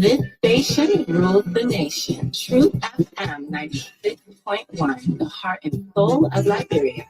This station rules the nation. Truth FM 96.1, the heart and soul of Liberia.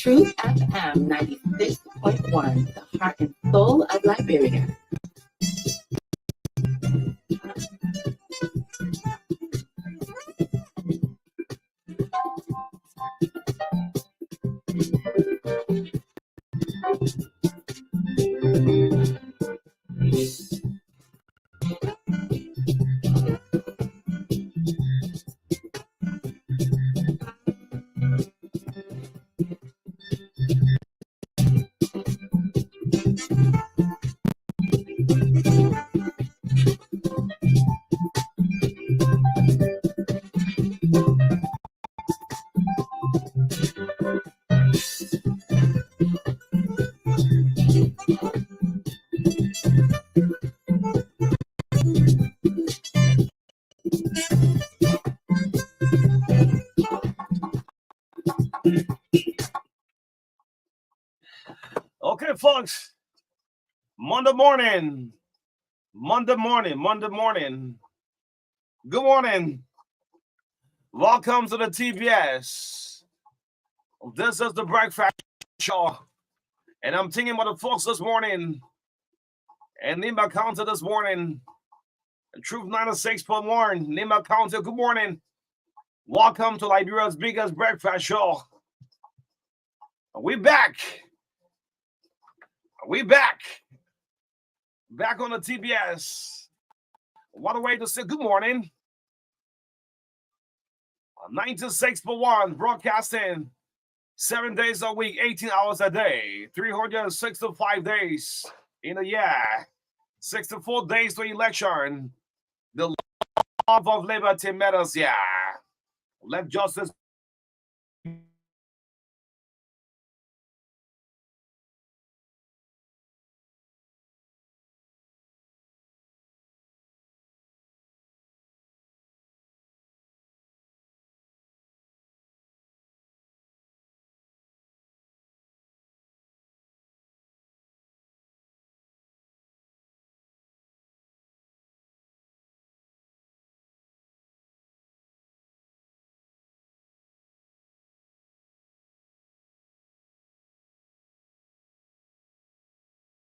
Truth FM 96.1, the heart and soul of Liberia. Okay, folks. Monday morning. Good morning. Welcome to the TBS. This is the breakfast show. And I'm thinking about the folks this morning. And Nima County this morning. Truth 96.1. Nima County, good morning. Welcome to Liberia's biggest breakfast show. We back. Back on the TBS. What a way to say good morning. 96.1 broadcasting 7 days a week, 18 hours a day, 365 days in a year, 64 days to election. The love of liberty matters, yeah. Let justice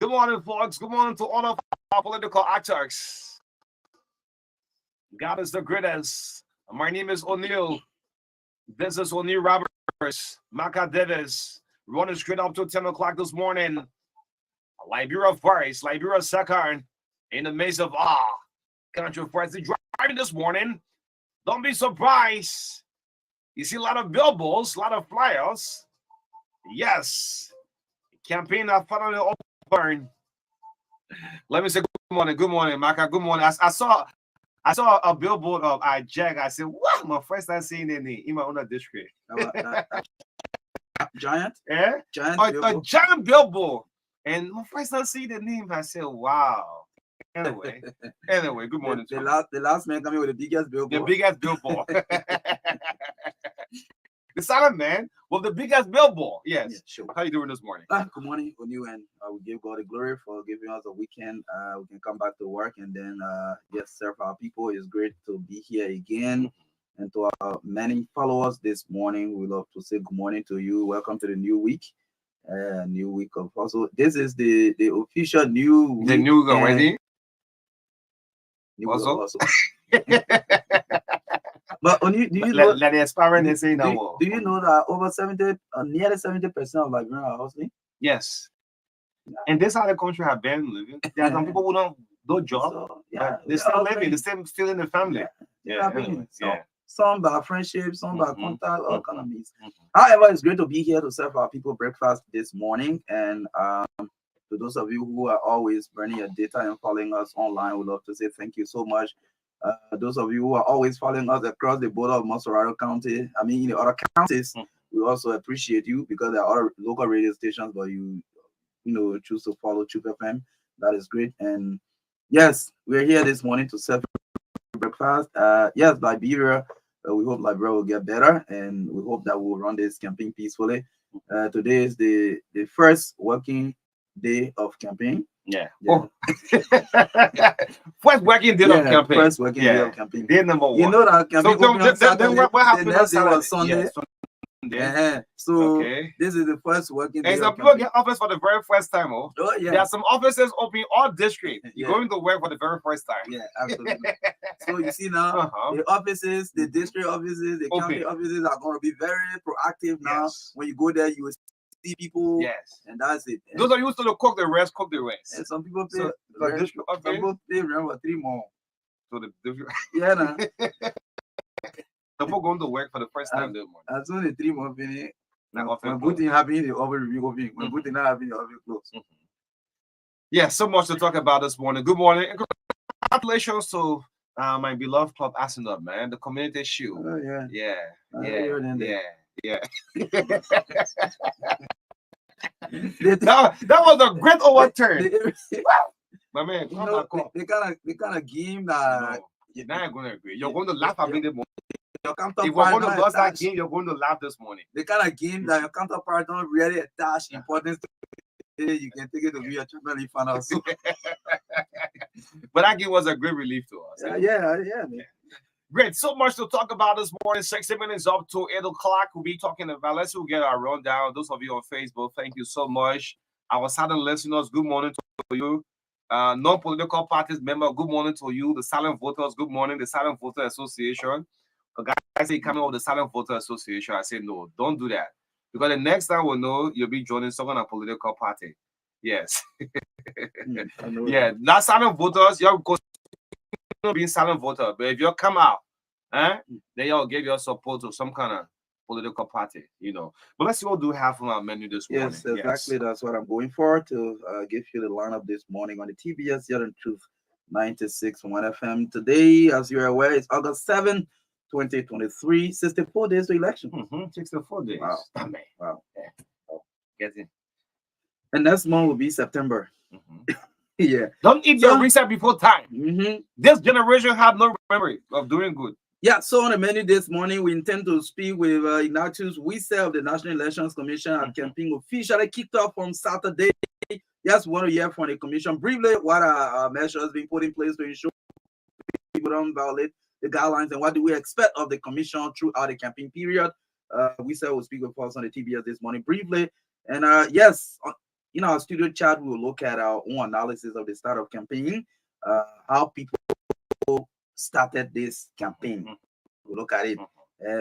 Good morning, folks. Good morning to all of our political actors. God is the greatest. My name is O'Neill. This is O'Neill Roberts, MARKA Davis, running straight up to 10 o'clock this morning. Liberia first, Liberia second, in the midst of controversy driving this morning. Don't be surprised. You see a lot of billboards, a lot of flyers. Yes. Campaign are finally open. Let me say good morning, MARKA. Good morning. I saw a billboard of Jack. I said, wow, my first time seeing it in my own district. Giant? Yeah? A giant billboard. And my first time seeing the name, I said, wow. Anyway, good morning. The last man coming with the biggest billboard. The biggest billboard. The silent man with the biggest billboard. Yes. Yeah, sure. How you doing this morning? Good morning, O'Neill, and we give God the glory for giving us a weekend. We can come back to work and then serve our people. It's great to be here again. And to our many followers this morning, we love to say good morning to you. Welcome to the new week. New week of also. This is the official new week. The new already? Also. But do you know? Let the aspiring they say now. Do you know that over 70, nearly 70% of Liberians are hustling? Yes. Yeah. And this is how the country have been living. There are some people who don't do job. So, but they're still living. They're still in the family. Yeah. some by friendship, some by Mhm. contact, all kind of means. Mhm. However, it's great to be here to serve our people breakfast this morning. And to those of you who are always burning your data and following us online, we'd love to say thank you so much. Those of you who are always following us across the border of Monserrado County, I mean, in the other counties, we also appreciate you because there are other local radio stations, but you choose to follow Troop FM. That is great. And yes, we're here this morning to serve breakfast. Yes, Liberia. We hope Liberia will get better, and we hope that we'll run this campaign peacefully. Today is the first working day of campaign. Yeah. Yeah. First working day of campaign. First working day of campaign. Day number 1. You know that campaign So open on Saturday. then what happened The on next day Saturday? was Sunday. Yeah, Sunday. So Okay. this is the first working day. And some of people campaign. get office for the very first time. Oh yeah. There are some offices open all district. You're Yeah. going to work for the very first time. Yeah, absolutely. So you see now, the offices, the district offices, the county offices are going to be very proactive now. Yes. When you go there, you will see people. Yes. And that's it. Those are used to cook the rest. And some people pay. So, Some district office. people pay rent for 3 more. So the Yeah, nah. people going to work for the first time. As soon as 3 more finish, Now, when good thing happen, the office will be open. When good thing not happen, the office close. Yeah, so much to talk about this morning. Good morning. And congratulations to my beloved club Arsenal, man. The community shield. Oh yeah. Yeah. They- that was a great overturn. they- My man, you know, they kind of game that you're not going to agree. You're going to laugh at me this morning. your If counterpart we're going to don't lose that attach. game, you're going to laugh this morning. The kind of game that your counterpart don't really attach importance to it. You can take it to be a Champions League fan also. But that game was a great relief to us. Yeah, man. Great. So much to talk about this morning. 60 minutes up to 8 o'clock. We'll be talking about, let's get our rundown. Those of you on Facebook, thank you so much. Our silent listeners, good morning to you. Non-political parties member, good morning to you. The silent voters, good morning. The Silent Voter Association. The guys say coming with the Silent Voter Association. I say, no, don't do that. Because the next time we'll know you'll be joining some kind of political party. Yes. Yeah, not silent voters, you're being silent voter. But if you come out, then you'll give your support to some kind of political party, But let's see what do we have on our menu this morning. Yes, exactly. That's what I'm going for to give you the lineup this morning on the TBS Yard and Truth 96.1 FM. Today, as you're aware, it's August 7th, 2023, 64 days to election. 64 days. Wow. Oh, man. Wow. Yeah. Get in. And next month will be September. Yeah. Don't eat your reset before time. Mm-hmm. This generation have no memory of doing good. Yeah, so on the menu this morning, we intend to speak with Ignatius Wiese of the National Elections Commission. Our campaign officially kicked off on Saturday. Yes, we want to hear from the commission briefly what are measures being put in place to ensure people don't violate the guidelines and what do we expect of the commission throughout the campaign period. Wiese will speak with us on the TBS this morning briefly. And yes, in our studio chat, we will look at our own analysis of the start of campaign, how people started this campaign. We'll look at it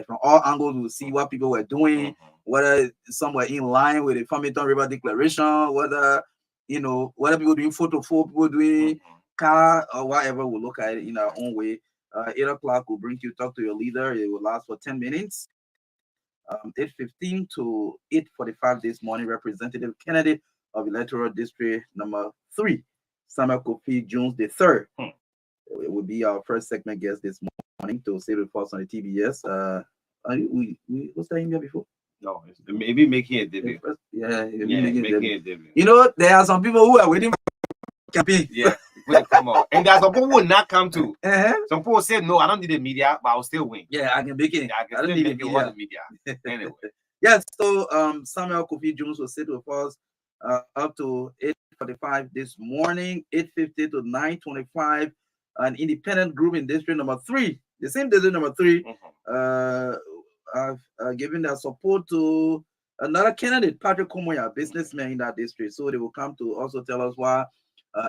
from all angles. We'll see what people were doing, whether some were in line with the Farmington River Declaration, whether people doing photo for people doing car or whatever. We'll look at it in our own way. 8 o'clock, we'll bring you talk to your leader. It will last for 10 minutes. 8:15 to 8:45 this morning, Representative candidate of Electoral District number 3, Samuel Kofi Jones III. It will be our first segment guest this morning to say with us on the TBS. We was that him here before? No, maybe making a debut. Making a debut. There are some people who are waiting for campaign. Yeah, come on. And there are some people who will not come to. Some people say, no, I don't need the media, but I'll still win. Yeah, I can make it. I don't need the media. Anyway. Yes, so Samuel Kofi Jones will sit with us up to 8:45 this morning, 8:50 to 9:25. An independent group in district number 3, the same district number 3, have given their support to another candidate, Patrick Komoya, businessman in that district. So they will come to also tell us why,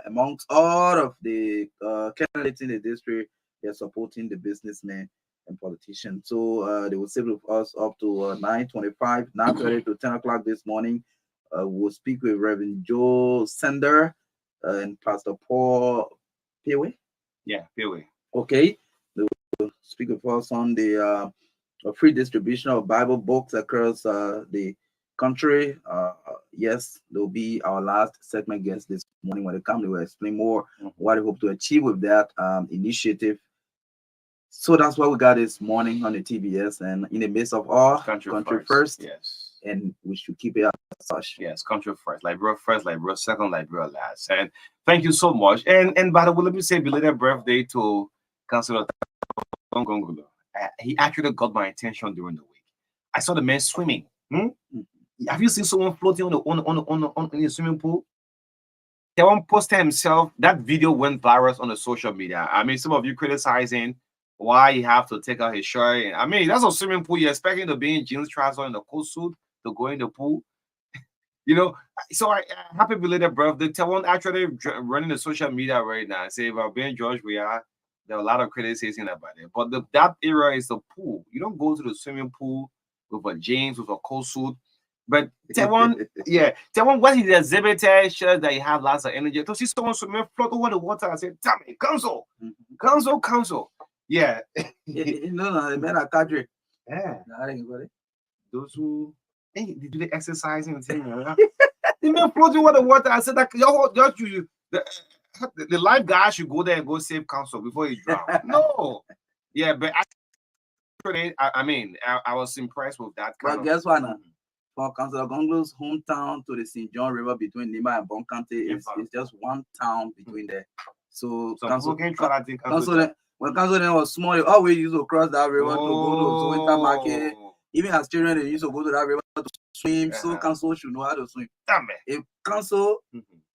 amongst all of the candidates in the district, they're supporting the businessman and politician. So they will sit with us up to 9:25, 9:30 to 10 o'clock this morning. We'll speak with Reverend Joe Sender and Pastor Paul Pewe. Yeah, Pewe. Okay. They will speak with us on the free distribution of Bible books across the country. Yes, they'll be our last segment guest this morning. When they come, they will explain more what they hope to achieve with that initiative. So that's what we got this morning on the TBS, and in the midst of all, country first. Yes. And we should keep it as such. Yes, country first, like bro first, like bro second, like bro last. And thank you so much. And by the way, let me say belated birthday to Councilor Gongulo. He actually got my attention during the week. I saw the man swimming. Have you seen someone floating on the swimming pool? The one posted himself. That video went viral on the social media. I mean, some of you criticizing why he have to take out his shirt. I mean, that's a swimming pool. You're expecting to be in jeans, trousers, and a coat suit to go in the pool. You know, so happy belated birthday. Taiwan actually running the social media right now. Say about being George, there are a lot of criticism about it. But that era is the pool. You don't go to the swimming pool with a jeans, with a coat suit. But Taiwan, Taiwan, what he exhibited shows that he have lots of energy. To see someone swimming, float over the water and say, "Damn it, council. Yeah. No, the men are cadre. Yeah. Anybody? Those who they do the exercising and thing. They men floating over the water. I said that the life guy should go there and go save council before he drown. No. Yeah, but I was impressed with that. But guess what now? From Councilor Gongulo's hometown to the St. John River between Lima and Bonkante, it's just one town between there. So Council, when Council then was small, they always used to cross that river to go to winter market. Even as children, they used to go to that river to swim. So Council should know how to swim. Damn it. If Council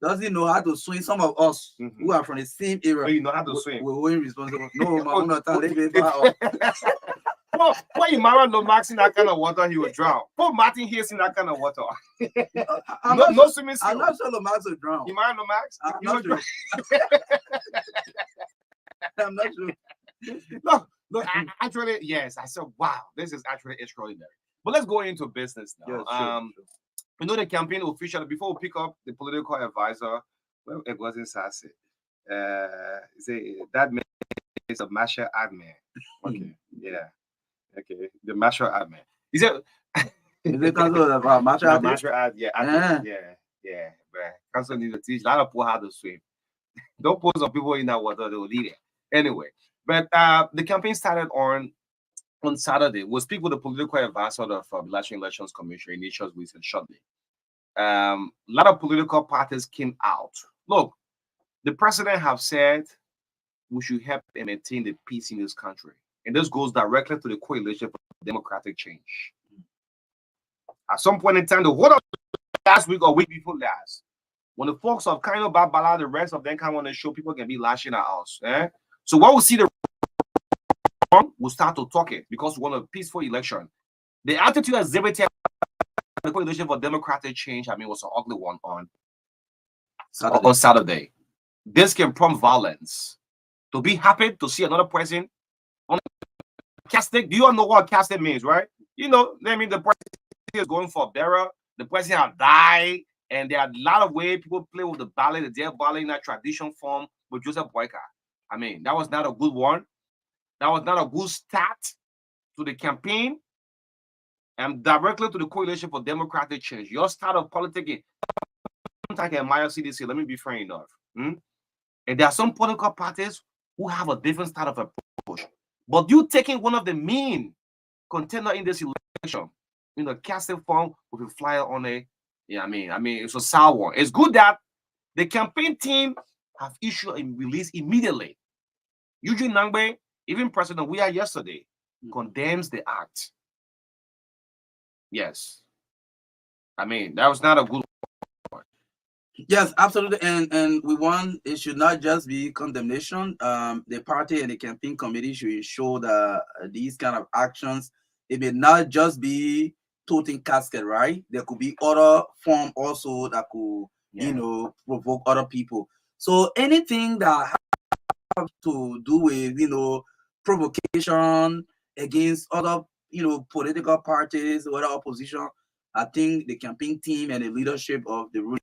doesn't know how to swim, some of us who are from the same area, you know how to swim. We're responsible. No, my own time. Why you Mara no Max in that kind of water, he would drown. Poor Martin here in that kind of water. No swimming skills. I'm not sure the Max will drown. You Mara no Max? I'm not sure. I'm not sure. Look, actually, yes. I said, wow, this is actually extraordinary. But let's go into business now. Yes, sure. We know the campaign official, before we pick up the political advisor, well, it wasn't sassy. That man is a martial art man. Okay, yeah. Okay, the martial art man. Is it council about martial art? Martial art, yeah. But council need to teach a lot of people how to swim. Don't put some people in that water; they will lead it anyway. But the campaign started on Saturday. We'll speak with the political advisor of the National Elections Commission, Ignatius Wilson, shortly. A lot of political parties came out. Look, the president have said we should help and maintain the peace in this country. And this goes directly to the coalition for democratic change. At some point in time, the whole of last week or week before last, when the folks of kind of Babala, the rest of them kind of want to show people can be lashing at us. So what we see the we'll start to talk it because we want a peaceful election. The attitude exhibited the coalition for democratic change, was an ugly one on Saturday. This can prompt violence. To be happy to see another person on casting. Do you all know what casting means, right? You know, I mean, the president is going for a burial. The president has died, and there are a lot of ways people play with the ballot, the death ballot in that tradition form with Joseph Boyka. I mean, that was not a good one. That was not a good start to the campaign and directly to the coalition for democratic change. Your start of politicking, I can admire CDC. Let me be frank enough. And there are some political parties who have a different style of approach. But you taking one of the main contender in this election, casting form with a flyer on it. Yeah, I mean, it's a sour one. It's good that the campaign team have issued a release immediately. Eugene Nangbe, even President Weah yesterday, condemns the act. Yes. I mean, that was not a good one. Yes, absolutely. And we want it should not just be condemnation. The party and the campaign committee should ensure that these kind of actions, it may not just be toting casket, right? There could be other form also that could, provoke other people. So anything that has to do with, provocation against other, political parties or other opposition, I think the campaign team and the leadership of the ruling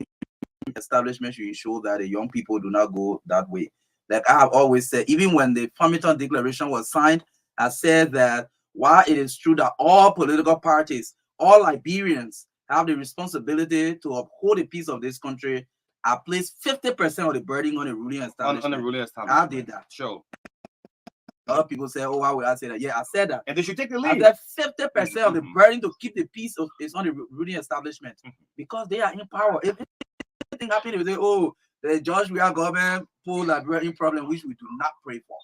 establishment should ensure that the young people do not go that way. Like I have always said, even when the Farmington Declaration was signed, I said that while it is true that all political parties, all Liberians have the responsibility to uphold the peace of this country, I placed 50% of the burden on the ruling establishment. On the ruling establishment. I did that. Sure. A lot of people say, "Oh, why would I say that?" Yeah, I said that. And they should take the lead. I said 50% of the burden to keep the peace is on the ruling establishment because they are in power. If anything happens, they say, "Oh, the George Weah government pulled Liberia in problem," which we do not pray for.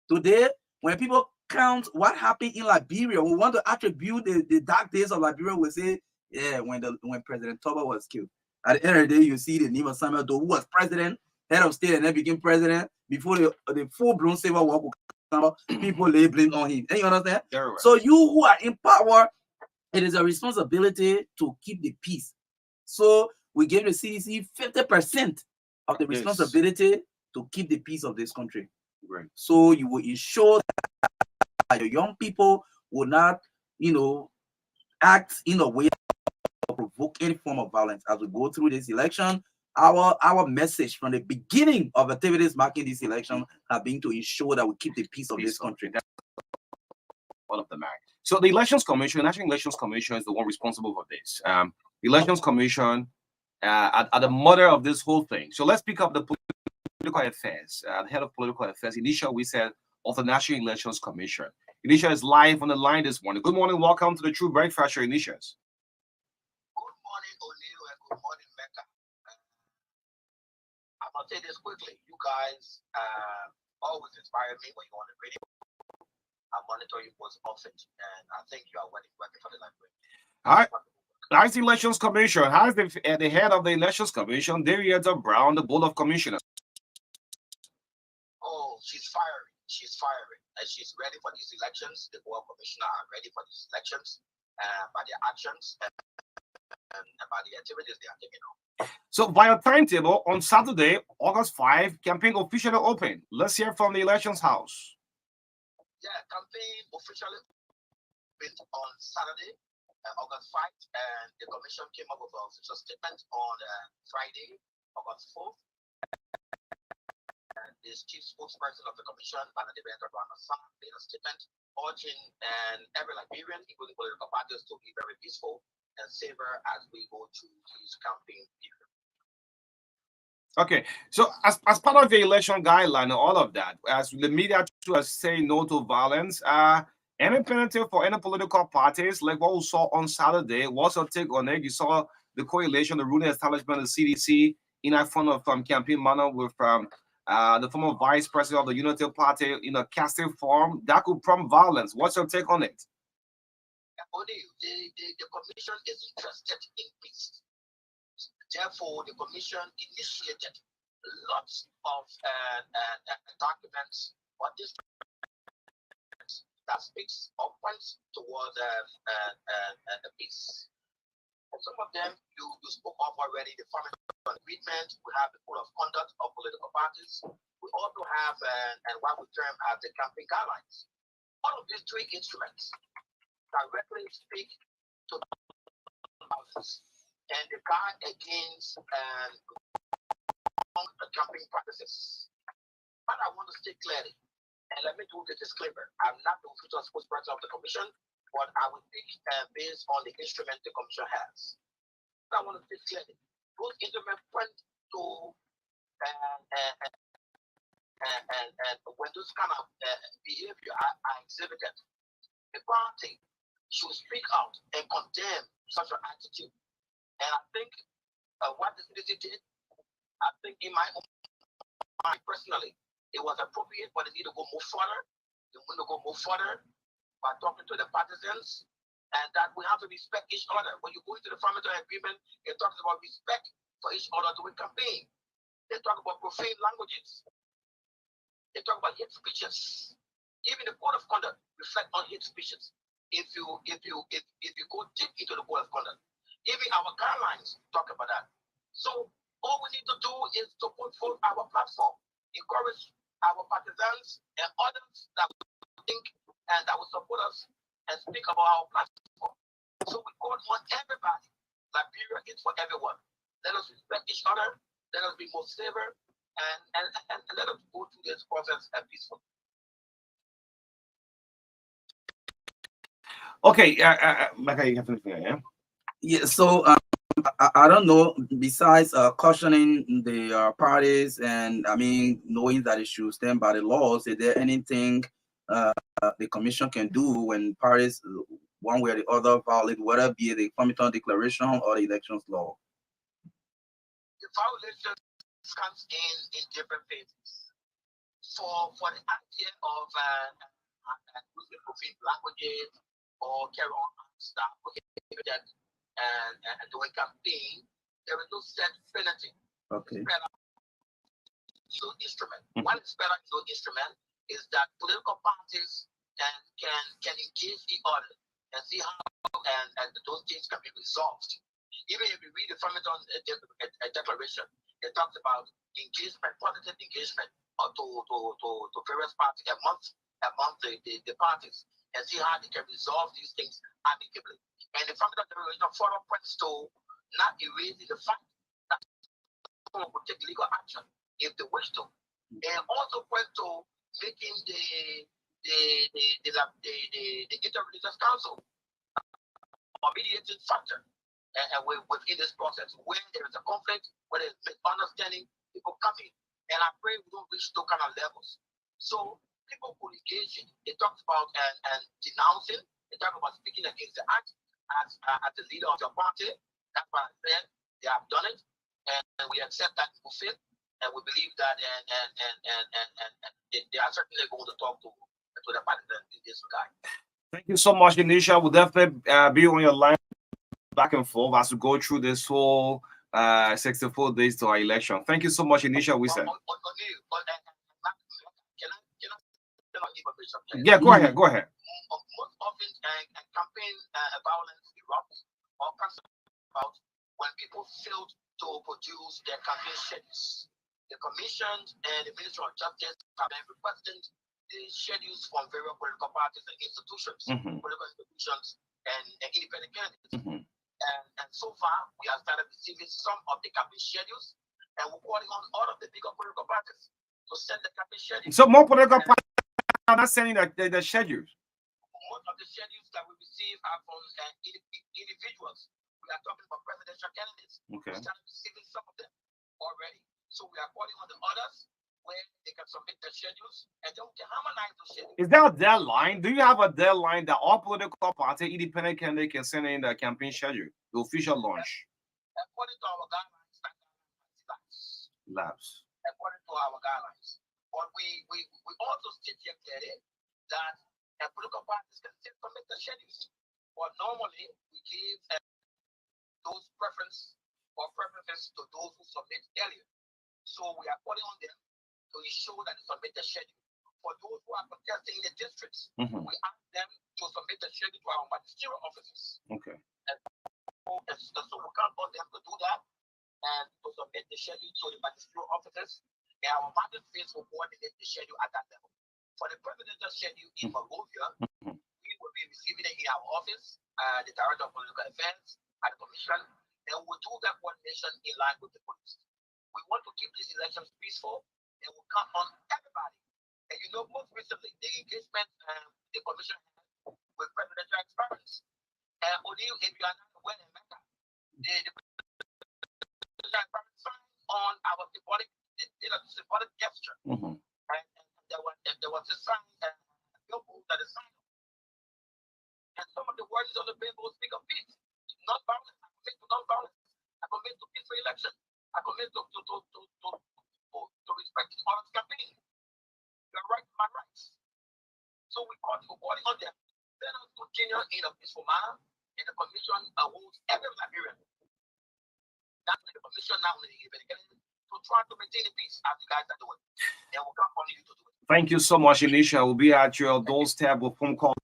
Today, when people count what happened in Liberia, we want to attribute the dark days of Liberia. We say, "Yeah, when President Toba was killed." At the end of the day, you see the name of Samuel Doe, who was president, head of state, and then became president before the full-blown civil war. People labeling on him. And you understand? Right. So you who are in power, it is a responsibility to keep the peace. So we give the CDC 50% of the responsibility to keep the peace of this country. Right. So you will ensure that your young people will not, act in a way to provoke any form of violence as we go through this election. Our message from the beginning of activities marking this election have been to ensure that we keep the peace of this country. All of them are. So the Elections Commission, National Elections Commission, is the one responsible for this. The Elections Commission are the mother of this whole thing. So let's pick up the political affairs. The head of political affairs, Elisha, we said, of the National Elections Commission. Elisha is live on the line this morning. Good morning. Welcome to the True Breakfast Show, Elisha. Good morning, O'Neill, and good morning, Mecca. I'm going to say this quickly. You guys always inspire me when you're on the radio. I monitor you most often, and I think you are working for the library. All right. How's the Elections Commission? How's the head of the Elections Commission, Darietta Brown, the Board of Commissioners? Oh, she's fiery. She's fiery. And she's ready for these elections. The Board of Commissioners are ready for these elections by their actions and by the activities they are taking on. So, via timetable, on Saturday, August 5, campaign officially open. Let's hear from the Elections House. Yeah, campaign officially opened on Saturday, August 5, and the commission came up with an official statement on Friday, August 4th. And this chief spokesperson of the commission, Manager made a statement urging every Liberian, including political parties, to be very peaceful and safer as we go through this campaign period. Okay, so as part of the election guideline and all of that, as the media to say no to violence, any penalty for any political parties, like what we saw on Saturday, what's your take on it? You saw the coalition, the ruling establishment, the CDC, in a front of campaign manner with the former vice president of the Unity Party in a casting form that could prompt violence. What's your take on it? The commission is interested in peace. Therefore, the commission initiated lots of documents on this that speaks or points towards the peace. And some of them you spoke of already, the farming agreement. We have the code of conduct of political parties. We also have and what we term as the campaign guidelines. All of these three instruments directly speak to violence and the guard against campaign practices. But I want to state clearly, and let me do the disclaimer, I'm not the official spokesperson of the commission, but I will speak based on the instrument the commission has. But I want to state clearly, those instruments point to and when those kind of behavior are exhibited, the party should speak out and condemn such an attitude. And I think what the CDC did, I think in my own mind personally, it was appropriate, but they need to go more further. They want to go more further by talking to the partisans, and that we have to respect each other. When you go into the farming agreement, it talks about respect for each other during campaign. They talk about profane languages. They talk about hate speeches. Even the code of conduct reflect on hate speeches. If you go deep into the code of conduct, even our guidelines talk about that. So all we need to do is to put forth our platform, encourage our partisans and others that will think and that will support us and speak about our platform. So we call on everybody. Liberia is for everyone. Let us respect each other. Let us be more safer and let us go through this process peacefully. Okay, MARKA, you have anything, yeah? Yeah, so I don't know. Besides cautioning the parties, and I mean knowing that it should stand by the laws, is there anything the commission can do when parties, one way or the other, violate whether be it the Farmington Declaration or the elections law? The violation comes in different phases. For the idea of using profane languages or carry on stuff prohibited and doing campaign, there is no set penalty. Okay. Instrument. One better instrument is that political parties can engage the other and see how and those things can be resolved. Even if you read the Farmington Declaration, it talks about engagement, positive engagement to various parties among the parties and see how they can resolve these things amicably. And the Farmington Declaration further points to not erasing the fact that someone would take legal action if they wish to, and also point to making the interreligious council a mediating factor within this process. When there is a conflict, where there is misunderstanding, people come in, and I pray we don't reach those kind of levels. So people could engage in. It talks about and denouncing. It talks about speaking against the act as the leader of your party. That's what I said. They have done it, and we accept that in faith. And we believe that, and they are certainly going to talk to the president in this regard. Thank you so much, Anisha. We'll definitely be on your line back and forth as we go through this whole 64 days to our election. Thank you so much, Anisha. We said. Yeah, go ahead. Go ahead. Most often, campaign violence erupts or comes about when people fail to produce their campaign schedules. The Commission and the Ministry of Justice have been requesting the schedules from various political parties and institutions, political institutions, and independent candidates. And so far, we have started receiving some of the campaign schedules, and we're calling on all of the bigger political parties to send the campaign schedules. So more political parties are not sending the schedules. Most of the schedules that we receive are from individuals. We are talking about presidential candidates. Okay. We started receiving some of them already. So we are calling on the others where they can submit their schedules and then we can harmonize those schedules. Is there a deadline? Do you have a deadline that all political party, independent candidate can send in the campaign schedule, the official launch? According to our guidelines, Labs. According to our guidelines. But we also state here clearly that political parties can still submit their schedules. But normally we give those preferences to those who submit earlier. So we are calling on them to ensure that they submit the schedule. For those who are contesting in the districts, we ask them to submit the schedule to our magisterial offices. Okay. And so we count on them to do that and to submit the schedule to the magisterial offices. And our magistrates will coordinate the schedule at that level. For the presidential schedule in Monrovia, we will be receiving it in our office, the Director of Political Affairs, at the Commission, and we'll do that coordination in line with the police. We want to keep these elections peaceful, and we'll count on everybody. And you know, most recently, the engagement the Commission had with presidential aspirants. O'Neill, if you are not aware, the presidential aspirants signed on our symbolic gesture. And there was a sign, billboard that is signed. And some of the words on the billboard speak of peace, non-violence. I commit to non-violence. I commit to peaceful election. I commit to respecting honest campaign. Your right to my rights. So we call on them. Let us continue in a peaceful manner, and the Commission holds every Liberian. That's the Commission now to try to maintain the peace as you guys are doing. And we'll come on you to do it. Thank you so much, Anisha. We'll be at your doorstep with phone calls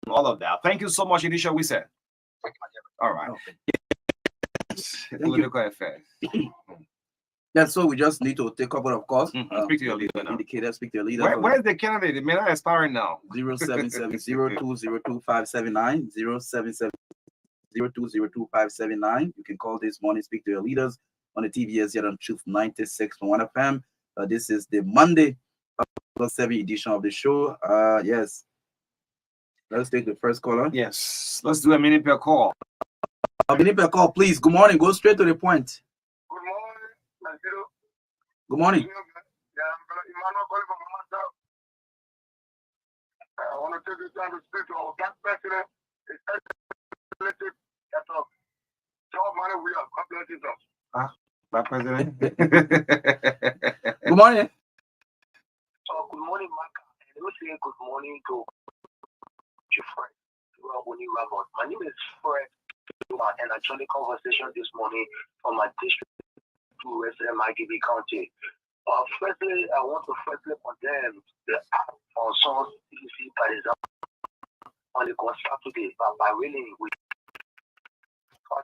and all of that. Thank you so much, Anisha. We said. Thank you, my dear. All right. Okay. Political affairs. Yeah, so we just need to take a couple of calls. Speak to your leader now. Indicator, speak to your leader. Where's the candidate? It may not expiring now. 0770-202-579, 0770-202-579. You can call this morning, speak to your leaders on the TVS yet on Truth 96.1 FM. This is the Monday, August 7th edition of the show. Yes. Let's take the first caller. Yes, let's do a minute per call. A minute per call, please. Good morning. Go straight to the point. Good morning, Nigeria. Good morning. Yeah, I'm Emmanuel calling from Mama. I want to take this time to speak to our black president. It's elected at a job money we have. God bless you, sir. Black president. Good morning. Good morning, Marka. And let me say good morning to your friend. My name is Fred, and I joined the conversation this morning from my district to MIGB County. Firstly, I want to condemn the act on some CDC partisan on the Saturday by willing with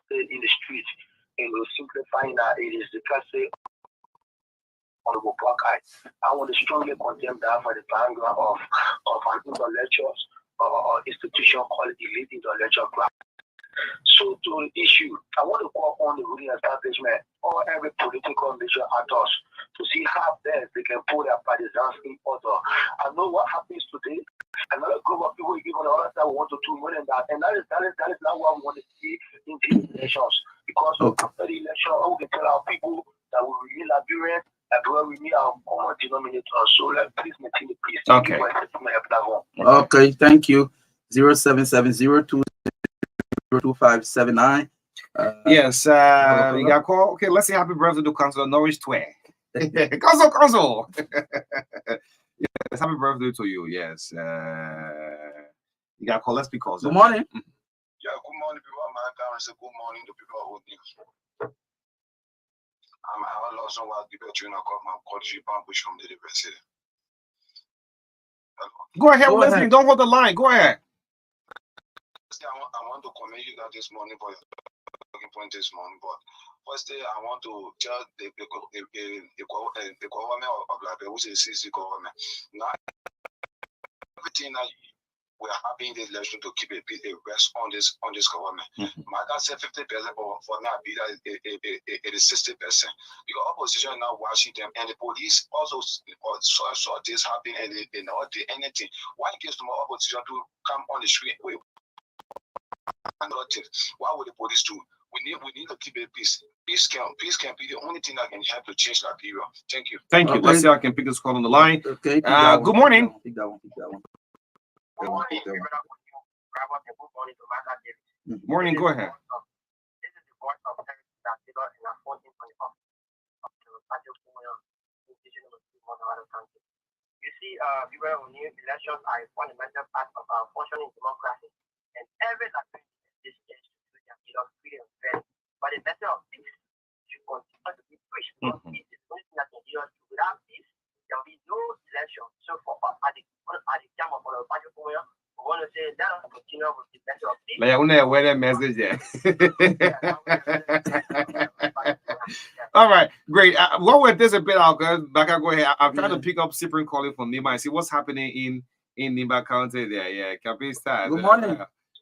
in the street and simplifying that it is the classic on the black eye. I want to strongly condemn that for the background of an intellectual institution called the elite intellectual class. So to the issue, I want to call on the ruling establishment or every political major actors to see how best they can put their partisans in order. I know what happens today. Another group of people give on the other side want to do more than that. And that is not what we want to see in these elections. Because after the election, we can tell our people that we remain Liberian, that we need our common denominator. So let's please maintain the peace. Okay. Okay, thank you. 0770-22579. Yes, you got call. Okay, let's say happy birthday to Councilor Norwich Tway. Council. Yes, happy birthday to you. Yes. You got call. Let's be calls. Good morning. Yeah, good morning, people. I'm say good morning to people who news. I'm also want to give you a call my country push from the university. Go ahead, we're listening. Don't hold the line. Go ahead. I want to commend you guys this morning for your talking point this morning, but firstly, I want to tell the government of Liberia, which is the government, now everything that we are having this election to keep a rest on this government. MARKA said 50%, for now, it is 60%. Because opposition now watching them, and the police also saw this happen, and they not did anything. Why gives more opposition to come on the street? What would the police do? We need to keep a peace. Peace can be the only thing that can help to change Liberia. Thank you. Thank you. Let's see how I can pick this call on the line. Okay. Good morning. Pick that one. Morning. Morning. Go ahead. This is the voice of Eric that in our 1425. You see, people who new elections are a fundamental part of our functioning democracy, and every Liberian this is to their free and fair. But the method of peace should continue to be preached because it is only thing that can do. Without peace, there will be no election. So for us at the time of our party, we want to say let us continue with the method of peace. Like I want to wear that message there. All right, great. What with this a bit, I'll go back. I'll go ahead. I'm trying to pick up Cyprian calling from Nima and see what's happening in Nima County there. Yeah, Campaign start. Good morning.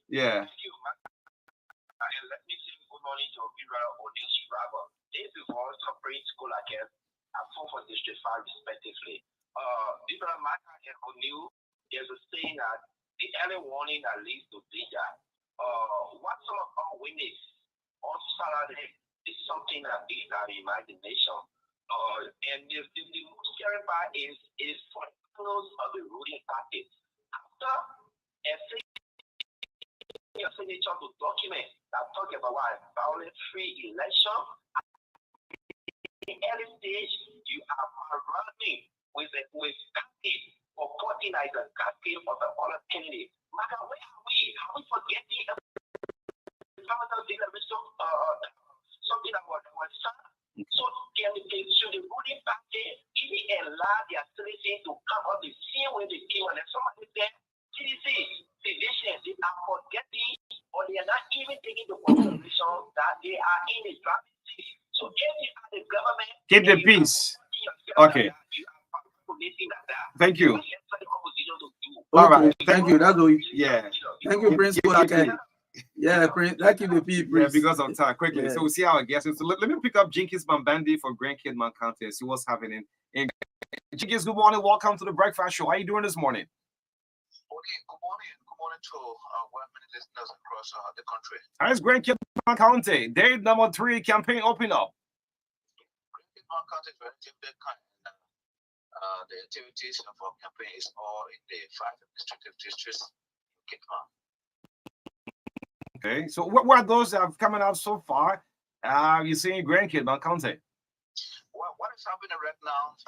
Yeah. Thank you, man. And let me say good morning to Viral O'Neill's driver. Days before Supreme School again, and 4 for District 5 respectively. Viral MARKA and O'Neill, there's a saying that the early warning that leads to danger. What some of our witness on Saturday is something that beats our imagination. And the scary part is for those of the ruling parties. After a signature to document that talk about a violent free election. In early stage, you are running with cascade or cutting as a cascade of the other candidate. MARKA, where are we? Are we forgetting something about our son? So should the ruling party even allow their citizens to come up the same way they came? And somebody said, CDC, sedition, they are forgetting or they are not even taking the consideration that they are in the driving seat. So if you are the government, keep the peace. Okay. Thank you. All right. Thank you. That's what Yeah. Thank you, Prince. Yeah, Prince. Thank you, the people. Yeah, because of time. Quickly. Yeah. So we'll see how it gets. So let me pick up Jenkins Bambandi for Grand Kidman County and see what's happening. Jenkins, good morning. Welcome to the Breakfast Show. How are you doing this morning? Good Good morning to many listeners across the country. As Grand Cape County, day number 3 campaign open up. Great County is very different kind. The activities for campaign is all in the 5 administrative districts in Kitman. Okay, so what were those that have coming out so far? You see in Grand Cape County. Well, what is happening right now?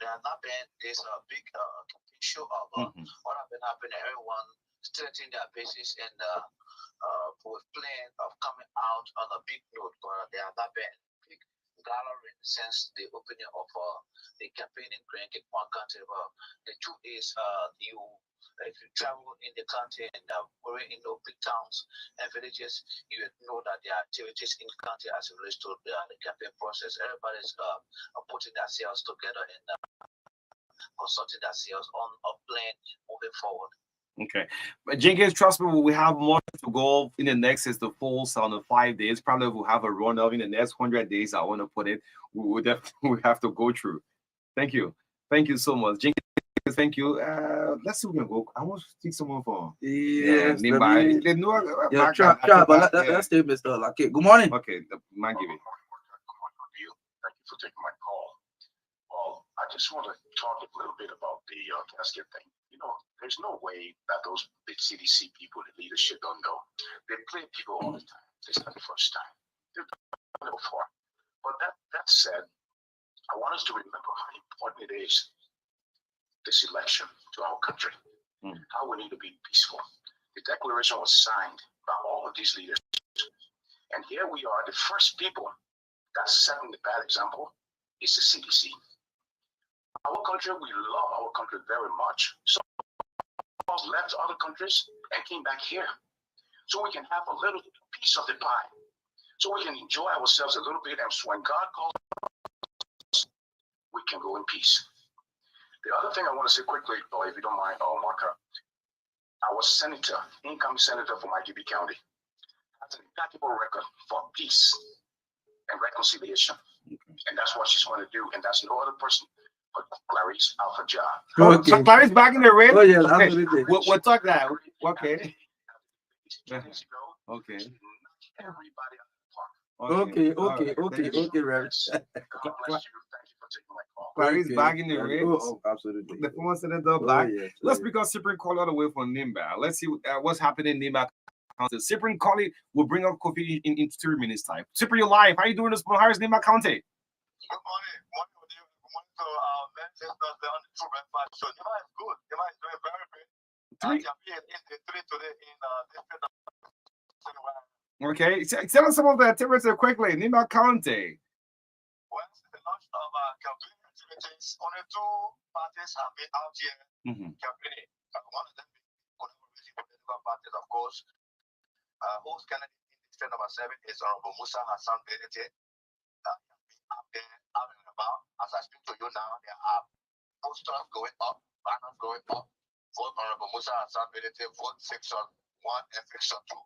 There has not been this big campaign show of what has been happening. Everyone strengthening their bases and with plan of coming out on a big note. There has not been big gathering since the opening of the campaign in Grand Cape County. The truth is, if you travel in the country and going in the big towns and villages, you know that there are activities in the country as it relates to the campaign process. Everybody's putting themselves together and consulting themselves on a plan moving forward. Okay, but Jenkins, trust me, we have more to go in the next is the full 5 days. Probably we'll have a run of in the next 100 days. I want to put it. We have to go through. Thank you so much, Jenkins. Thank you. Let's see if we can go. I want to take someone for. Yes, They know. try, but let's stay, Mr. Lucky. Good morning. Okay, man, give it. Thank you for taking my call. Well, I just want to talk a little bit about the casket thing. You know, there's no way that those big CDC people, the leadership, don't know. They play people all the time. It's not the first time. They've done it before. But that said, I want us to remember how important it is, this election, to our country, how we need to be peaceful. The declaration was signed by all of these leaders. And here we are, the first people that's setting the bad example is the CDC. Our country, we love our country very much. So left other countries and came back here so we can have a little piece of the pie, so we can enjoy ourselves a little bit, and when God calls us, we can go in peace. The other thing I want to say quickly, if you don't mind, Marka, our senator, incoming senator from IGB County, has an impeccable record for peace and reconciliation, and that's what she's going to do, and that's no other person but Clarice Alpha Job. Okay. So Clarice back in the ring. Oh yes, okay. absolutely. We'll talk that. Okay. Okay. Everybody Okay, Reverend. God bless you. Thank you for taking my call. Clarice back in the ring. Oh, absolutely. The former senator back. Yes, Let's pick up Cyprian Colley all the way from Nimba. Let's see what's happening in Nimba. Cyprian Colley will bring up coffee in 3 minutes time. Cyprian, you're live. How you doing this morning? How is Nimba County? Good morning. Good morning to our listeners on the True Breakfast Show. Nima is good. Nima is doing very good. Campaign is the 3 today in district. Okay, tell us some of the activities quickly. Nimba County. Well, the launch of campaign activities, only 2 parties have been out here campaigning. One of them being collaborating political parties, of course. Host candidate in district number 7 is Honorable Musa Hassan Benete. Out there, out and about. As I speak to you now, there are posters going up, banners going up. Vote Honorable Musa Hassan Benete, vote section 1 and section 2.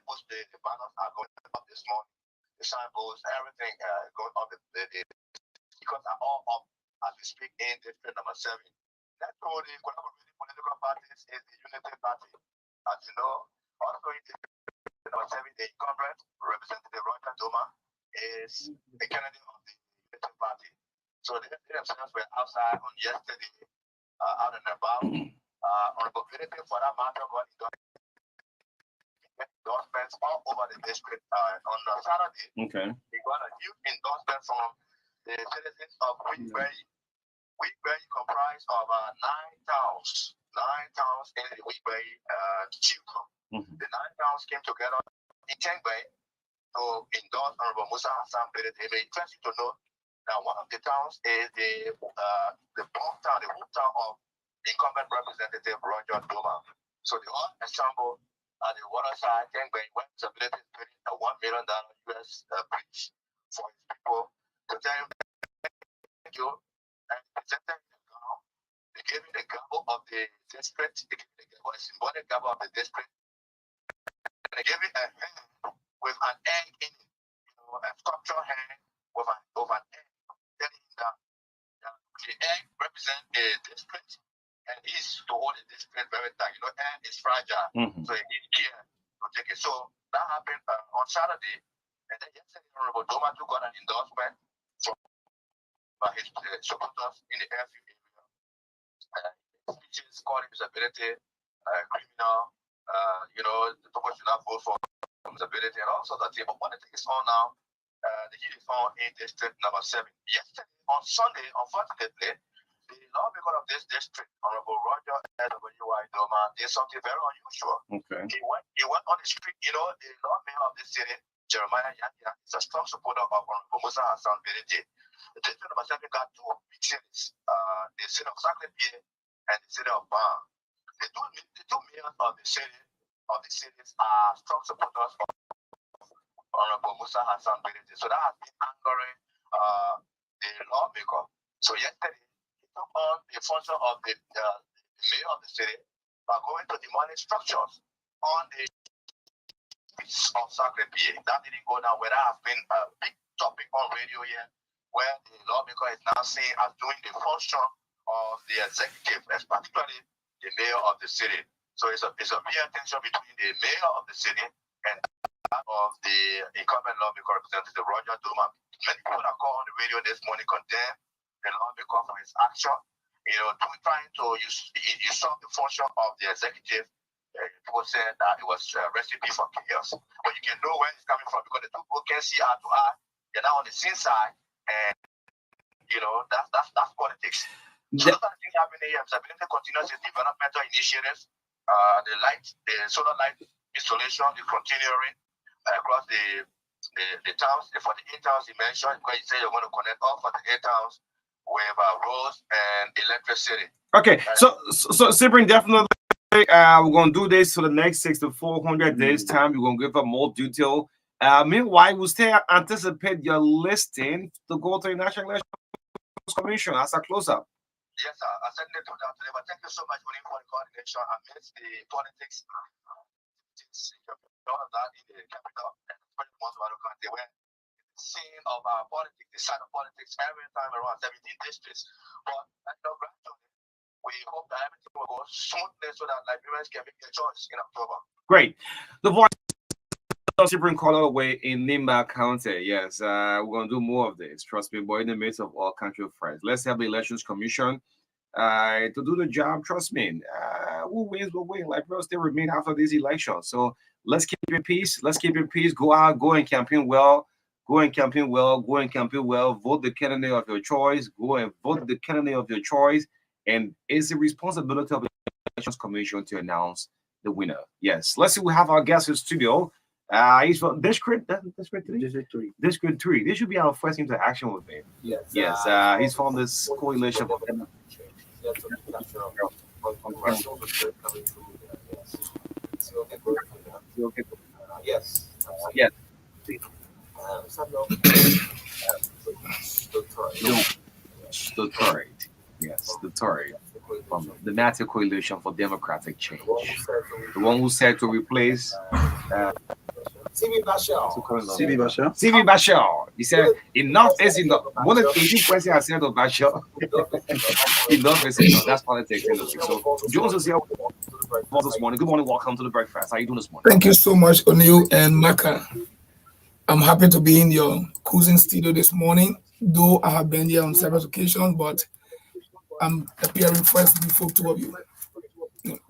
The banners are going up this morning. The signposts, everything going up. The speakers are all up as we speak in district number 7. That's all the collaborating political parties is the Unity Party. As you know, also in district number 7, the incumbent Representative Roger Doma is a candidate of the Unity Party. So they themselves were outside on yesterday, out and about. Honorable Benete, for that matter, got endorsements all over the district on Saturday. Okay. We got a huge endorsement from the citizens of Wheatberry. Wheatberry comprised of 9 towns. 9 towns in the Wheatberry children. The 9 towns came together in Tengway to endorse Honorable Musa Hassan Benete. It may interest you to know that one of the towns is the hometown of incumbent Representative Roger Doma. So the whole ensemble at the waterside, Tengway, went to building a $1 million US bridge for his people to tell him thank you. And presented the gavel. They gave me the gavel of the district. They gave me the symbolic gavel of the district. And they gave me a hand with an egg in it, a sculptural hand with an egg. Telling him that the egg represents the district and he's to hold the district very tight, and it's fragile. Mhm. So he need care to take it. So that happened on Saturday, and then yesterday, Honorable Doma took on an endorsement from his supporters in the airfield area. Speeches calling disability criminal, the people should not vote for disability and all sorts of things. But what the thing is on now, the heat is found in district number 7. Yesterday, on Sunday, unfortunately, the lawmaker of this district, Honorable Roger S.W.Y. Doma, did something very unusual. Okay. He went on the street. The lawmaker of this city, Jeremiah Yahya, is a strong supporter of Honorable Musa Hassan Berete. The district number 7 got 2 big cities, the city of Sacré-Pied and the city of Ban. The two mayors of the cities are strong supporters of Honorable Musa Hassan Berete. So that has been angering the lawmaker. So yesterday, he took on the function of the mayor of the city by going to demolish structures on the streets of Sacré-Pied. That didn't go down, where that has been a big topic on radio here, where the lawmaker is now seen as doing the function of the executive, particularly the mayor of the city. So it's a real tension between the mayor of the city and that of the incumbent lawmaker representative Roger Doma. Many people that called on the radio this morning condemn the lawmaker for his action, trying to usurp the function of the executive. People said that it was a recipe for chaos. But you can know where it's coming from, because the two people can see eye to eye. They're now on the same side, and that's politics. So those are the things happening here. Stability continues its developmental initiatives. The solar light installation is continuing across the towns. For the 8 towns you mentioned, where you say you're going to connect all 48 towns with roads and electricity. Okay, so Cyprian, definitely we're going to do this for the next 6 to 400 days time. We're going to give up more detail. Meanwhile, we still anticipate your listing to go to the National Elections Commission as a close-up. Yes, I certainly do that today, but thank you so much for the coordination amidst the politics. All of that in the capital, and especially most of our country, where the scene of our politics, the side of politics, every time around 17 districts. But gradually, we hope that everything will go smoothly so that Liberians can make their choice in October. Great. The voice of Cyprian Color away in Nimba County. Yes, we're going to do more of this. Trust me, boy, in the midst of all country friends. Let's have the Elections Commission to do the job. Trust me, who wins will win. Liberia still remain after this election. So let's keep it peace. Let's keep it peace. Go out, go and campaign well. Go and campaign well. Go and campaign well. Vote the candidate of your choice. Go and vote the candidate of your choice. And it's the responsibility of the Elections Commission to announce the winner. Yes. Let's see. We have our guest in studio. He's from District 3. District 3. This should be our first interaction with him. Yes. He's from this coalition. Yes. The Tory from the National Coalition for Democratic Change. The one who said to replace CB Bashar. He said, enough is enough. One of the 18 questions I said to Bashar, enough is enough. That's politics. So, Jones is here this morning. Good morning. Welcome to the breakfast. How are you doing this morning? Thank you so much, O'Neill and MARKA. I'm happy to be in your cousin studio this morning, though I have been here on several occasions, but I'm appearing first before two of you.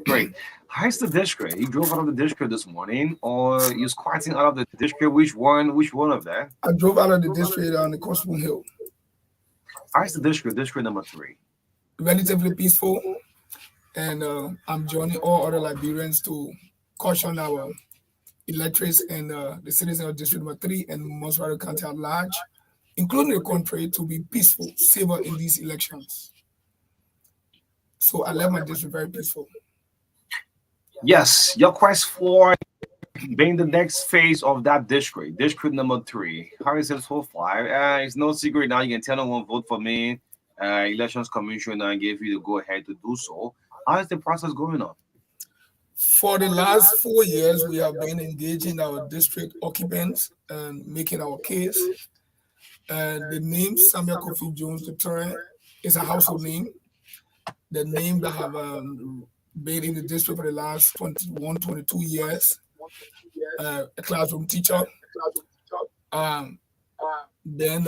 Great. How's the district? You drove out of the district this morning, or you're squatting out of the district? Which one of that? I drove out of the district on the Coastal Hill. How's the district? District number 3. Relatively peaceful, and I'm joining all other Liberians to caution our electors and the citizens of District number 3 and Moswara County at large, including the country, to be peaceful, safer in these elections. So I left my district very peaceful. Yes, your quest for being the next phase of that district, district number 3. How is it so far? It's no secret now. You can tell no one vote for me. Elections Commission gave you the go ahead to do so. How is the process going on? For the last 4 years, we have been engaging our district occupants and making our case. The name Samuel Kofi Jones III is a household name. the name that have been in the district for the last 21, 22 years, a classroom teacher. Um, then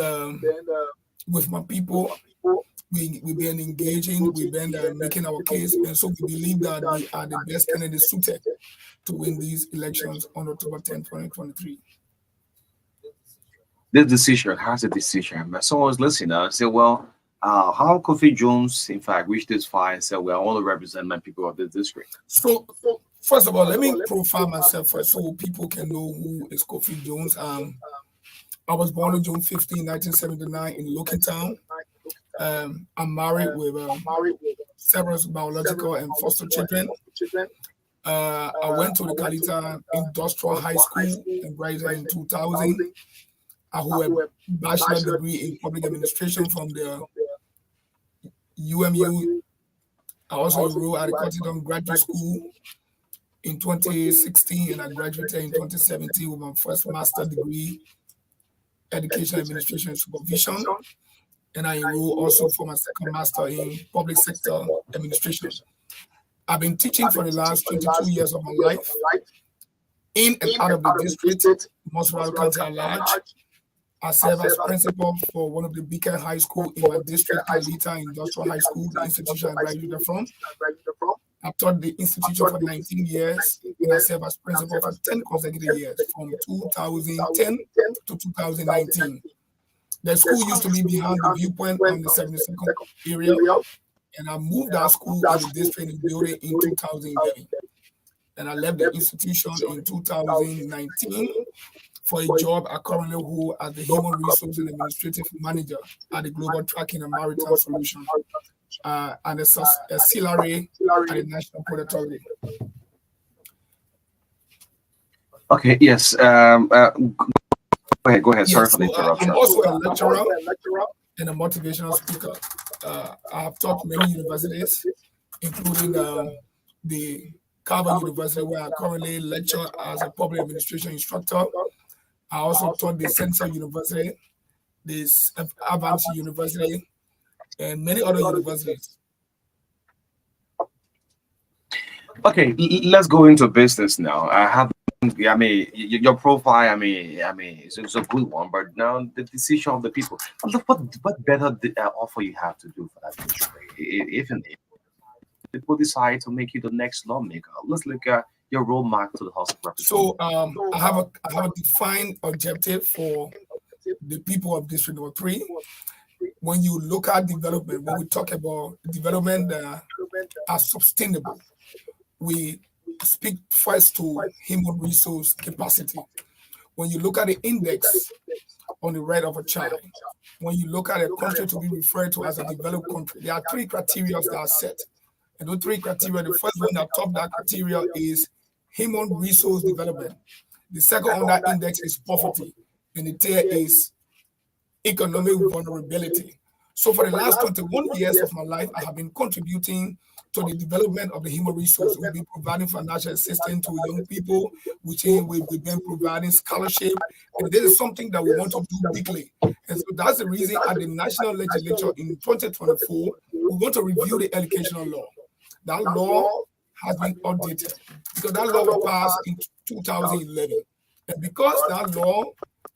with my people, we've been engaging, we've been making our case, and so we believe that we are the best candidates suited to win these elections on October 10th, 2023. This decision has a decision. But someone was listening and said, well, how Kofi Jones, in fact, reached this far and said, well, I want to represent my people of this district. So first of all, let me profile myself first so people can know who is Kofi Jones. I was born on June 15, 1979 in Lokentown. I'm married with several biological and foster children. I went to the Kalita Industrial High School and graduated in 2000. I hold a bachelor degree in public administration from the UMU. I also enrolled at the Cottington Graduate School in 2016, and I graduated in 2017 with my first master's degree, education administration and supervision. And I enrolled also for my second master in public sector administration. I've been teaching for the last 22 years of my life in and out of the district, Montserrat County at large. I serve as principal for one of the Beacon High School in my district, Kalita Industrial High School, the institution I graduated from. I've taught the institution for 19 years, and I serve as principal for 10 consecutive years, from 2010 to 2019. The school used to be behind the viewpoint on the 72nd area, and I moved that school in the district and building in 2011. And I left the institution in 2019 for a job I currently hold as the Human Resources and Administrative Manager at the Global Tracking and Maritime Solution and a CLRA at the National Port Authority. Okay, yes. Go ahead. Sorry for the interruption. I'm also a lecturer and a motivational speaker. I have taught many universities, including the Carver University, where I currently lecture as a public administration instructor. I also taught the Central University, this Advanced University, and many other universities. Okay, let's go into business now. Your profile, it's a good one, but now the decision of the people. What better offer you have to do for that country? If people decide to make you the next lawmaker, let's look at your roadmap to the House of Representatives. So I have a defined objective for the people of District Number 3. When you look at development, when we talk about development that are sustainable, we speak first to human resource capacity. When you look at the index on the right of a child, when you look at a country to be referred to as a developed country, there are 3 criteria that are set. And those 3 criteria, the first one that top that criteria is human resource development. The second on that index is poverty. And the third is economic vulnerability. So for the last 21 years of my life, I have been contributing to the development of the human resource. We've been providing financial assistance to young people, which we've been providing scholarship. And this is something that we want to do bigly. And so that's the reason at the National Legislature in 2024, we want to review the educational law. That law has been updated because that law was passed in 2011. And because that law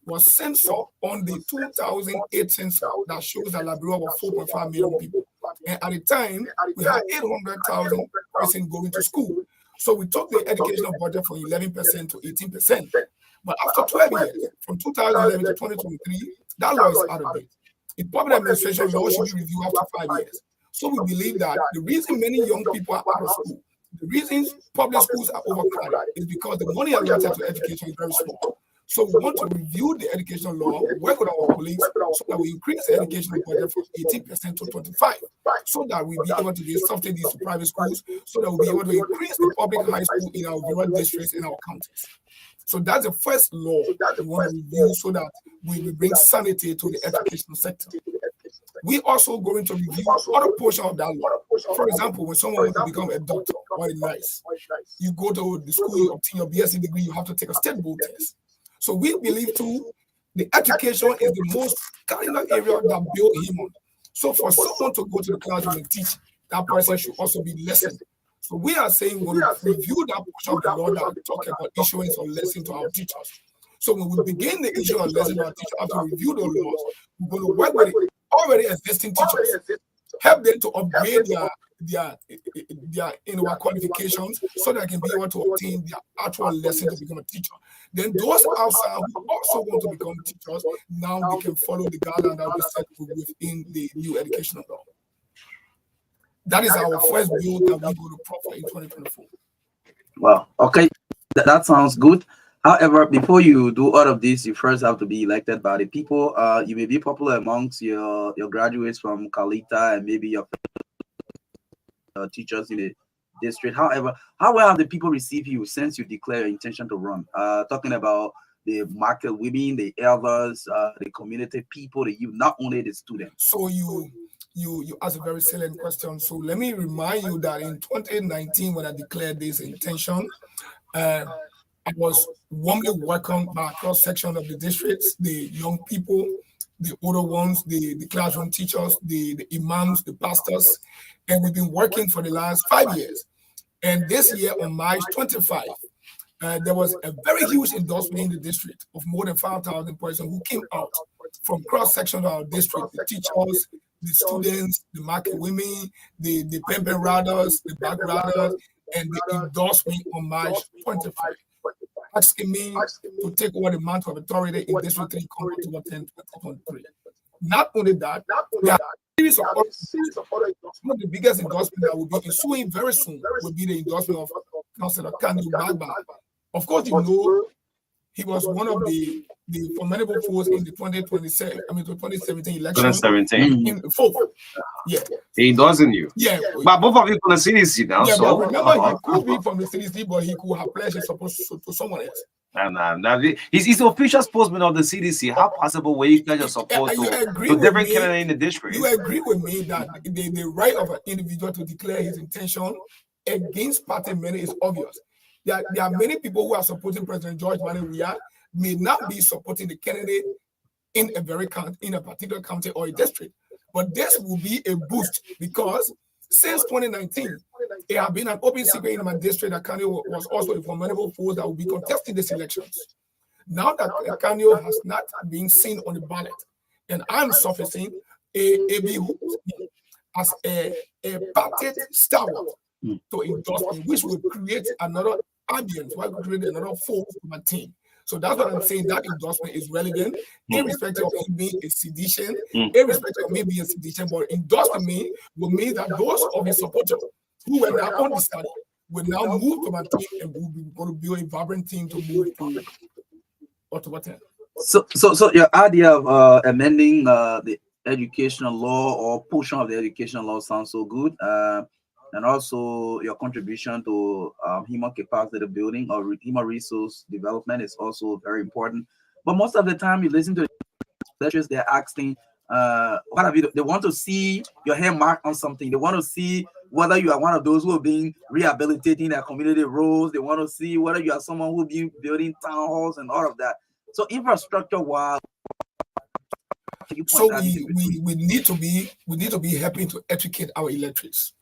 was censored on the 2008 census that shows that Liberia was 4.5 million people. And at the time, we had 800,000 persons going to school. So we took the educational budget from 11% to 18%. But after 12 years, from 2011 to 2023, that law is out of date. In public administration, law should be reviewed after 5 years. So we believe that the reason many young people are out of school, the reason public schools are overcrowded is because the money allocated to education is very small. So we want to review the educational law, work with our colleagues, so that we increase the educational budget from 18% to 25%, so that we'll be able to give subsidies to private schools, so that we'll be able to increase the public high school in our rural districts in our counties. So that's the first law we want to review so that we will bring sanity to the educational sector. We also going to review other portions of that law. For example, when someone wants to become a doctor or a nurse, you go to the school, you obtain your BSc degree, you have to take a state board test. So we believe too, the education is the most cardinal area that builds human. So for someone to go to the classroom and teach, that person should also be lessened. So we are saying we're going to review that portion of the law that talk about issuance or lesson to our teachers. So when we begin the issue of lesson to our teachers, after we review those laws, we're going to work with already existing teachers, help them to upgrade their qualifications so that they can be able to obtain their actual lesson to become a teacher. Then those outside who also want to become teachers, now they can follow the guideline that we set within the new educational law. That is our first bill that we go to proffer in 2024. Well, okay, that sounds good. However, before you do all of this, you first have to be elected by the people. You may be popular amongst your graduates from Kalita and maybe your teachers in the district. However, how well have the people received you since you declare your intention to run? Talking about the market women, the elders, the community people, the youth, not only the students. So you asked a very salient question. So let me remind you that in 2019, when I declared this intention, I was warmly welcomed by a cross section of the districts, the young people, the older ones, the classroom teachers, the imams, the pastors, and we've been working for the last 5 years. And this year on March 25, there was a very huge endorsement in the district of more than 5,000 persons who came out from cross sections of our district, the teachers, the students, the market women, the pimping riders, the back riders, and the endorsement on March 25. Asking me to take over the mantle of authority in District 3 come October 10, 2023. Not only that, there are a series of other one of the biggest endorsements that will be ensuing very soon will be the endorsement of Councillor Kandu Bagba. Of course, you know, he was one of the formidable force in the 2017 election. 2017. In the fourth. Yeah. He doesn't you. Yeah. But both of you from the CDC now. Yeah, so but remember, he could be from the CDC, but he could have pledged his support to someone else. And he's the official spokesman of the CDC. How possible will you pledge your support to different candidates in the district? You agree with me that the right of an individual to declare his intention against party money is obvious. There are many people who are supporting President George Mani Weah may not be supporting the candidate in a particular county or a district. But this will be a boost because since 2019, it has been an open secret in my district that Kanyo was also a formidable force that will be contesting these elections. Now that Kanyo has not been seen on the ballot, and I'm surfacing as a party stalwart to endorse me, which will create another ambience, will create another force to my team. So that's what I'm saying. That endorsement is relevant, irrespective of him being a sedition, irrespective of me being a sedition. But endorsing me will mean that those of his supporters who were not on the study will now move to my team, and we'll be going to build a vibrant team to move to October 10. So your idea of amending the educational law or portion of the educational law sounds so good. And also your contribution to human capacity building or human resource development is also very important. But most of the time you listen to the lectures, they're asking, what have you, they want to see your hand marked on something. They want to see whether you are one of those who are being rehabilitating their community roles. They want to see whether you are someone who will be building town halls and all of that. So infrastructure wise, so we need to be helping to educate our electorates.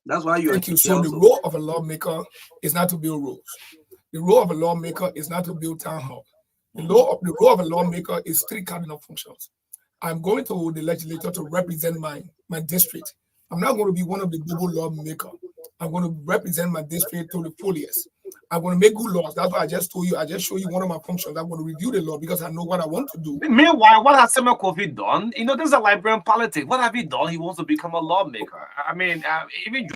That's why Thank you. So the role of a lawmaker is not to build roads. The role of a lawmaker is not to build town hall. The role of a lawmaker is three cardinal functions. I'm going to the legislature to represent my district. I'm not going to be one of the global lawmaker. I'm going to represent my district to the fullest. I'm going to make good laws. That's why I just told you. I just show you one of my functions. I'm going to review the law because I know what I want to do. Meanwhile, what has Samuel Kofi done? You know, there's a Liberian politics. What have he done? He wants to become a lawmaker. I mean, even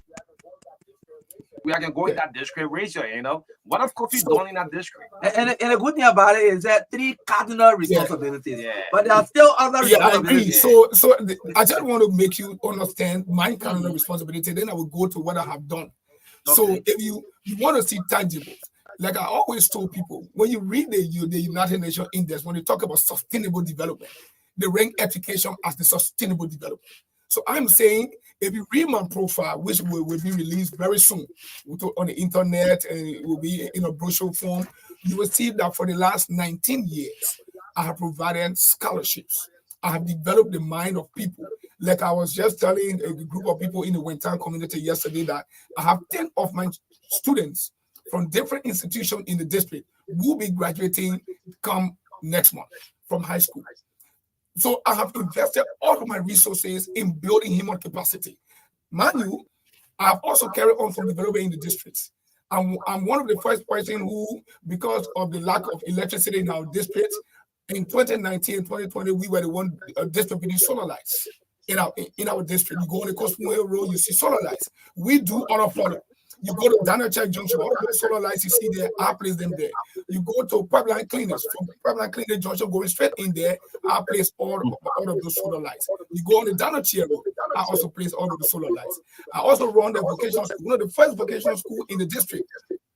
we can go in that district, raise your hand up. What have Kofi done in that district? And the good thing about it is that three cardinal responsibilities. Yeah. But there are still other responsibilities. I agree. So I just want to make you understand my cardinal responsibility. Then I will go to what I have done. Okay. So if you want to see tangibles, like I always told people, when you read the United Nations Index, when they talk about sustainable development, they rank education as the sustainable development. So I'm saying, if you read my profile, which will be released very soon on the internet, and it will be in a brochure form, you will see that for the last 19 years, I have provided scholarships. I have developed the mind of people. Like I was just telling a group of people in the Winter community yesterday that I have 10 of my students from different institutions in the district will be graduating come next month from high school. So I have invested all of my resources in building human capacity. Mind you, I have also carried on from developing in the districts. I'm one of the first person who, because of the lack of electricity in our district, in 2019, 2020, we were the one distributing solar lights in our district. You go on the Cosmo Hill Road, you see solar lights. We do all of follow. You go to Dana Check Junction, all of those solar lights you see there, I place them there. You go to Pipeline Cleaners, from Pipeline Cleaner Junction, going straight in there, I place all of those solar lights. You go on the Dana Chair Road, I also place all of the solar lights. I also run the vocational school, one of the first vocational school in the district.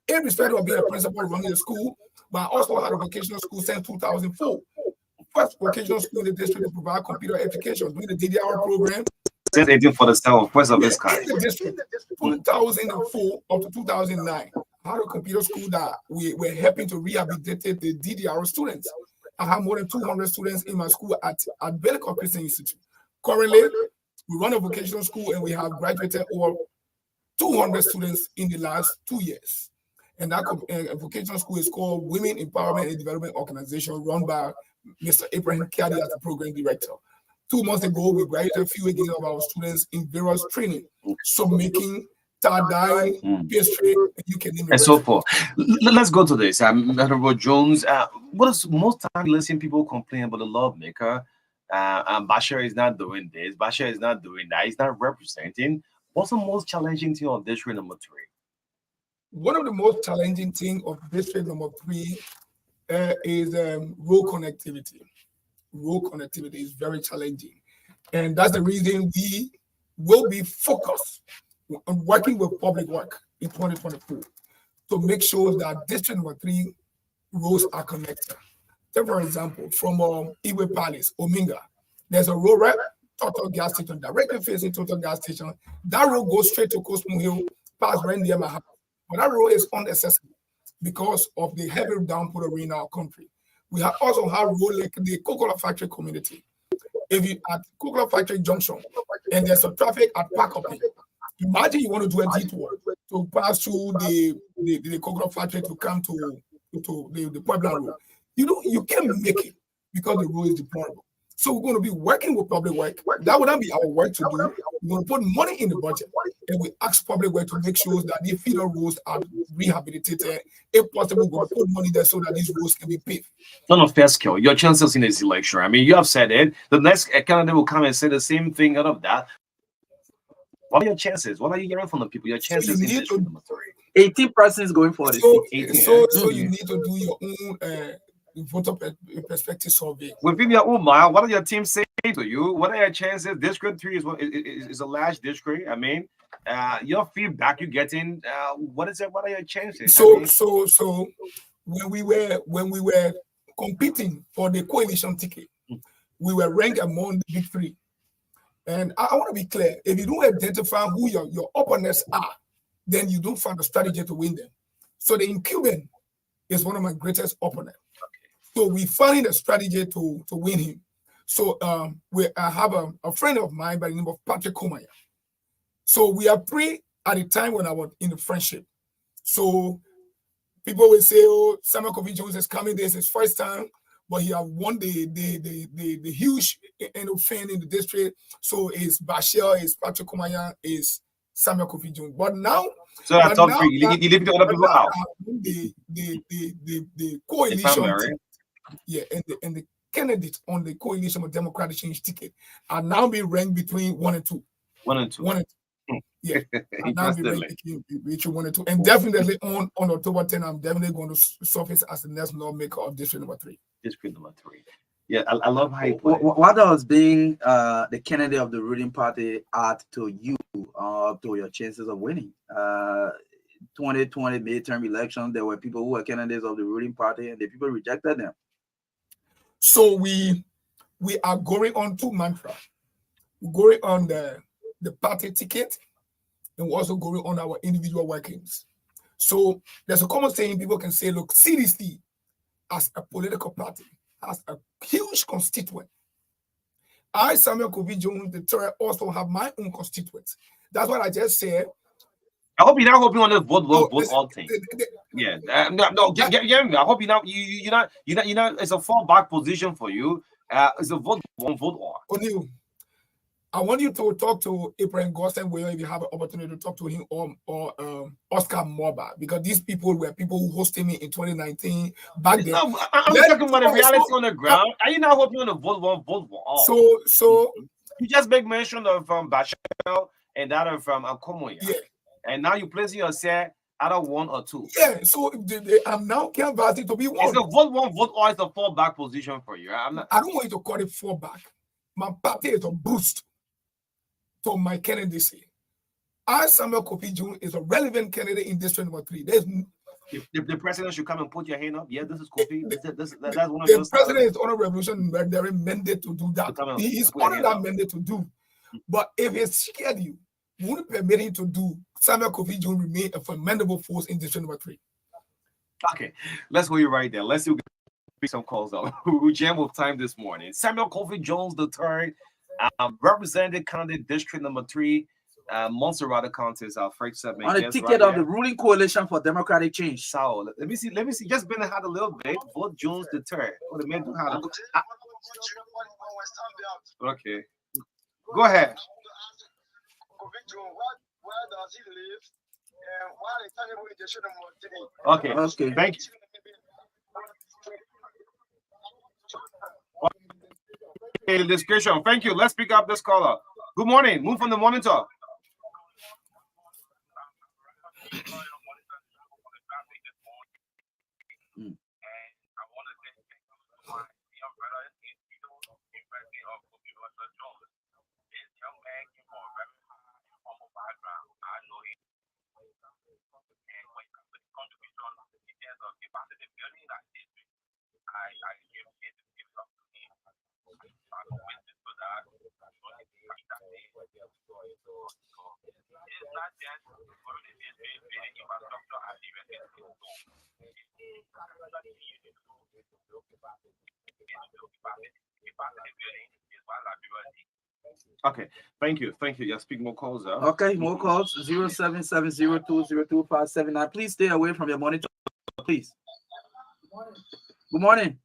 Irrespective of being a principal running the school, but I also had a vocational school since 2004. First vocational school in the district to provide computer education, doing the DDR program. Since 1847, first of its kind. In the district, 2004 up to 2009, I had a computer school that we were helping to rehabilitate the DDR students. I have more than 200 students in my school at Bellicott Christian Institute. Currently, we run a vocational school and we have graduated over 200 students in the last 2 years. And that vocational school is called Women Empowerment and Development Organization, run by Mr. Abraham Kiadi as the program director. 2 months ago, we graduated a few again of our students in various training, so making, tie-dye, pastry, you can name it. And so forth. Let's go to this. Honorable Jones, what is most time listening people complain about the lawmaker? Bashir is not doing this, Bashir is not doing that, he's not representing. What's the most challenging thing on district number 3? One of the most challenging things of district number 3 is road connectivity. Road connectivity is very challenging. And that's the reason we will be focused on working with public work in 2024 to make sure that district number 3 roads are connected. Take for example, from Iwe Palace, Ominga, there's a road right, Total gas station, directly facing Total gas station. That road goes straight to Cosmo Hill, past right near my house. But that road is inaccessible because of the heavy downpour in our country. We have also have road like the Coca-Cola Factory community. If you at Coca-Cola Factory Junction and there's a traffic at Park Up, imagine you want to do a detour to pass through the Coca-Cola Factory to come to the Puebla Road. You can't make it because the road is deplorable. So we're going to be working with public work. That would not be our work to do. We're going to put money in the budget, and we ask public work to make sure that the feeder roads are rehabilitated. If possible, we're going to put money there so that these roads can be paved. None of fair skill. Your chances in this election. I mean, you have said it. The next candidate will come and say the same thing out of that. What are your chances? What are you hearing from the people? Your chances in district number 3. 18% is going for this. So you need to do your own voter perspective survey. Within your own mind, what are your teams saying to you? What are your chances? District 3 is a large district. I mean, your feedback you're getting. What is it? What are your chances? So when we were competing for the coalition ticket, we were ranked among the big 3. And I want to be clear: if you don't identify who your opponents are, then you don't find a strategy to win them. So the incumbent is one of my greatest opponents. So we find a strategy to win him. So I have a friend of mine by the name of Patrick Komaya. So we are three at the time when I was in the friendship. So people will say, "Oh, Samuel Kofi Jones is coming. This is his first time, but he have won the huge fan in the district." So it's Bashir, it's Patrick Komaya, it's Samuel Kofi Jones. But now, so I top 3. You leave the other people out. The coalition. Yeah, and the candidates on the coalition of Democratic Change ticket are now being ranked between 1 and 2. 1 and 2. Yeah, are now being ranked between 1 and 2. And definitely on October 10, I'm definitely going to surface as the next lawmaker of district number 3. District number 3. Yeah, I love how you put it. What does being the candidate of the ruling party add to you, to your chances of winning? 2020 midterm election, there were people who were candidates of the ruling party, and the people rejected them. So we are going on 2 mantras. We're going on the party ticket, and we're also going on our individual workings. So there's a common saying people can say, look, CDC as a political party has a huge constituent. I, Samuel Kofi Jones III, also have my own constituents. That's what I just said. I hope you're not hoping on the vote No, all thing. Yeah, no, get me. I hope you're not. It's a fallback position for you. It's a vote all. O'Neil, I want you to talk to Abraham Gosden if you have an opportunity to talk to him or Oscar Moba, because these people were people who hosted me in 2019 back then. No, I'm talking about the reality on the ground. Are you not hoping on the vote all? So you just make mention of Bashel and that of Akomoya. Yeah. And now you're placing yourself out of 1 or 2. Yeah, so I'm now canvassing to be one. It's a vote all is a fallback position for you. I don't want you to call it fallback. My party is a boost to my candidacy. I, Samuel Kofi Jones, is a relevant candidate in District Number 3. There's the president should come and put your hand up. Yeah, this is Kofi. That's one of the president is on a revolution mandate to do that. He is on that mandate to do. But if his schedule wouldn't permit him to do, Samuel Kofi Jones remain a formidable force in District Number 3. Okay, let's go right there. Let's see some calls out. We jam with time this morning. Samuel Kofi Jones III, represented candidate District Number 3, Montserrat County is our first segment. On the ticket of the ruling coalition for democratic change. So let me see. Just been had a little bit. Vote Jones III. What the men do how to. Okay, go ahead. Where does he live? And why is he District Number 3? Okay. Thank you. Okay, description. Thank you. Let's pick up this caller. Good morning. Move from the monitor. Okay, thank you. Yeah, speak more calls out. Okay, more calls 0770202579. Please stay away from your monitor, please. Good morning.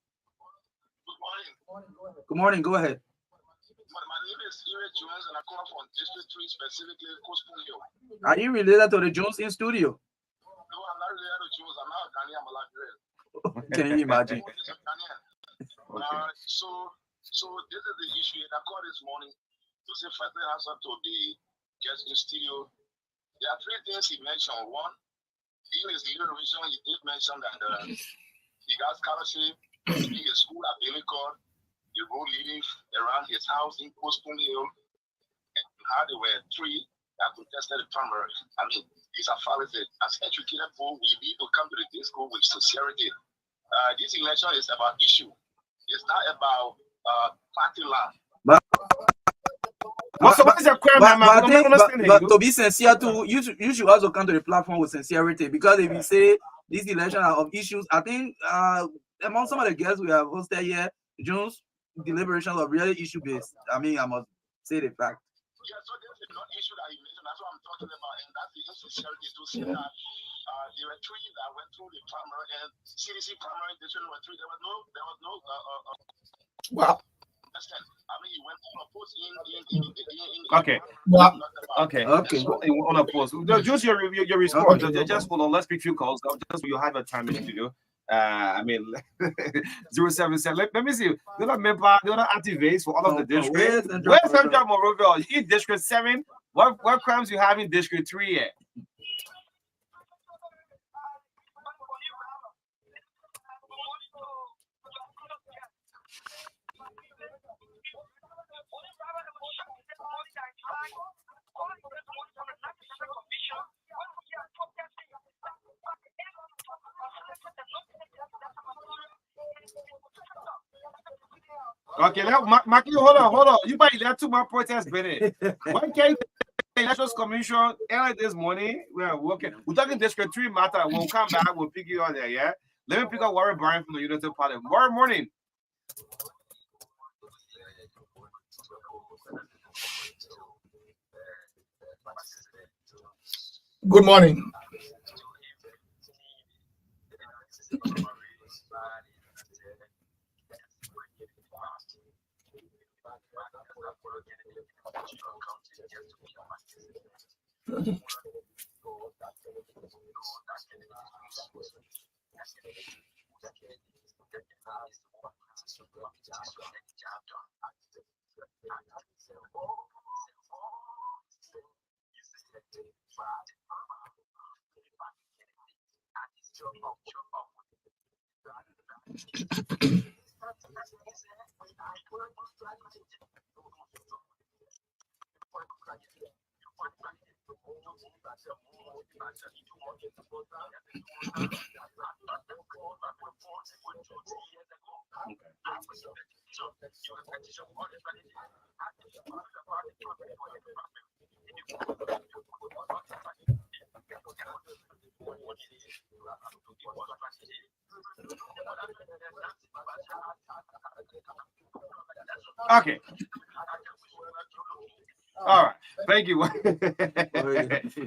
Good morning. Go ahead. My name is Eric Jones, and I come from District 3, specifically Coastal Hill. Are you related to the Jones in studio? No, I'm not related to Jones. I'm not a Ghanaian. I'm a Liberian. Can you imagine? So this is the issue. And I called this morning to say firstly answer to the guest in studio. There are 3 things he mentioned. One, in his liberation, he did mention that he got scholarship in his school at Billycourt. He go living around his house in Postpone Hill, and how there were 3 that contested the primary. I mean, these are fallacies. As educated people, we need to come to the disco with sincerity. This election is about issue. It's not about party line. But to be sincere too, you should also come to the platform with sincerity, because if you say these elections are of issues, I think among some of the guests we have hosted here, Jones, deliberations are really issue based. I mean, I must say the fact. Yeah, so this is not issue that you mentioned. That's what I'm talking about, and that's the insincerity to say that there were 3 that went through the primary and CDC primary District Number 3. There was no. Wow. I mean, you went on a post in Okay. Well, okay. On a post. Just your response. Just hold on. Let's pick few calls. Just so you have a time in the studio. I mean, 077. Let me see. The other member, the other activates for all of the districts. Where's Central Monrovia? In District 7. What crimes you have in District 3 yet? Okay, Maki, hold on. You might let 2 more protests been. Why can't the Elections Commission early this morning? We're working. We're talking District 3 matter. We'll come back. We'll pick you on there. Yeah. Let me pick up Warren Bryan from the United Party. Warren, morning. Good morning. Okay. All right. Thank you.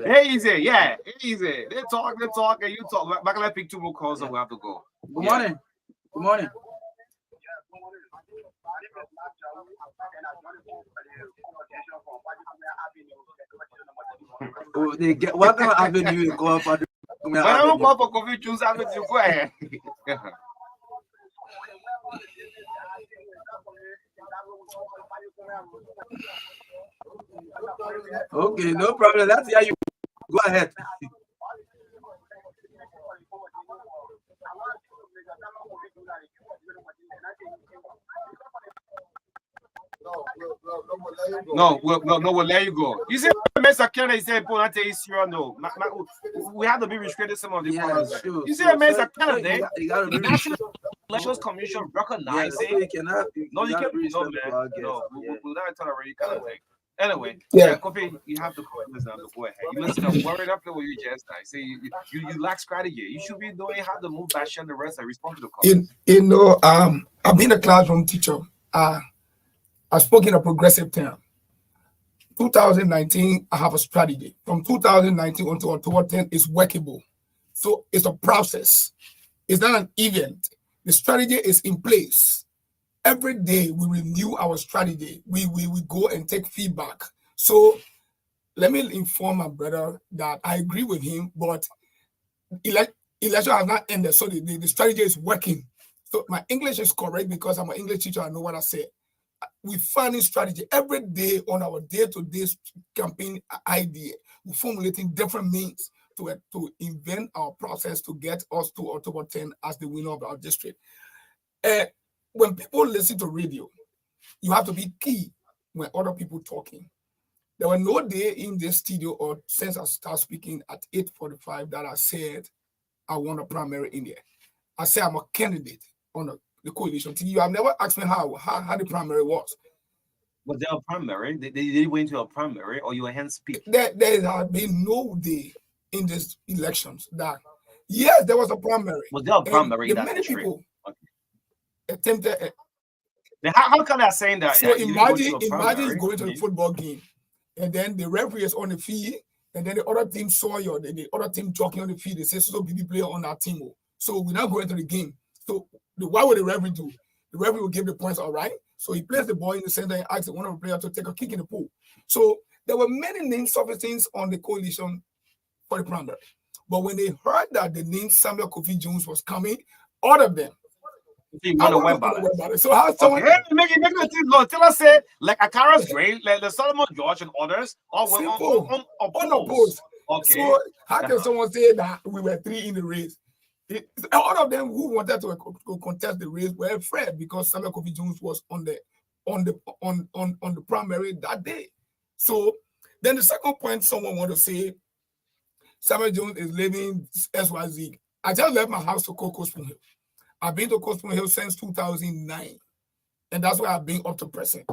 Hey, easy. Yeah. Easy. They talk, and you talk. Back, let pick two more calls and we have to go. Good morning. Good morning. Oh, they get what kind of avenue you go for? But I don't go for coffee juice. I will go ahead. Okay, no problem. That's how you go ahead. No, we'll let you go. You see, Mr. Kennedy said, no. We have to be restricted some of the powers. Sure. You see, So, Mr. so Kennedy, you the National Elections Commission recognizing. so you cannot, No, you can't. No, respect man. our guests. No, we'll not tolerate you kind of thing. Anyway, Yeah. Kofi, you have to call this now to go ahead. You must have worried up with you just now. Say you lack strategy. You should be doing how to move back and the rest and respond to the call. I've been a classroom teacher. I spoke in a progressive term. 2019, I have a strategy. From 2019 until October 10th, is workable. So it's a process. It's not an event. The strategy is in place. Every day we renew our strategy. We go and take feedback. So let me inform my brother that I agree with him, but election has not ended. So the strategy is working. So my English is correct because I'm an English teacher. I know what I said. We finding strategy every day on our day-to-day campaign idea. We're formulating different means to invent our process to get us to October 10 as the winner of our district. When people listen to radio, you have to be key when other people talking. There were no day in this studio or since I started speaking at 8:45 that I said I want a primary in there. I said I'm a candidate on the coalition. You have never asked me how the primary was. Was there a primary? They went to a primary or you were hand speak? There has been no day in these elections that yes, there was a primary. Was there a primary in that many district? people attempted. How come they're saying that? So you imagine primary? going to a football game, and then the referee is on the field, and then the other team saw you, the other team jockeying on the field. They say so BB player on that team. So we're not going to the game. So what would the referee do? The referee will give the points, all right. So he placed the ball in the center and asked one of the players to take a kick in the pool. So there were many names surfacing on the coalition for the primary. But when they heard that the name Samuel Kofi Jones was coming, all of them. So how someone make it look. Tell us say like Akara's great, like the Solomon George and others all were unopposed. Okay. So how can someone say that we were three in the race? All of them who wanted to contest the race were afraid because Samuel Kofi Jones was on the primary that day. So then the second point someone want to say Samuel Jones is living SYZ. I just left my house to go Coastal Hill. I've been to Coastal Hill since 2009, and that's why I've been up to present.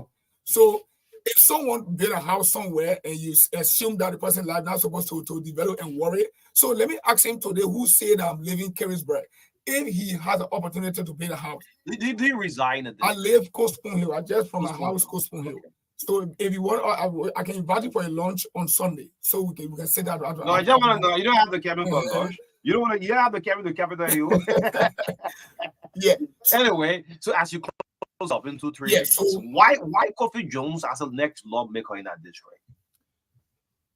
So if someone built a house somewhere and you assume that the person's life not supposed to develop and worry, so let me ask him today who said I'm living Carisburg. If he has an opportunity to build a house. Did he resign? I live Coastal Hill. I just from my house, Coastal Hill. So if you want, I can invite you for a lunch on Sunday, so we can sit down. No, I just want to know. You don't have the cabin for lunch. You don't want to. You have the cabin to Capitol Hill. Yeah. Anyway, so as you close up into 3 Yeah, minutes, so- why Kofi Jones as the next lawmaker in that district?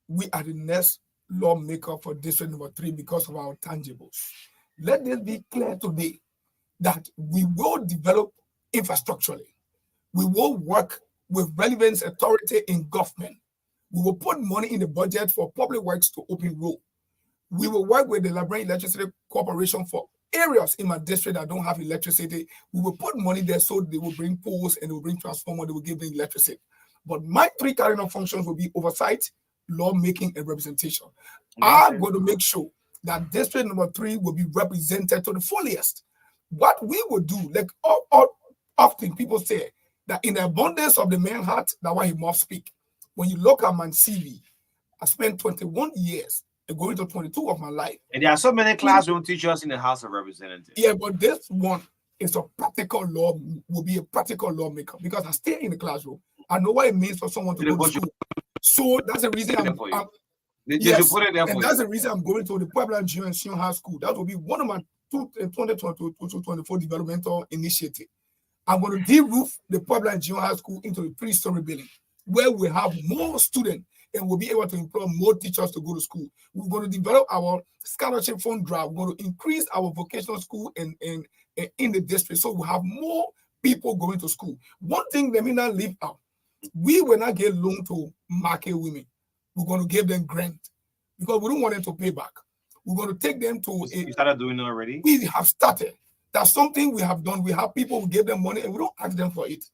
We are the next lawmaker for district number 3 because of our tangibles. Let this be clear today that we will develop infrastructurally. We will work with relevant authority in government. We will put money in the budget for public works to open road. We will work with the Liberian Electricity Corporation for areas in my district that don't have electricity. We will put money there so they will bring poles and they will bring transformers, they will give them electricity. But my 3 cardinal functions will be oversight, lawmaking, and representation. I'm going to make sure that district number 3 will be represented to the fullest. What we will do, like often people say that in the abundance of the man's heart, that's why he must speak. When you look at my CV, I spent 21 years going to 22 of my life. And there are so many classroom teachers in the House of Representatives. Yeah, but this one is a practical law, will be a practical lawmaker because I stay in the classroom. I know what it means for someone to go to school. So that's the reason Yes, and that's the reason I'm going to the Puebla Junior High School. That will be one of my 2024 developmental initiative. I'm going to de-roof the Puebla Junior High School into a 3-story building where we have more students and we'll be able to employ more teachers to go to school. We're going to develop our scholarship fund drive. We're going to increase our vocational school in the district so we have more people going to school. One thing let me not leave out. We will not get loan to market women. We're going to give them grant because we don't want them to pay back. We're going to take them to You started doing it already? We have started. That's something we have done. We have people who give them money and we don't ask them for it.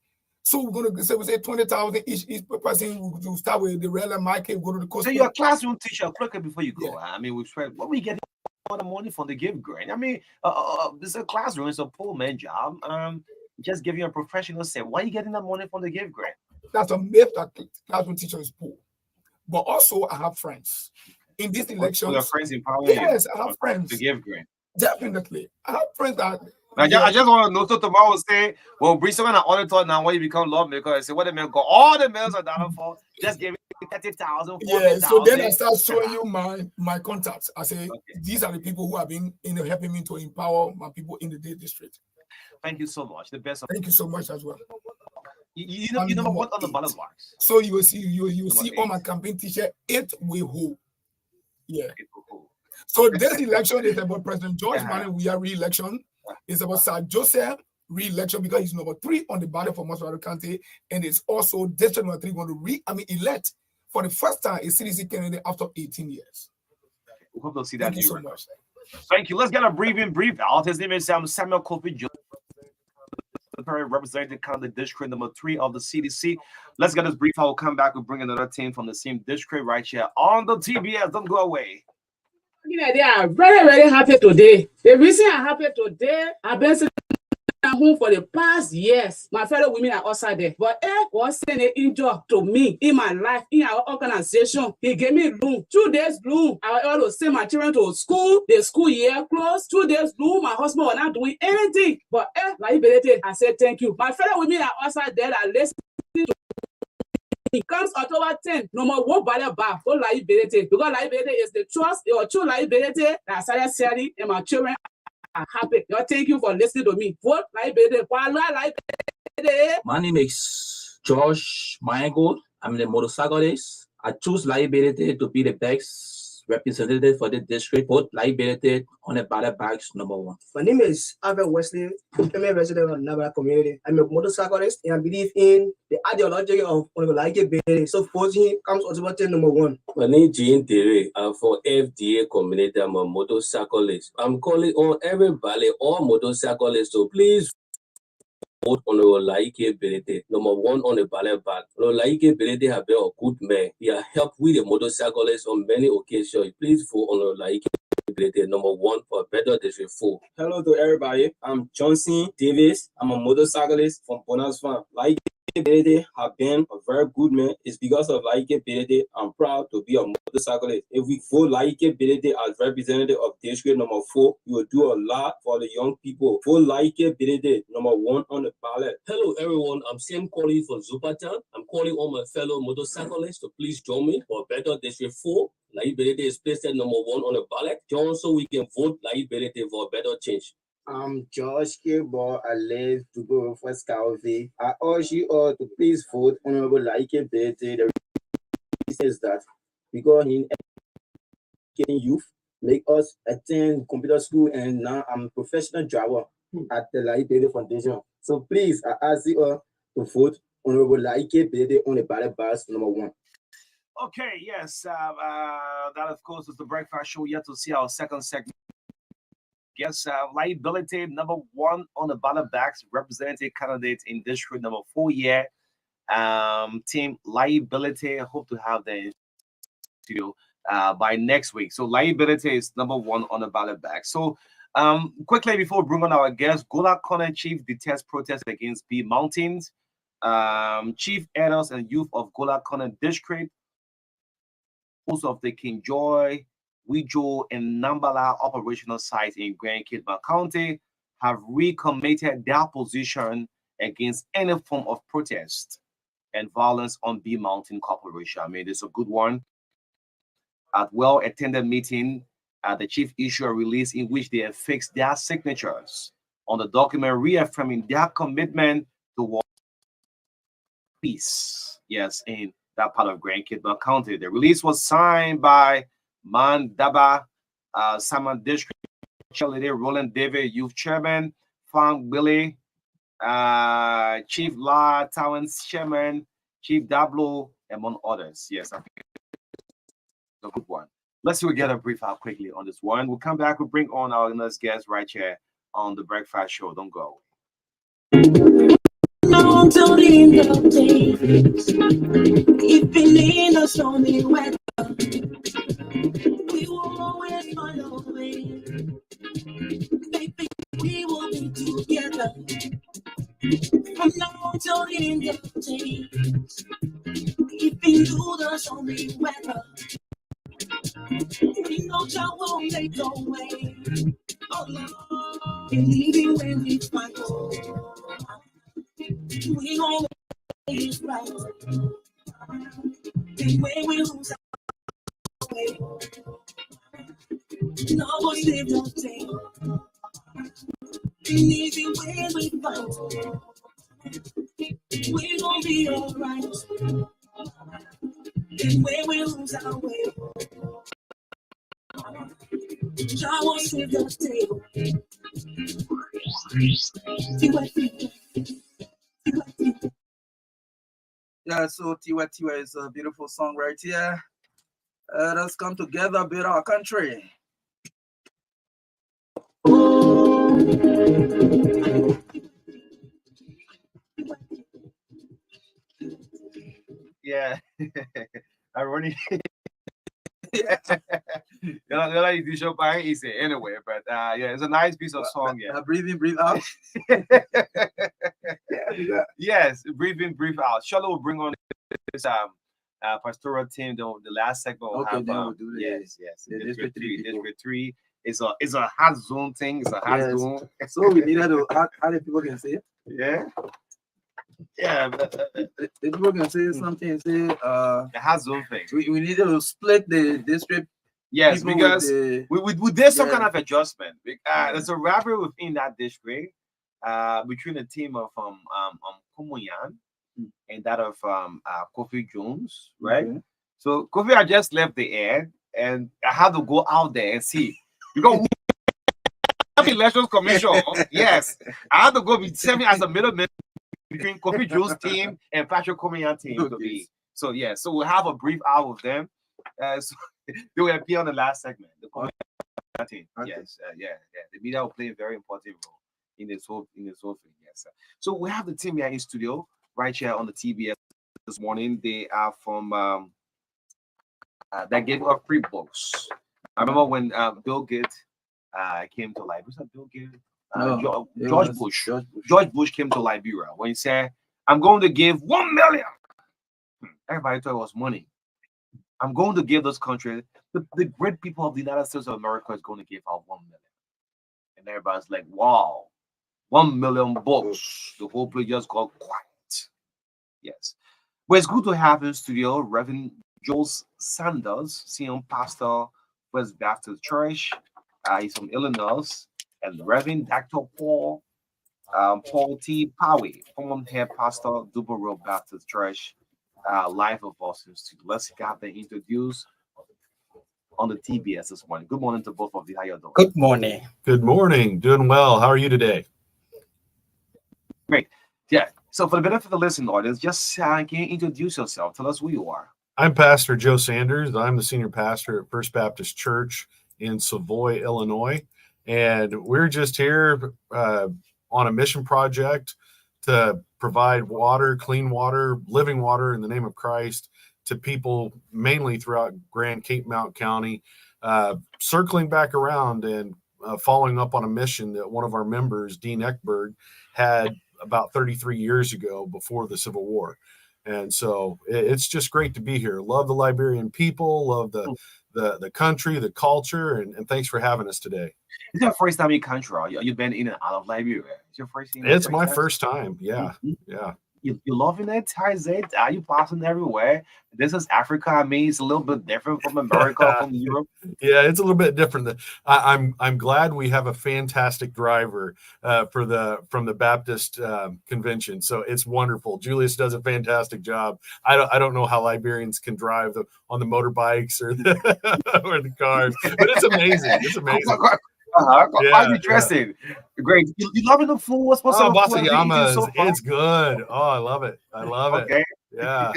So we're going to say, we say 20,000 each person will start with the real market, go to the coast. So you're a classroom teacher, quicker before you go. Yeah. I mean, what we get all the money from the give grant. I mean, this is a classroom, it's a poor man job. Just give you a professional say. Why are you getting that money from the give grant? That's a myth that classroom teacher is poor. But also, I have friends. In this election, your friends empower yes, I have friends. To give grant. Definitely. I have friends that I just want to know, so tomorrow say, well, bring someone an auditor now when you become lawmaker and say, what the men got all the mails are down for, just give me 30,000. Yeah, so then I start showing you my contacts. I say, these are the people who have been helping me to empower my people in the district. Thank you so much. The best. Thank you so much as well. You know what on the ballot box? So you will see on my campaign t-shirt, it will hold. Yeah. So this election is about President George Manning. We are re-election. It's about Sir Joseph re-election because he's number 3 on the ballot for Moswara County, and it's also district number 3 going to elect for the first time a CDC candidate after 18 years. We hope to see that. Thank you so much. Thank you. Let's get a brief out. His name is Samuel Kofi Jones, representing County District number 3 of the CDC. Let's get this brief. I will come back and bring another team from the same district right here on the TBS. Don't go away. They are very, very happy today. The reason I'm happy today, I've been sitting at home for the past years. My fellow women are also there. But was sending an injury to me in my life, in our organization. He gave me room. 2 days room. I was able to send my children to school. The school year closed. 2 days room. My husband was not doing anything. But I said thank you. My fellow women are also there that listening to it comes October 10th. No more work by the bar for liability because liability is the trust or true liability that started selling, and my children are happy. Thank you for listening to me. Vote liability. My name is Josh Mayengo. I'm the motorcyclist. I choose liability to be the best representative for the district. Vote liability on the ballot box number 1. My name is Albert Wesley. I'm a resident of the Navajo community. I'm a motorcyclist and I believe in the ideology of liability. So voting comes October number 1. My name is Jean Tere. I'm for FDA community. I'm a motorcyclist. I'm calling on everybody, all motorcyclists, so please vote on liability. Number 1 on the ballot box. Liability have been a good man. He has helped with the motorcyclists on many occasions. Please vote on liability. Number 1 for better district 4. Hello to everybody. I'm Johnson Davis. I'm a motorcyclist from Bonus Farm. Laike have been a very good man. It's because of Laike Benedict I'm proud to be a motorcyclist. If we vote Laike Benedict as representative of district number 4, you will do a lot for the young people. Vote Laike Benedict number 1 on the ballot. Hello everyone, I'm Sam calling from Zupatan. I'm calling on my fellow motorcyclists to please join me for better district 4. Laike Benedict is placed at number 1 on the ballot. Join so we can vote Laike Benedict for a better change. I'm George Kebo. I live to go for Scalvi. I urge you all to please vote Honorable Laike Benedict. The reason is that because in educating youth, make us attend computer school, and now I'm a professional driver at the Laike Benedict Foundation. So please, I ask you all to vote Honorable Laike Benedict on the ballot box number 1. Okay, yes. That, of course, is the breakfast show. Yet to see our second segment. Yes, liability number 1 on the ballot box, representative candidate in district number 4 year. Team liability. I hope to have the studio by next week. So liability is number 1 on the ballot box. So quickly before we bring on our guest, Gola Corner chief detests protest against B Mountains. Chief elders and youth of Gola Corner district, also of the King Joy, Wijo, and Nambala operational sites in Grand Kitman County have recommitted their position against any form of protest and violence on B Mountain Corporation. I mean, it's a good one. At well-attended meeting, the chief issued a release in which they affixed their signatures on the document, reaffirming their commitment towards peace. Yes, in that part of Grand Kitman County. The release was signed by Mandaba, Saman District Leader Roland David, Youth Chairman, Frank Billy, Chief La Towns Chairman, Chief Dablo, among others. Yes, I think it's a good one. Let's see, we get a brief out quickly on this one. We'll come back, we'll bring on our next guest right here on the breakfast show. Don't go away. No, till the end of days, if in the stormy weather, we will always find a way. Baby, we will be together from now till the end of days. If in the stormy weather, we know God will make a way. Oh Lord, and even when we fight, we always right. And when we lose our way, no one saved us day. And even when we fight, we gon' be alright. And when we lose our way, God won't save us day. Yeah, so Tiwa Tiwa is a beautiful song right here. Let's come together, build our country. Yeah, ironic. Like the show by easy anyway, but yeah, it's a nice piece of song. Yeah, breathe in, breathe out. Yes, breathe in, breathe out. Charlotte will bring on this pastoral team. The last segment will Okay, have then we'll do yes. the District 3. people. District 3 is a hot zone thing. It's a hot Yes. zone. So we needed to how the people can say it. Yeah. Yeah, but, The people can say something. Say the hot zone thing. we needed to split the district. Yes, people because with we did some yeah. kind of adjustment. Yeah. There's a rivalry within that district between the team of Kumuyan and that of Kofi Jones, right? Okay. So Kofi had just left the air, and I had to go out there and see because we have elections commission. Yes, I had to go be serving as a middleman between Kofi Jones' team and Patrick Kumuyan team to be. So yeah, so we'll have a brief hour with them. So they will appear on the last segment. The Kumuyan team. Okay. Yes, yeah. The media will play a very important role in this whole thing. Yes. So we have the team here in studio right here on the TBS this morning. They are from that gave us free books. I remember when Bill Gates came to Liberia. Was that Bill Gates? No, George Bush. George Bush came to Liberia when he said I'm going to give 1 million. Everybody thought it was money. I'm going to give this country, the great people of the United States of America is going to give out 1 million. And everybody's like, wow, 1 million bucks. The whole place just got quiet. Yes. But it's good to have in studio Reverend Joel Sanders, senior pastor, West Baptist Church. He's from Illinois. And Reverend Dr. Paul T. Powie, former head pastor, Double Road Baptist Church, live of Boston Studio. Let's get them introduced on the TBS this morning. Good morning to both of you. How you doing? Good morning. Good morning. Doing well. How are you today? Great. Yeah. So for the benefit of the listening audience, just can you introduce yourself? Tell us who you are. I'm Pastor Joe Sanders. I'm the senior pastor at First Baptist Church in Savoy, Illinois. And we're just here on a mission project to provide water, clean water, living water in the name of Christ to people mainly throughout Grand Cape Mount County, circling back around and following up on a mission that one of our members, Dean Eckberg, had about 33 years ago before the Civil War. And so it's just great to be here. Love the Liberian people, love the country, the culture, and thanks for having us today. It's your first time in country. You've been in and out of Liberia. It's your first time. It's my first time. Yeah. Mm-hmm. Yeah. You're loving it? How is it? Are you passing everywhere? This is Africa. I mean, it's a little bit different from America, from Europe. Yeah, it's a little bit different. I'm glad we have a fantastic driver from the Baptist convention. So it's wonderful. Julius does a fantastic job. I don't know how Liberians can drive on the motorbikes or the cars, but it's amazing. It's amazing. Quite interesting. Yeah. Great. You loving the food? What's Basa Yamas? So it's good. Oh, I love it. I love it. Yeah.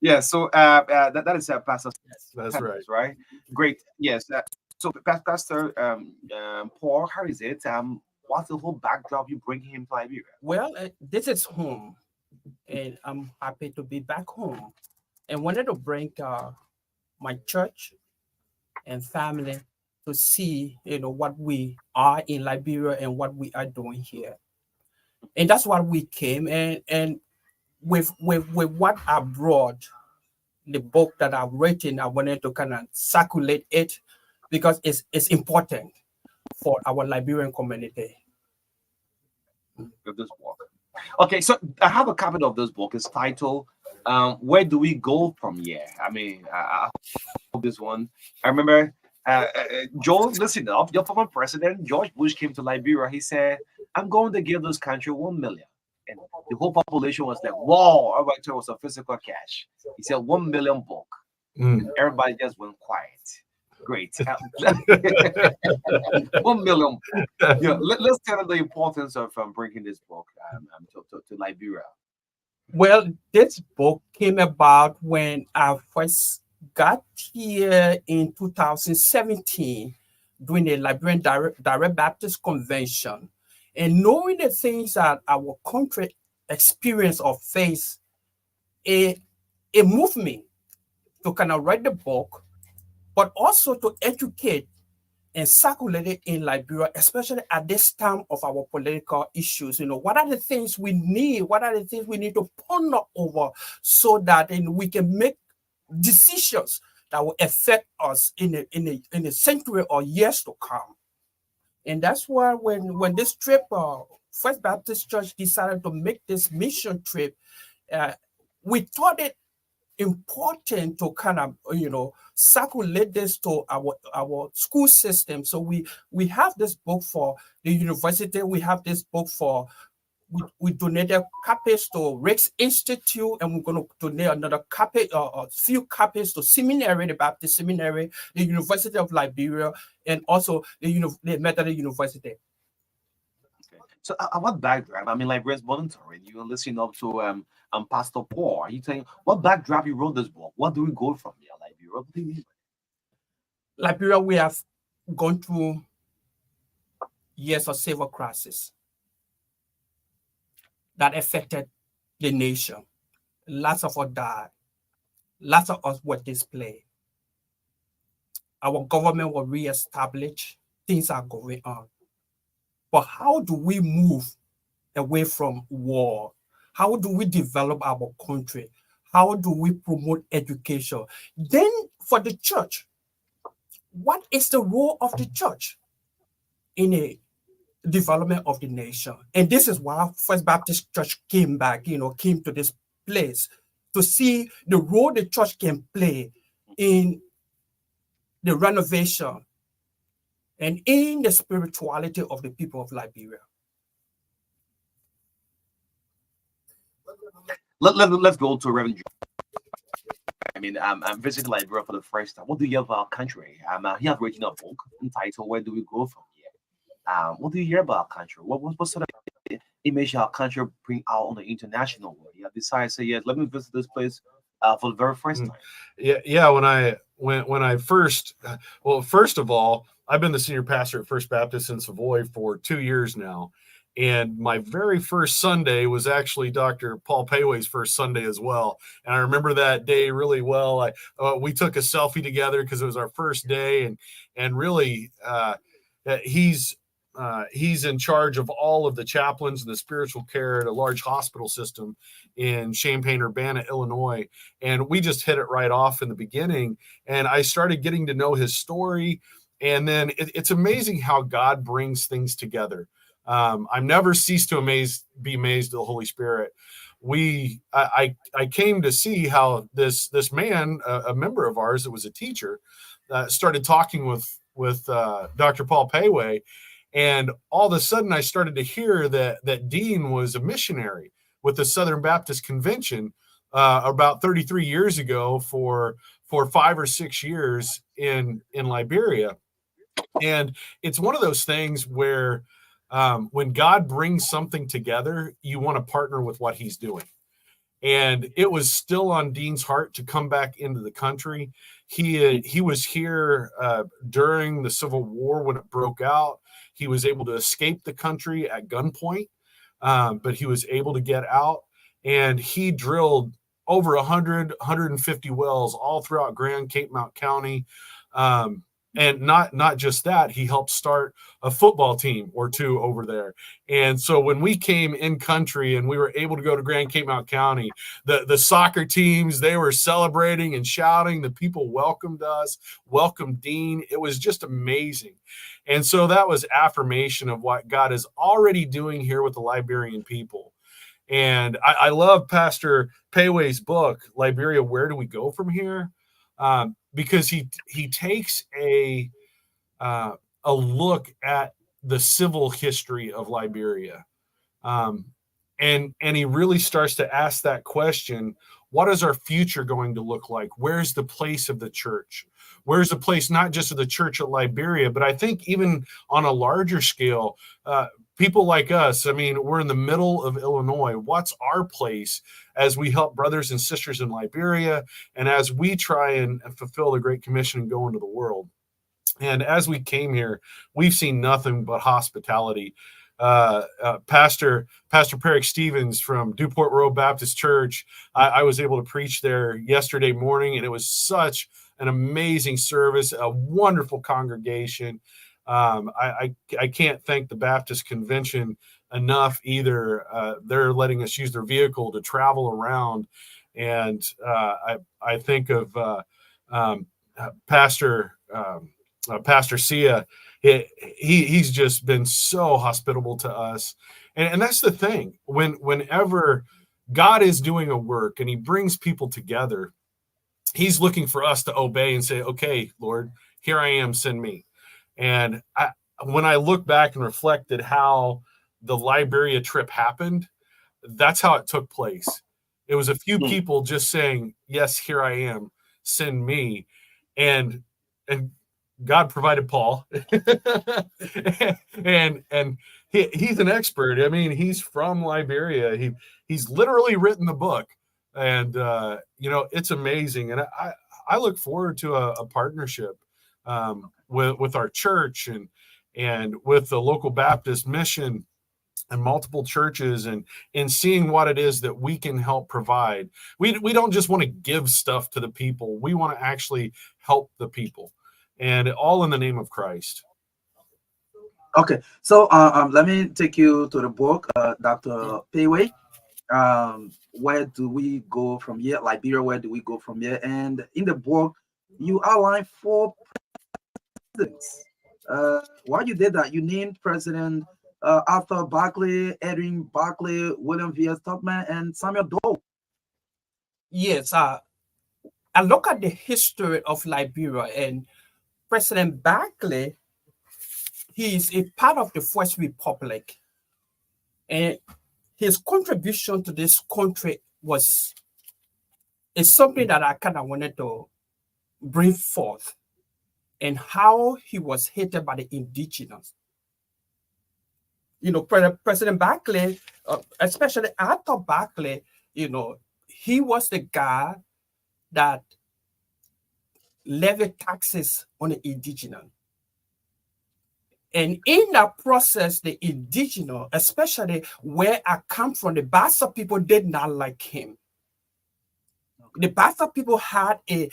Yeah. So that is Pastor. That's right. Right. Great. Yes. So Pastor Paul, how is it? What's the whole backdrop you bring him to Liberia? Well, this is home, and I'm happy to be back home, and wanted to bring my church and family to see, what we are in Liberia and what we are doing here. And that's why we came. And with what I brought, the book that I've written, I wanted to kind of circulate it because it's important for our Liberian community. Of this book. Okay, so I have a copy of this book. It's titled Where Do We Go From Here? I mean, I hope this one. I remember Joel, listen up. Your former president, George Bush, came to Liberia. He said, I'm going to give this country 1 million. And the whole population was like, wow, everybody thought it was a physical cash. He said 1 million book. Everybody just went quiet. Great. 1 million. Yeah, let's tell them the importance of bringing this book to Liberia. Well, this book came about when I first got here in 2017 during the Liberian Direct Baptist Convention, and knowing the things that our country experienced or faced, it moved me to kind of write the book, but also to educate and circulate it in Liberia, especially at this time of our political issues. What are the things we need? What are the things we need to ponder over so that we can make decisions that will affect us in a century or years to come. And that's why when this trip, First Baptist Church decided to make this mission trip, we thought it important to kind of circulate this to our school system. So we have this book for the university. We have this book for we donated copies to Rick's Institute, and we're going to donate another copy, a few copies to seminary, the Baptist Seminary, the University of Liberia, and also the Methodist University. Okay. So what background? I mean, Liberia's voluntary. You're listening up to Pastor Paul. Are you saying what backdrop you wrote this book? What do we go from here, Liberia? What do you mean? Liberia, we have gone through years of civil crisis that affected the nation. Lots of us died. Lots of us were displaced. Our government was reestablished. Things are going on. But how do we move away from war? How do we develop our country? How do we promote education? Then for the church, what is the role of the church in a development of the nation? And this is why First Baptist Church came to this place to see the role the church can play in the renovation and in the spirituality of the people of Liberia. Let's go to Reverend. I mean, I'm visiting Liberia for the first time. What do you have about our country? He has written a book entitled "Where Do We Go From Here?" What do you hear about our country? What sort of image our country bring out on the international world? You have decided to say, yes, let me visit this place for the very first time. Yeah. When I first, well, first of all, I've been the senior pastor at First Baptist in Savoy for 2 years now. And my very first Sunday was actually Dr. Paul Payway's first Sunday as well. And I remember that day really well. We took a selfie together because it was our first day. And really, he's in charge of all of the chaplains and the spiritual care at a large hospital system in Champaign-Urbana, Illinois. And we just hit it right off in the beginning. And I started getting to know his story. And then it's amazing how God brings things together. I've never ceased to be amazed at the Holy Spirit. I came to see how this man, a member of ours that was a teacher, started talking with Dr. Paul Payway, and all of a sudden I started to hear that Dean was a missionary with the Southern Baptist Convention about 33 years ago for 5 or 6 years in Liberia. And it's one of those things where when God brings something together, you want to partner with what he's doing. And it was still on Dean's heart to come back into the country. He was here during the Civil War when it broke out. He was able to escape the country at gunpoint, but he was able to get out. And he drilled over 150 wells all throughout Grand Cape Mount County. And not just that, he helped start a football team or two over there. And so when we came in country and we were able to go to Grand Cape Mount County, the soccer teams, they were celebrating and shouting. The people welcomed us, welcomed Dean. It was just amazing. And so that was affirmation of what God is already doing here with the Liberian people. And I love Pastor Payway's book, Liberia, Where Do We Go From Here? Because he takes a look at the civil history of Liberia, and he really starts to ask that question: what is our future going to look like? Where's the place of the church? Where's the place not just of the church at Liberia, but I think even on a larger scale, people like us, I mean, we're in the middle of Illinois. What's our place as we help brothers and sisters in Liberia and as we try and fulfill the Great Commission and go into the world? And as we came here, we've seen nothing but hospitality. Pastor Perick Stevens from Dewport Road Baptist Church, I was able to preach there yesterday morning, and it was such an amazing service, a wonderful congregation. I can't thank the Baptist Convention enough either. They're letting us use their vehicle to travel around. And I think of Pastor Sia. He's just been so hospitable to us. And that's the thing. Whenever God is doing a work and he brings people together, he's looking for us to obey and say, okay, Lord, here I am, send me. And when I look back and reflect at how the Liberia trip happened, that's how it took place. It was a few people just saying, yes, here I am, send me. And God provided Paul. and he's an expert. I mean, he's from Liberia. He's literally written the book. And, it's amazing. And I look forward to a partnership with our church and with the local Baptist mission and multiple churches and seeing what it is that we can help provide. We don't just want to give stuff to the people. We want to actually help the people, and all in the name of Christ. Okay, so let me take you to the book, Dr. Payway. Where do we go from here? Liberia, where do we go from here? And in the book, you outline 4 presidents. Why you did that? You named President Arthur Barkley, Edwin Barkley, William V.S. Tubman, and Samuel Doe. Yes, I look at the history of Liberia, and President Barkley, he is a part of the First Republic, and his contribution to this country is something that I kind of wanted to bring forth, and how he was hated by the indigenous. President Barkley, especially Arthur Barkley, he was the guy that levied taxes on the indigenous. And in that process, the indigenous, especially where I come from, the Bassa people did not like him. The Bassa people had a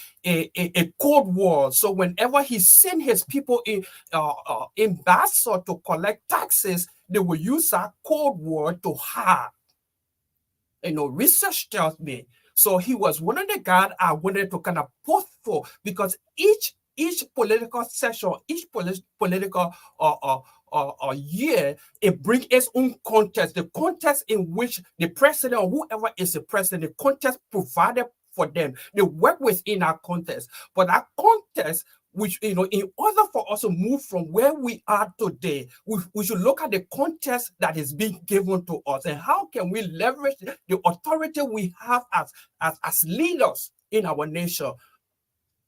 Cold War. So whenever he sent his people in Bassa to collect taxes, they would use that Cold War to hide. Research tells me. So he was one of the guys I wanted to kind of put for, because each political session, each political year, it brings its own context. The context in which the president or whoever is the president, the context provided for them. They work within our context. But that context, which, in order for us to move from where we are today, we should look at the context that is being given to us, and how can we leverage the authority we have as leaders in our nation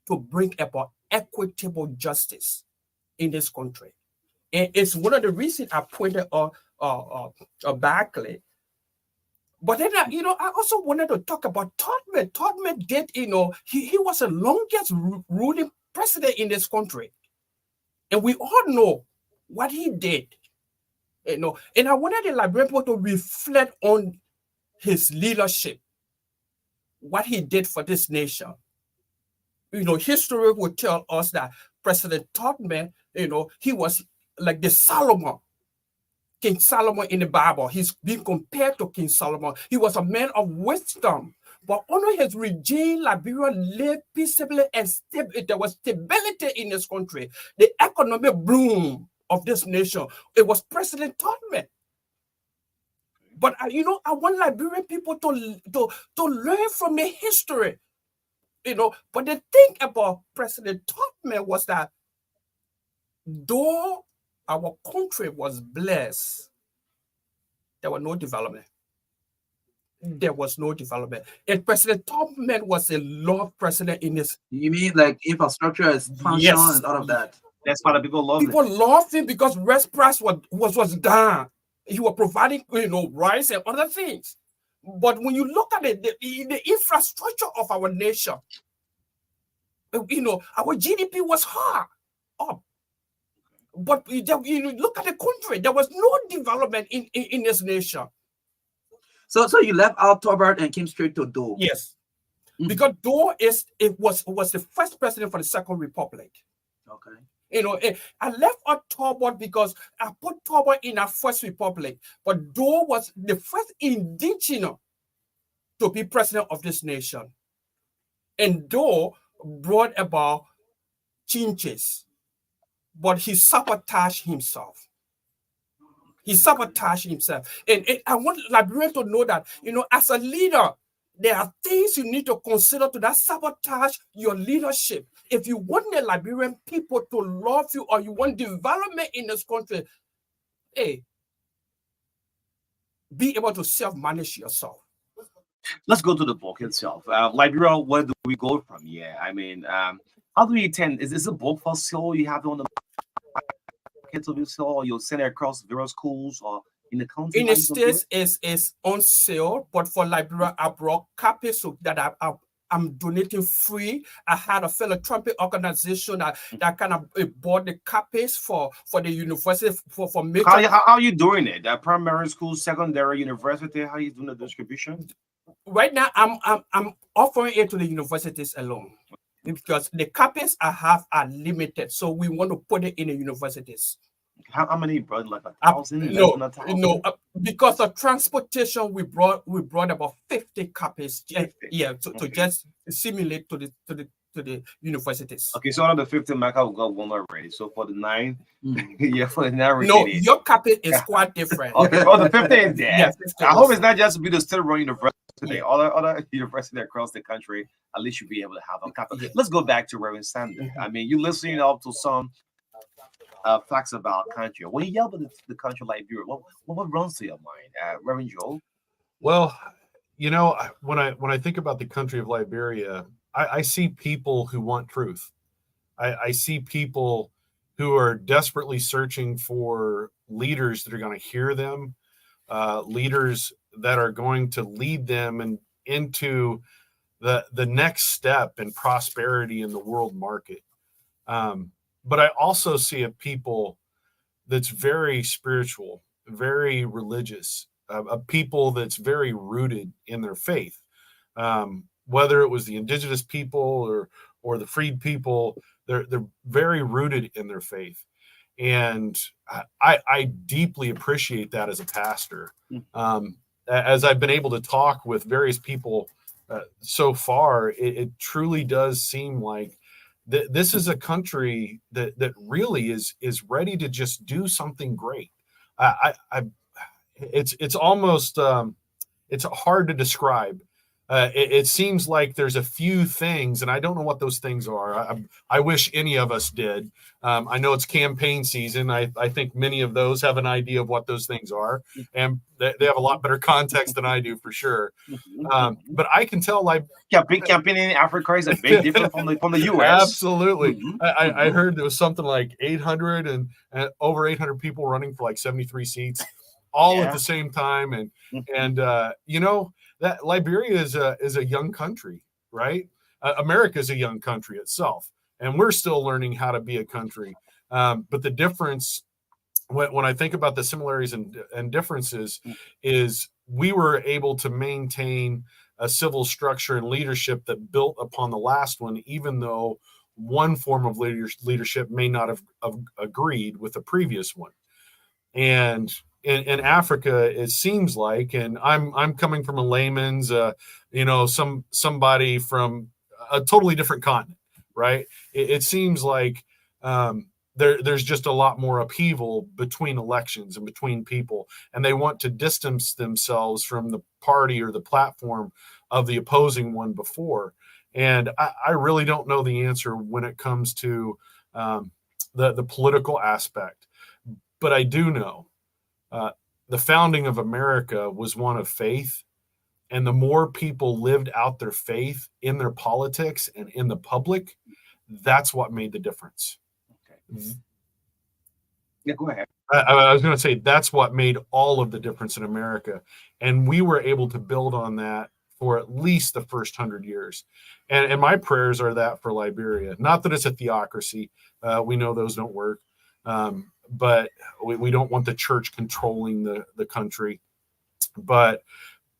to bring about equitable justice in this country. And it's one of the reasons I pointed out Barkley. But then, I also wanted to talk about Tubman. Tubman did, he was the longest ruling president in this country. And we all know what he did. And I wanted the Liberian people to reflect on his leadership, what he did for this nation. History will tell us that President Tubman, he was like the Solomon, King Solomon in the Bible. He's being compared to King Solomon. He was a man of wisdom. But under his regime, Liberia lived peaceably and there was stability in this country. The economic bloom of this nation, it was President Tubman. But I want Liberian people to learn from the history. But the thing about President Tubman was that though our country was blessed, there was no development. There was no development. And President Tubman was a law president in this. You mean like infrastructure is function and all of that? That's why the people love him. People loved him because rice price was down. He was providing, rice and other things. But when you look at the infrastructure of our nation, our GDP was high up. But you look at the country, there was no development in this nation. So you left out Tobert and came straight to Doe. Yes. Because Doe was the first president for the Second Republic. Okay. I left out Tobert because I put Tobert in our First Republic, but Doe was the first indigenous to be president of this nation. And Doe brought about changes, but he sabotaged himself. And I want Liberians to know that, as a leader, there are things you need to consider to that sabotage your leadership. If you want the Liberian people to love you, or you want development in this country, be able to self-manage yourself. Let's go to the book itself. Liberia, where do we go from here? I mean, how do we attend? Is this a book for sale? You have it on the kids of your sale, or you'll send it across various schools or in the country? In the States, is on sale, but for Liberia, I brought copies that I'm donating free. I had a philanthropic organization that kind of bought the copies for the university for major. How are you doing it? Primary school, secondary, university? How are you doing the distribution? Right now, I'm offering it to the universities alone, because the copies I have are limited. So we want to put it in the universities. How many brought? Like 1,000? Less than 1,000? No. Because of transportation, we brought about 50 copies. To just simulate to the universities. Okay, so out of the 50, MARKA got one already. So for the 9, yeah, for the 9 No, remaining. your copy is quite different. Okay, oh, the 50 is there. Yes, 50 I hope is it's not just to be the still run university. Yeah. Other universities across the country, at least you'll be able to have a copy. Yeah. Let's go back to Reverend Sanders. I mean, you listening up to some facts about country. When you yell about the country Liberia, what runs to your mind, Reverend Joel? Well, you know, when I think about the country of Liberia, I see people who want truth. I see people who are desperately searching for leaders that are going to hear them, leaders that are going to lead them and into the next step in prosperity in the world market. But I also see a people that's very spiritual, very religious, a people that's very rooted in their faith. Whether it was the indigenous people or the freed people, they're very rooted in their faith. And I deeply appreciate that as a pastor. As I've been able to talk with various people so far, it truly does seem like this is a country that really is ready to just do something great. It's almost it's hard to describe. It seems like there's a few things, and I don't know what those things are. I wish any of us did. I know it's campaign season. I think many of those have an idea of what those things are, and they have a lot better context than I do for sure. But I can tell, like, campaigning in Africa is a big difference from the U.S. Absolutely. I heard there was something like 800 and over 800 people running for like 73 seats, all at the same time, and you know, that Liberia is a young country, right? America is a young country itself, and we're still learning how to be a country. But the difference, when I think about the similarities and differences, is we were able to maintain a civil structure and leadership that built upon the last one, even though one form of leadership may not have agreed with the previous one. And in Africa, it seems like, and I'm coming from a layman's, somebody from a totally different continent, right? It seems like there's just a lot more upheaval between elections and between people, and they want to distance themselves from the party or the platform of the opposing one before. And I really don't know the answer when it comes to the political aspect, but I do know the founding of America was one of faith, and the more people lived out their faith in their politics and in the public, that's what made the difference. Okay. Yeah, go ahead. I was going to say that's what made all of the difference in America, and we were able to build on that for at least the first 100 years. And my prayers are that for Liberia. Not that it's a theocracy. We know those don't work. But we don't want the church controlling the country, but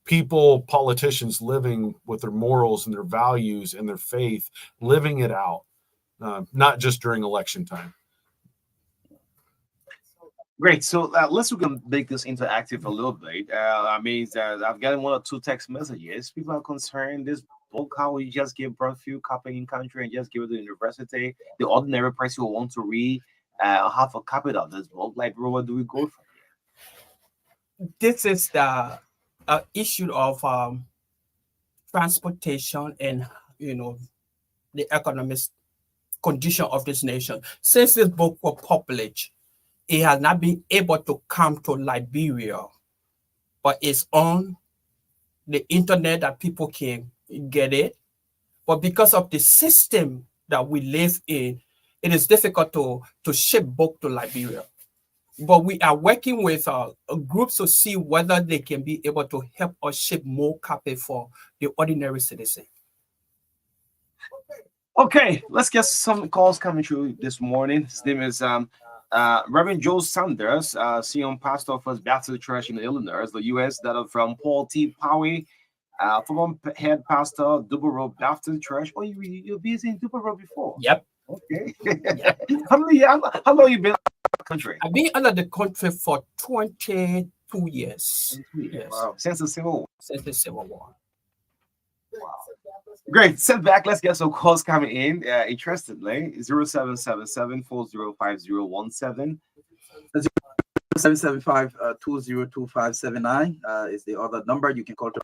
people, politicians living with their morals and their values and their faith, living it out, not just during election time. Great. So let's make this interactive a little bit. I mean, I've gotten 1 or 2 text messages. People are concerned this book, how you just give birth few copy in country and just give it to the university. The ordinary person who wants to read have a copy of this book. Like, where do we go from here? This is the issue of transportation and, the economic condition of this nation. Since this book was published, it has not been able to come to Liberia, but it's on the internet that people can get it. But because of the system that we live in, it is difficult to ship book to Liberia. But we are working with a group to see whether they can be able to help us ship more copy for the ordinary citizen. Okay, let's get some calls coming through this morning. His name is Reverend Joe Sanders, senior pastor of First Baptist Church in Illinois, the U.S. That are from Paul T. Poway, former head pastor, Double Road Baptist Church. Oh, you've been in Double Road before? Yep. Okay. How long you been country? I've been out of the country for 22 years. 22 years. Yes. Wow. Since the Civil War. Since the Civil War. Wow. Great. Sit back. Let's get some calls coming in. Interestingly, 0777-405017. 775-202-579 is the other number you can call to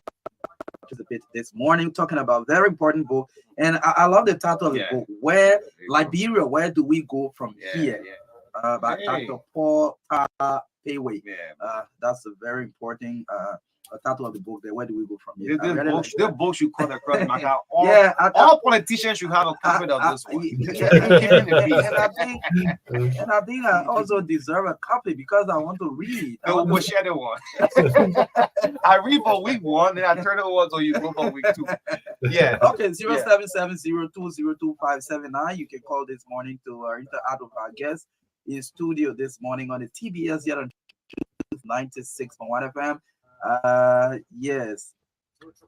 participate this morning, talking about very important book. And I love the title of the book, Where Liberia, Where Do We Go From Here? By Dr. Paul Payway. That's a very important title of the book there. Where do we go from here? The book should cut across MARKA. All politicians should have a copy of this one. And I think I also deserve a copy because I want to read. We'll share the one. I read for week 1, then I turn it over so you go for week 2. Yeah. Okay, 0770-202-579. You can call this morning to interact with our guest in studio this morning on the TBS here on 96.1 FM. Yes.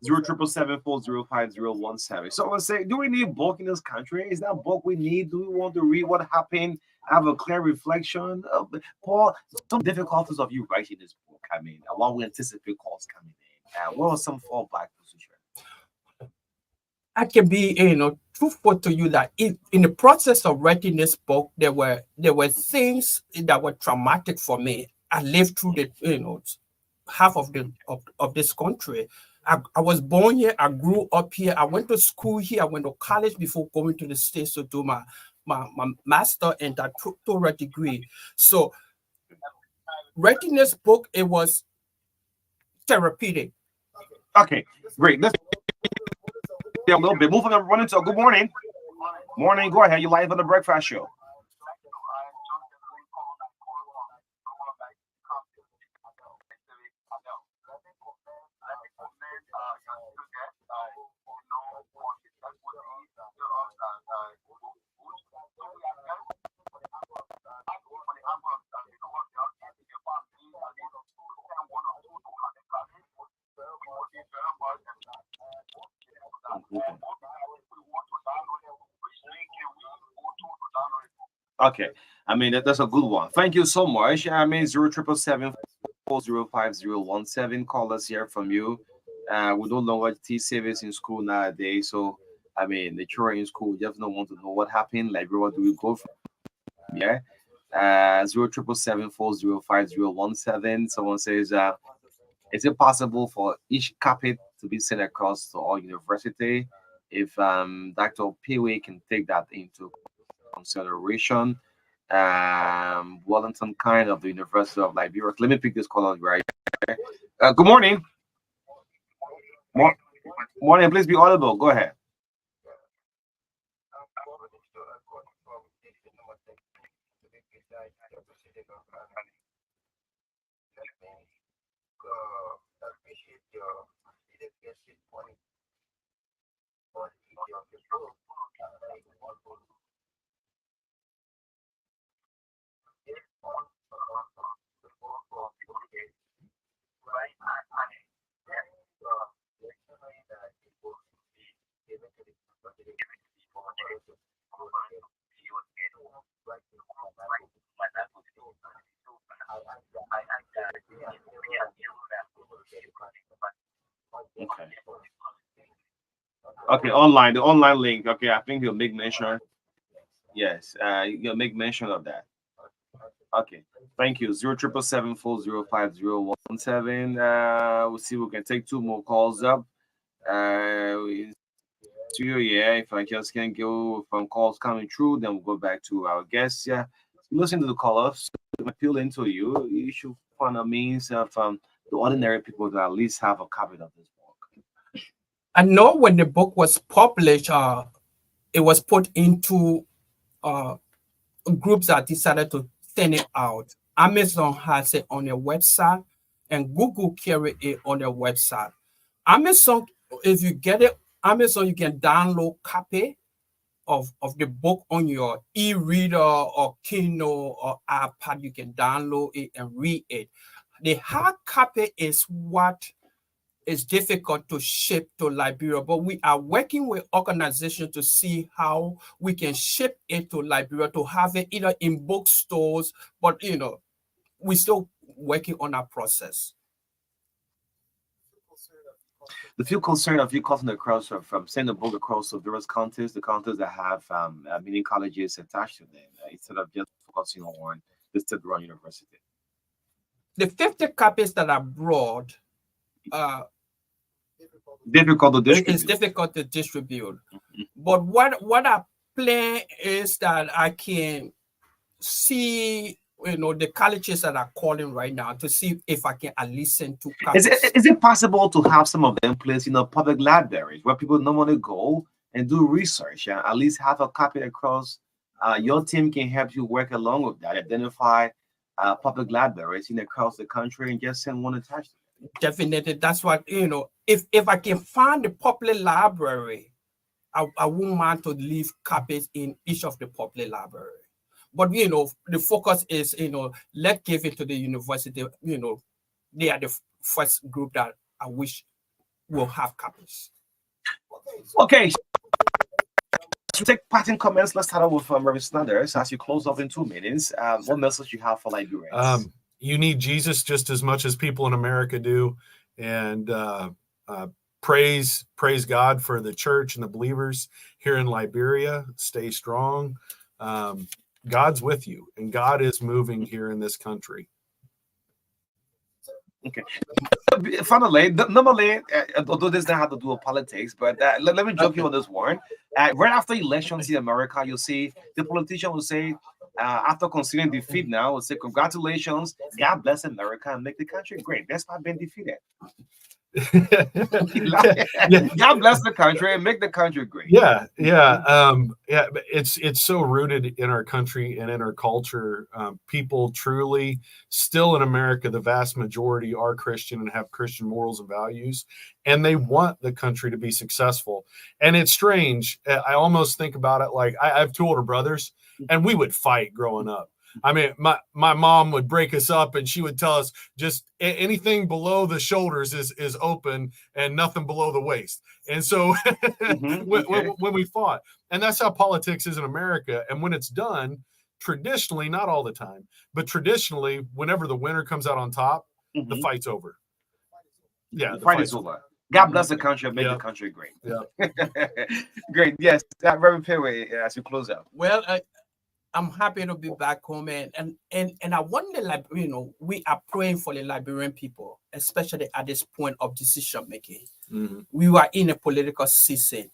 0777-405-017. So I would say, do we need book in this country? Is that book we need? Do we want to read what happened? Have a clear reflection? Paul, some difficulties of you writing this book. I mean, what we anticipate calls coming in. What are some fallback positions? I can be, truthful to you that in the process of writing this book, there were things that were traumatic for me. I lived through the, half of this country. I was born here. I grew up here. I went to school here. I went to college before going to the States to do my master and doctoral degree. So writing this book, it was therapeutic. Okay, great. Let's a little bit. Moving on, running to good morning. Morning, go ahead. You're live on the breakfast show. Okay, I mean that's a good one. Thank you so much. I mean 0777-405-017. Call us here from you. We no longer teach service in school nowadays, so I mean the children in school just don't want to know what happened. Like where do we go from? Yeah. 0777-405-017. Someone says, is it possible for each copy to be sent across to all university? If Dr. Peewee can take that into consideration. Wellington Kind of the University of Liberia. Let me pick this call out right. Good morning. Morning, please be audible. Go ahead. Okay, online, the online link. Okay, I think you'll make mention. Yes, you'll make mention of that. Okay, thank you. 0777-405-017. We'll see if we can take 2 more calls up. Yeah, if I just can go from calls coming through, then we'll go back to our guests. Yeah, listen to the call-ups. Appeal into you. You should find a means of the ordinary people to at least have a copy of this book. I know when the book was published, it was put into groups that decided to send it out. Amazon has it on their website, and Google carry it on their website. Amazon, if you get it, Amazon, you can download copy of the book on your e-reader or Kindle or iPad. You can download it and read it. The hard copy is what it's difficult to ship to Liberia, but we are working with organizations to see how we can ship it to Liberia to have it either in bookstores, but we're still working on our process. The few concern of you crossing across from sending a book across to various counties, the counties that have many colleges attached to them, instead of just focusing on the state-run university. The 50 copies that are brought, difficult to distribute. It's difficult to distribute. But what I plan is that I can see the colleges that are calling right now to see if I can at least send 2 copies. Is it possible to have some of them placed in public libraries where people normally go and do research and at least have a copy across? Your team can help you work along with that, identify public libraries across the country and just send one attached to it. Definitely, that's what if I can find the public library, I won't mind to leave copies in each of the public library. But the focus is let's give it to the university. They are the first group that I wish will have copies. Okay. To take parting comments, let's start off with Reverend Sanders as you close off in 2 minutes. What message you have for Liberians? You need Jesus just as much as people in America do, and praise God for the church and the believers here in Liberia. Stay strong. God's with you, and God is moving here in this country. Okay. Finally, normally, although this doesn't have to do with politics, but let me joke you on this one. Right after elections in America, you'll see the politician will say, after considering defeat now, will say, congratulations, God bless America and make the country great. That's why been defeated. God bless the country and make the country great. Yeah. It's so rooted in our country and in our culture. People truly still in America, the vast majority are Christian and have Christian morals and values, and they want the country to be successful. And it's strange. I almost think about it like I have 2 older brothers, and we would fight growing up. I mean, my mom would break us up and she would tell us just anything below the shoulders is open and nothing below the waist. And so when we fought, and that's how politics is in America. And when it's done, traditionally, not all the time, but traditionally, whenever the winner comes out on top, the fight's over. Yeah, the fight is over. God bless the country and make the country great. Yeah. Great. Yes. Reverend Perry, as you close out. Well, I'm happy to be back home, and I wonder, we are praying for the Liberian people, especially at this point of decision making. We are in a political season,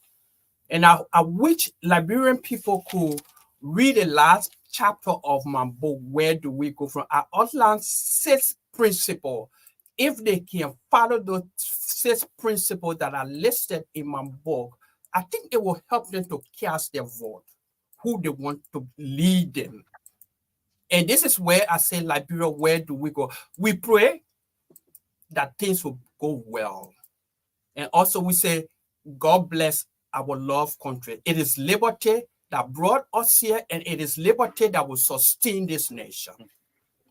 and I wish Liberian people could read the last chapter of my book. Where do we go from? I outlined 6 principles. If they can follow those 6 principles that are listed in my book, I think it will help them to cast their vote, who they want to lead them. And this is where I say, Liberia, where do we go? We pray that things will go well. And also we say, God bless our loved country. It is liberty that brought us here, and it is liberty that will sustain this nation.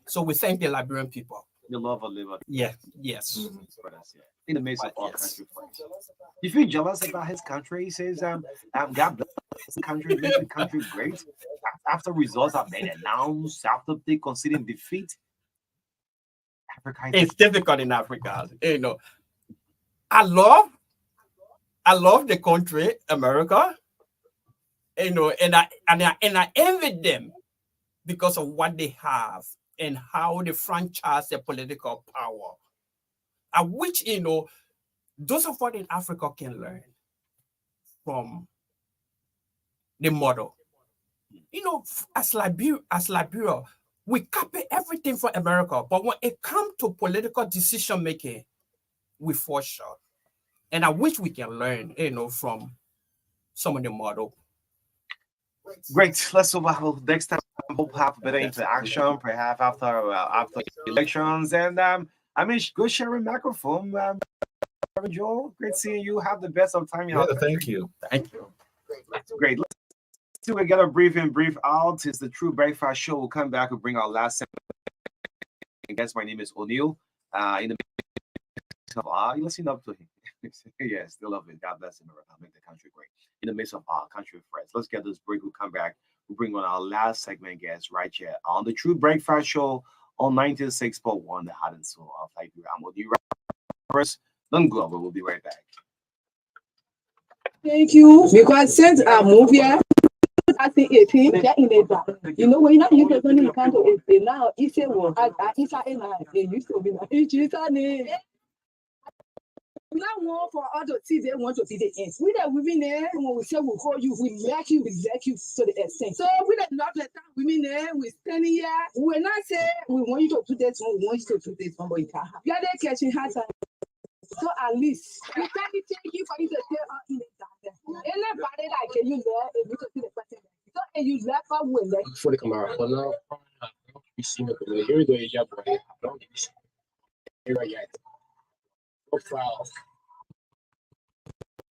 So we thank the Liberian people. The love of liberty. Yeah, yes. In the midst of all country friends. You feel jealous about his country? He says, God bless the country, make the country great. After results have been announced, after they conceding defeat. It's difficult in Africa. I love the country, America. And I envy them because of what they have and how they franchise their political power. I wish, those of us in Africa can learn from the model. As Liberia, we copy everything from America, but when it comes to political decision making, we fall short. And I wish we can learn, from some of the model. Great. Let's hope next time we'll have better interaction, perhaps after elections. And go share a microphone. Joel, great seeing you. Have the best of time. Thank you. Thank you. Great. Let's do we get a brief in, brief out. It's the True Breakfast Show. We'll come back and bring our last segment. Guys, my name is O'Neill. In the You listen up to him. Yeah, still love it. God bless America. Make the country great. In the midst of our country friends. Let's get this break. We'll come back. We'll bring on our last segment guest right here on the True Breakfast Show on 96.1, the heart and soul of Liberia. I'm with you, Roberts. Don't go, but we'll be right back. Thank you. Because since I moved here, I think 18, yeah, in the you know, when you're not using the money, you can't do it. Now, it's a war. I used to be like, it's now one for other see they want to see the end. We that women there when we say we'll call you, we like you to the extent. So we that not let that women there, we standing here. We not say we want you to do this one, we want you to do this one, but you can't have. Yeah, they catching hands. So at least we can't take you for you to stay out in the garden. Anybody that can you there if you can see the person. So and you left out with it. For the camera, but now we see the here we go, yeah, boy. Don't here I get. Profile.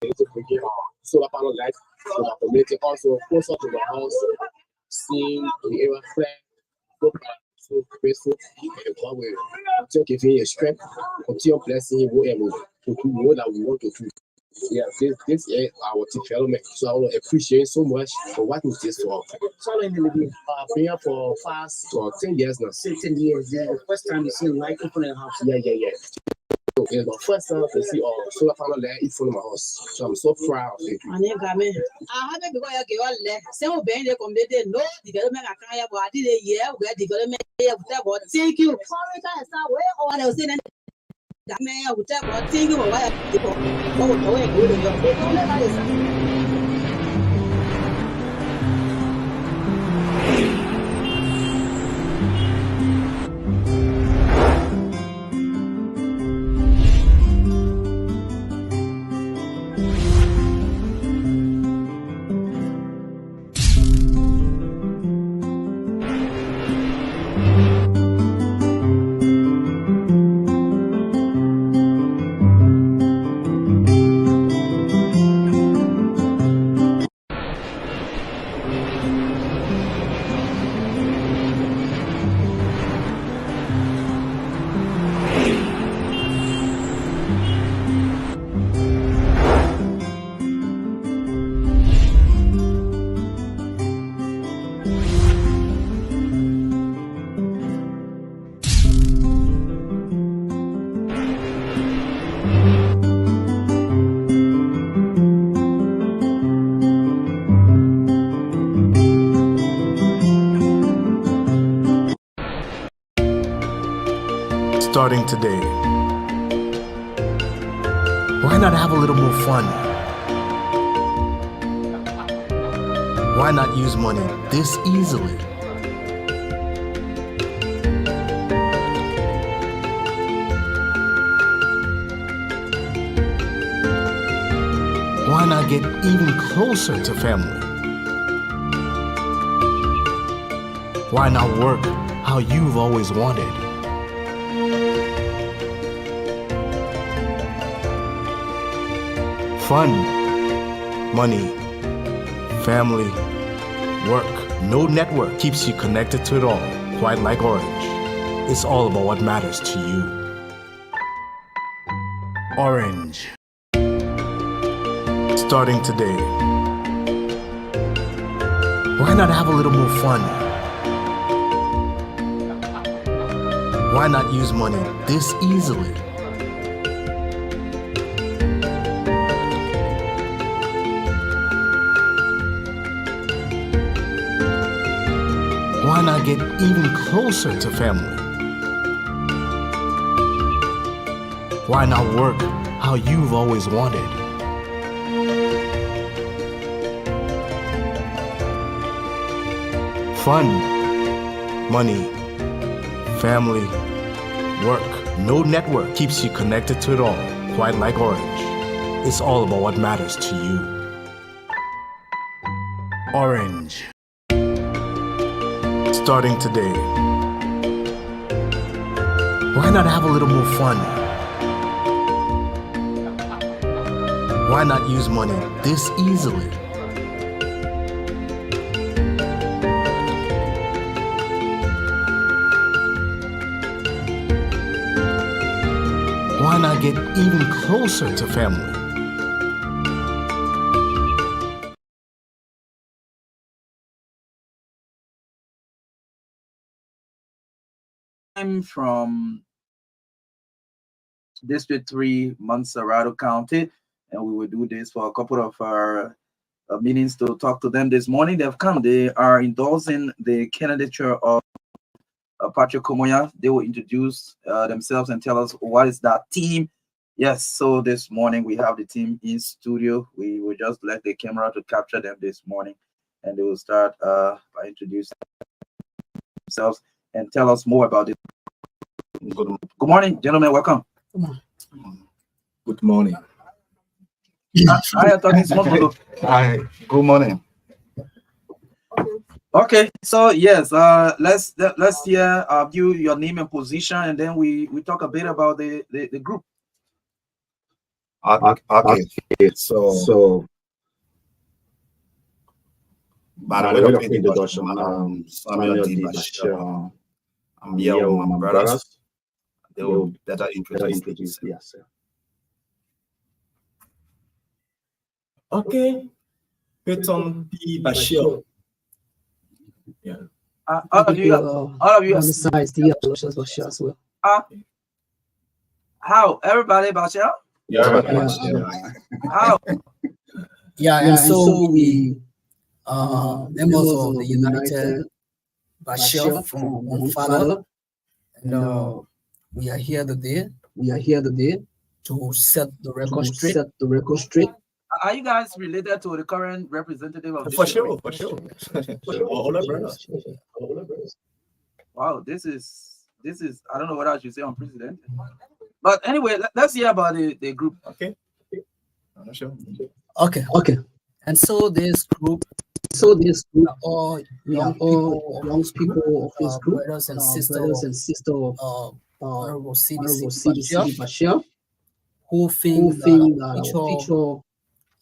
To forget solar panel light, so that community also closer to the house, seeing the area clear, so grateful, and one way, continue giving a strength, continue blessing him, whatever, to do what that we want to do. Yeah, this is our development. So I want to appreciate so much for what is this for. So long in the living. I've been here for past 10 years now. 10 years. Yeah, the first time you see light open in the house. Yeah. It's my first time to see solar panel there in front of my house. So I'm so proud of it. I haven't because I get all left. Some band they come there, no development. I can't have what did a year where development. Thank you. I was saying that may I would tell what thank you for why Starting today, why not have a little more fun? Why not use money this easily? Why not get even closer to family? Why not work how you've always wanted? Fun, money, family, work. No network keeps you connected to it all, quite like Orange. It's all about what matters to you. Orange. Starting today. Why not have a little more fun? Why not use money this easily? Why not get even closer to family? Why not work how you've always wanted? Fun, money, family, work. No network keeps you connected to it all, quite like Orange. It's all about what matters to you. Orange. Starting today. Why not have a little more fun? Why not use money this easily? Why why not get even closer to family? I'm from District 3, Montserrat County, and we will do this for a couple of our meetings to talk to them this morning. They've come. They are endorsing the candidature of Patrick Komoya. They will introduce themselves and tell us what is that team. Yes, so this morning we have the team in studio. We will just let the camera to capture them this morning, and they will start by introducing themselves and tell us more about it. Good morning, gentlemen. Welcome. Good morning. Hi, I'm talking small. Hi. Good morning. Okay, so yes, let's hear you, your name and position, and then we talk a bit about the group. Okay. So by the way of introduction, Samuel D. Bashir. I'm here with my brothers. They will better introduce themselves. Okay, Peyton P. Bashir. Yeah. All of you on the sides, the Bashir as well. How everybody Bashir? Yeah, How? Yeah, and so we members of the United Bashir from one father, and we are here today. To set the record straight. Are you guys related to the current representative of this? For sure. All our brothers. Wow, this is I don't know what I should say on president. But anyway, let's hear about the group. Okay. I'm not sure. Okay. And so this group are all young people of this group, brothers and sisters of Honorable CDC Bashir, who think that future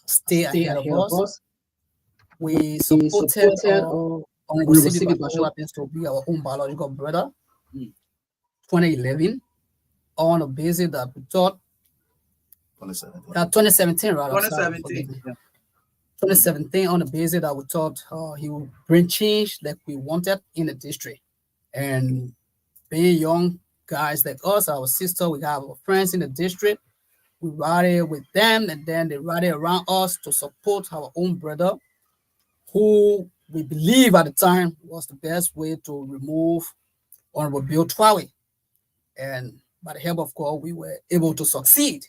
stay ahead of us. We supported Honorable CDC Bashir, who happens to be our own biological brother, 2011, on a basis that we thought 2017 rather. 2017 on the basis that we thought he would bring change like we wanted in the district. And being young guys like us, our sister, we have our friends in the district, we rally with them, and then they rally around us to support our own brother, who we believe at the time was the best way to remove Honorable Bill Twawe. And by the help of God, we were able to succeed.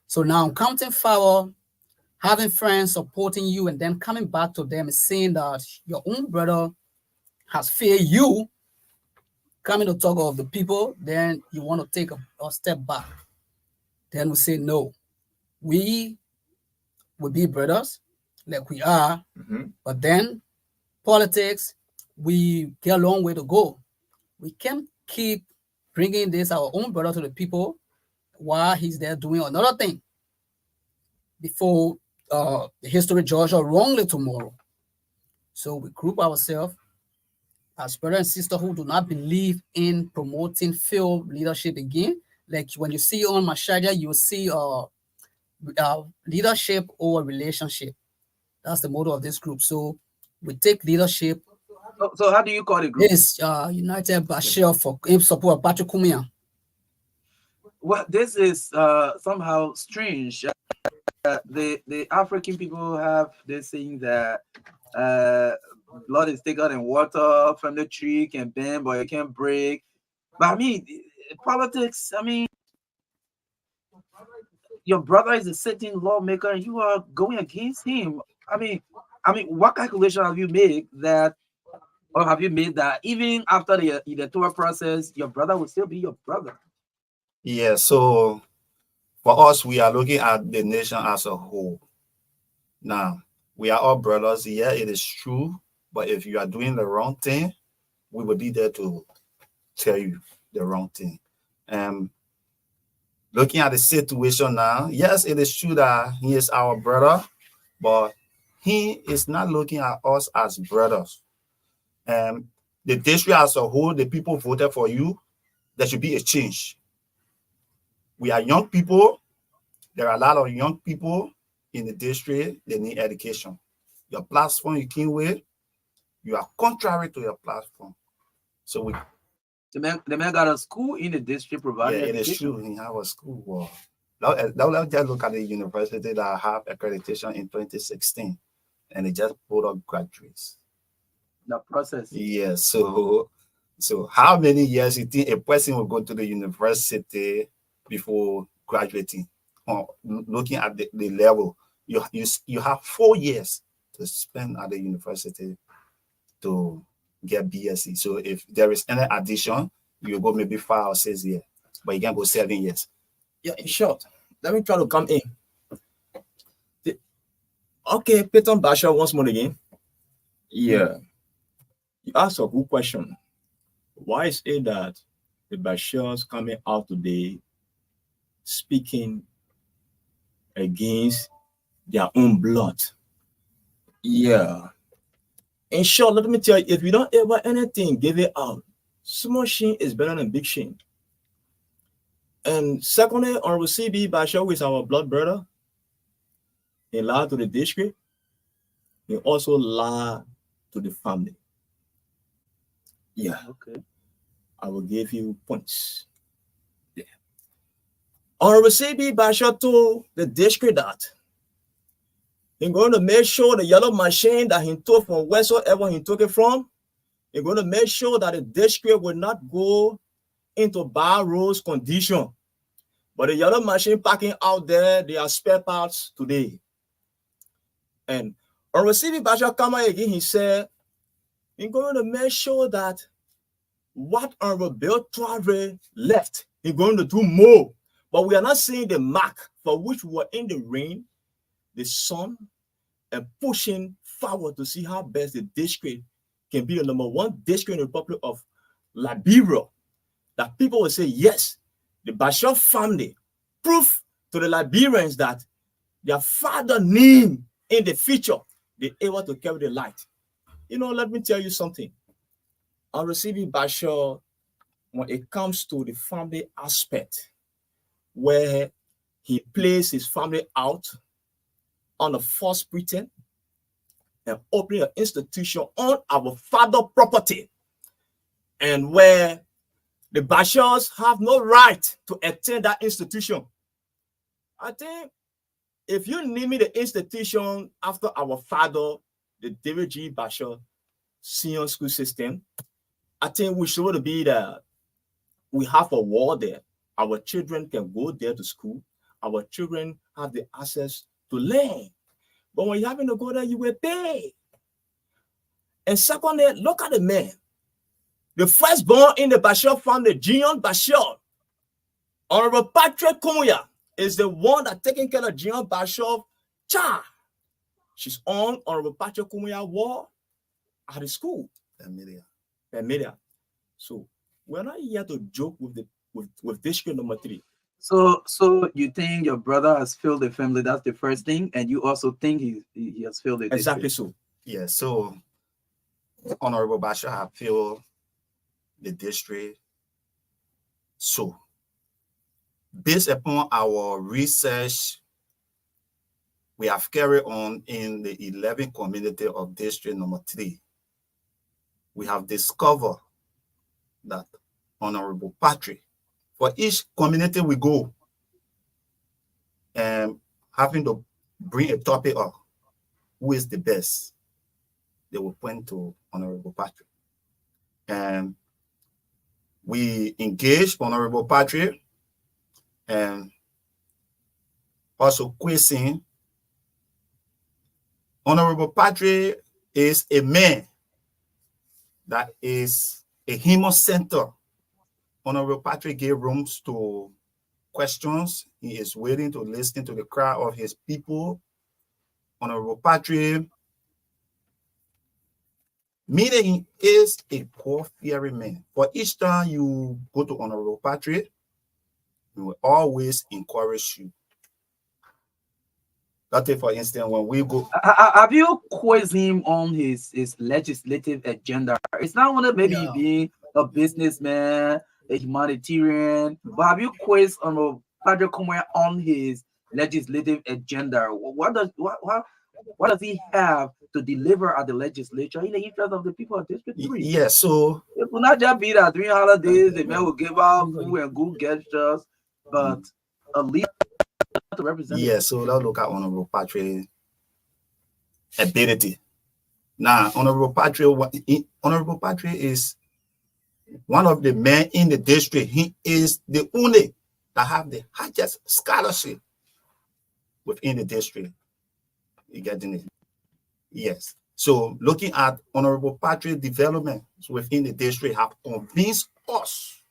So now counting forward, having friends supporting you, and then coming back to them and saying that your own brother has failed you, coming to talk of the people, then you want to take a step back. Then we say, no, we will be brothers like we are, but then politics, we get a long way to go. We can't keep bringing this, our own brother, to the people while he's there doing another thing before the history judge us wrongly tomorrow. So we group ourselves as brother and sister who do not believe in promoting field leadership again. Like when you see on my shadow, you will see leadership or relationship. That's the motto of this group. So we take leadership. So how do you call the group? This United Bashir for support of Patrick Komoya. Well, this is somehow strange. The African people have this saying that blood is thicker than water, from the tree can bend but it can't break. But I mean, politics, I mean, your brother is a sitting lawmaker and you are going against him. I mean, what calculation have you made that even after the electoral process, your brother will still be your brother? Yeah, so for us, we are looking at the nation as a whole. Now, we are all brothers. Yeah, it is true. But if you are doing the wrong thing, we will be there to tell you the wrong thing. Looking at the situation now, yes, it is true that he is our brother, but he is not looking at us as brothers. The district as a whole, the people voted for you. There should be a change. we are young people. There are a lot of young people in the district. They need education. Your platform you came with, you are contrary to your platform. So we. The man got a school in the district providing Yeah, it education. is true. He have a school. Wow. Let's just look at the university that have accreditation in 2016, and they just put up graduates. The process. Yeah. So how many years you think a person will go to the university before graduating? Looking at the level, you have 4 years to spend at the university to get BSc. So if there is any addition, you go maybe 5 or 6 years, but you can go 7 years. Yeah, in short, let me try to come in. Okay, Peyton Basha once more again. Yeah, you asked a good question. Why is it that the Bashars coming out today speaking against their own blood? Yeah. In short, let me tell you, if you don't ever anything, give it out. Small shame is better than big shame. And secondly, Honorable CB Bashar, who is our blood brother, he lied to the district. He also lied to the family. Yeah. Okay. I will give you points. Yeah. Honorable CB Bashar told the district that he's going to make sure the yellow machine that he took from wheresoever he took it from, he's going to make sure that the district will not go into bad roads condition. But the yellow machine parking out there, they are spare parts today. And on receiving Bashar Kama again, he said, he's going to make sure that what Honorable Bill Traore left, he's going to do more. But we are not seeing the mark for which we were in the rain, the sun, and pushing forward to see how best the district can be the #1 district in the Republic of Liberia. That people will say, yes, the Bashar family proof to the Liberians that their father name in the future, they're able to carry the light. You know, let me tell you something. On receiving Bashar, when it comes to the family aspect, where he plays his family out on a false pretense and opening an institution on our father property, and where the Bashars have no right to attend that institution. I think if you name me the institution after our father, the David G. Bashar senior school system, I think we should be there. We have a wall there. Our children can go there to school. Our children have the access to learn. But when you're having to go there, you will pay. And secondly, look at the man. The firstborn in the Bashar family, Jion Bashar, Honorable Patrick Kumuya, is the one that taking care of Jion Bashar child. She's on Honorable Patrick Kumuya wall at the school. Familiar. So we're not here to joke with the with district #3. So you think your brother has failed the family? That's the first thing, and you also think he has failed the district. Exactly so. Yeah. So Honorable Bashar have failed the district. So based upon our research we have carried on in the 11 community of district #3, we have discovered that Honorable Patrick, for each community we go, and having to bring a topic up, who is the best, they will point to Honorable Patrick. And we engage Honorable Patrick and also question. Honorable Patrick is a man that is a human center. Honorable Patrick gave rooms to questions. He is willing to listen to the cry of his people. Honorable Patrick, meaning is a God-fearing man. For each time you go to Honorable Patrick, he will always encourage you. Let's take, for instance, when we go. Have you quizzed him on his legislative agenda? It's not only maybe being a businessman, a humanitarian, but have you quizzed on Patrick Kumwe on his legislative agenda? What does he have to deliver at the legislature in the interest of the people of District 3? Yes, so it will not just be that during holidays the man will give out food and good gestures, but a leader to represent. Yes, so let's look at Honorable Patrick's ability. Now, Honorable Patrick is one of the men in the district. He is the only that have the highest scholarship within the district. You getting it? Yes. So looking at Honorable Patrick's development within the district have convinced us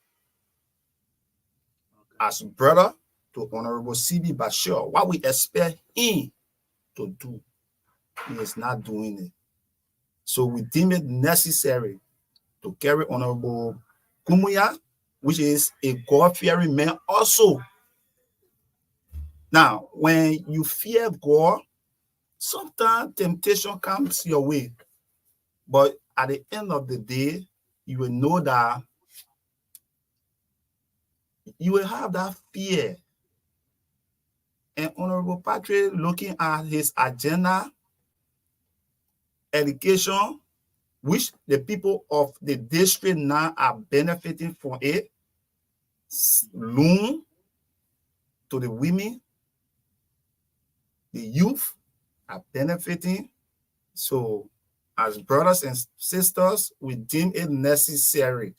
as brother to Honorable CB Bashir what we expect him to do. He is not doing it. So we deem it necessary to carry Honorable Kumuya, which is a God-fearing man also. Now, when you fear God, sometimes temptation comes your way. But at the end of the day, you will know that you will have that fear. And Honorable Patrick, looking at his agenda, education, which the people of the district now are benefiting from it, loan to the women, the youth are benefiting. So as brothers and sisters, we deem it necessary.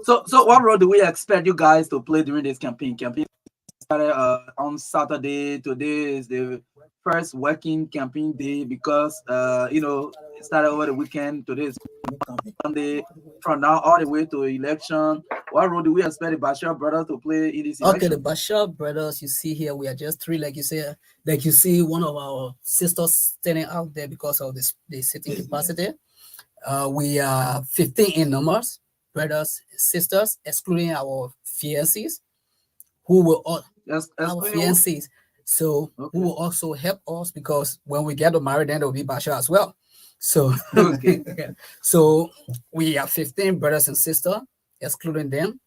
So what role do we expect you guys to play during this campaign? Campaign started on Saturday. Today is the first working campaign day because it started over the weekend. Today is Sunday. From now all the way to election, what role do we expect the Bashir brothers to play in this election? Okay, the Bashir brothers, you see here, we are just three, like you say, like you see one of our sisters standing out there because of the sitting capacity. We are 15 in numbers, brothers and sisters, excluding our fiancés, who will all our fiancés. So who will also help us because when we get married, then there will be Bashir as well. So so we are 15 brothers and sisters, excluding them.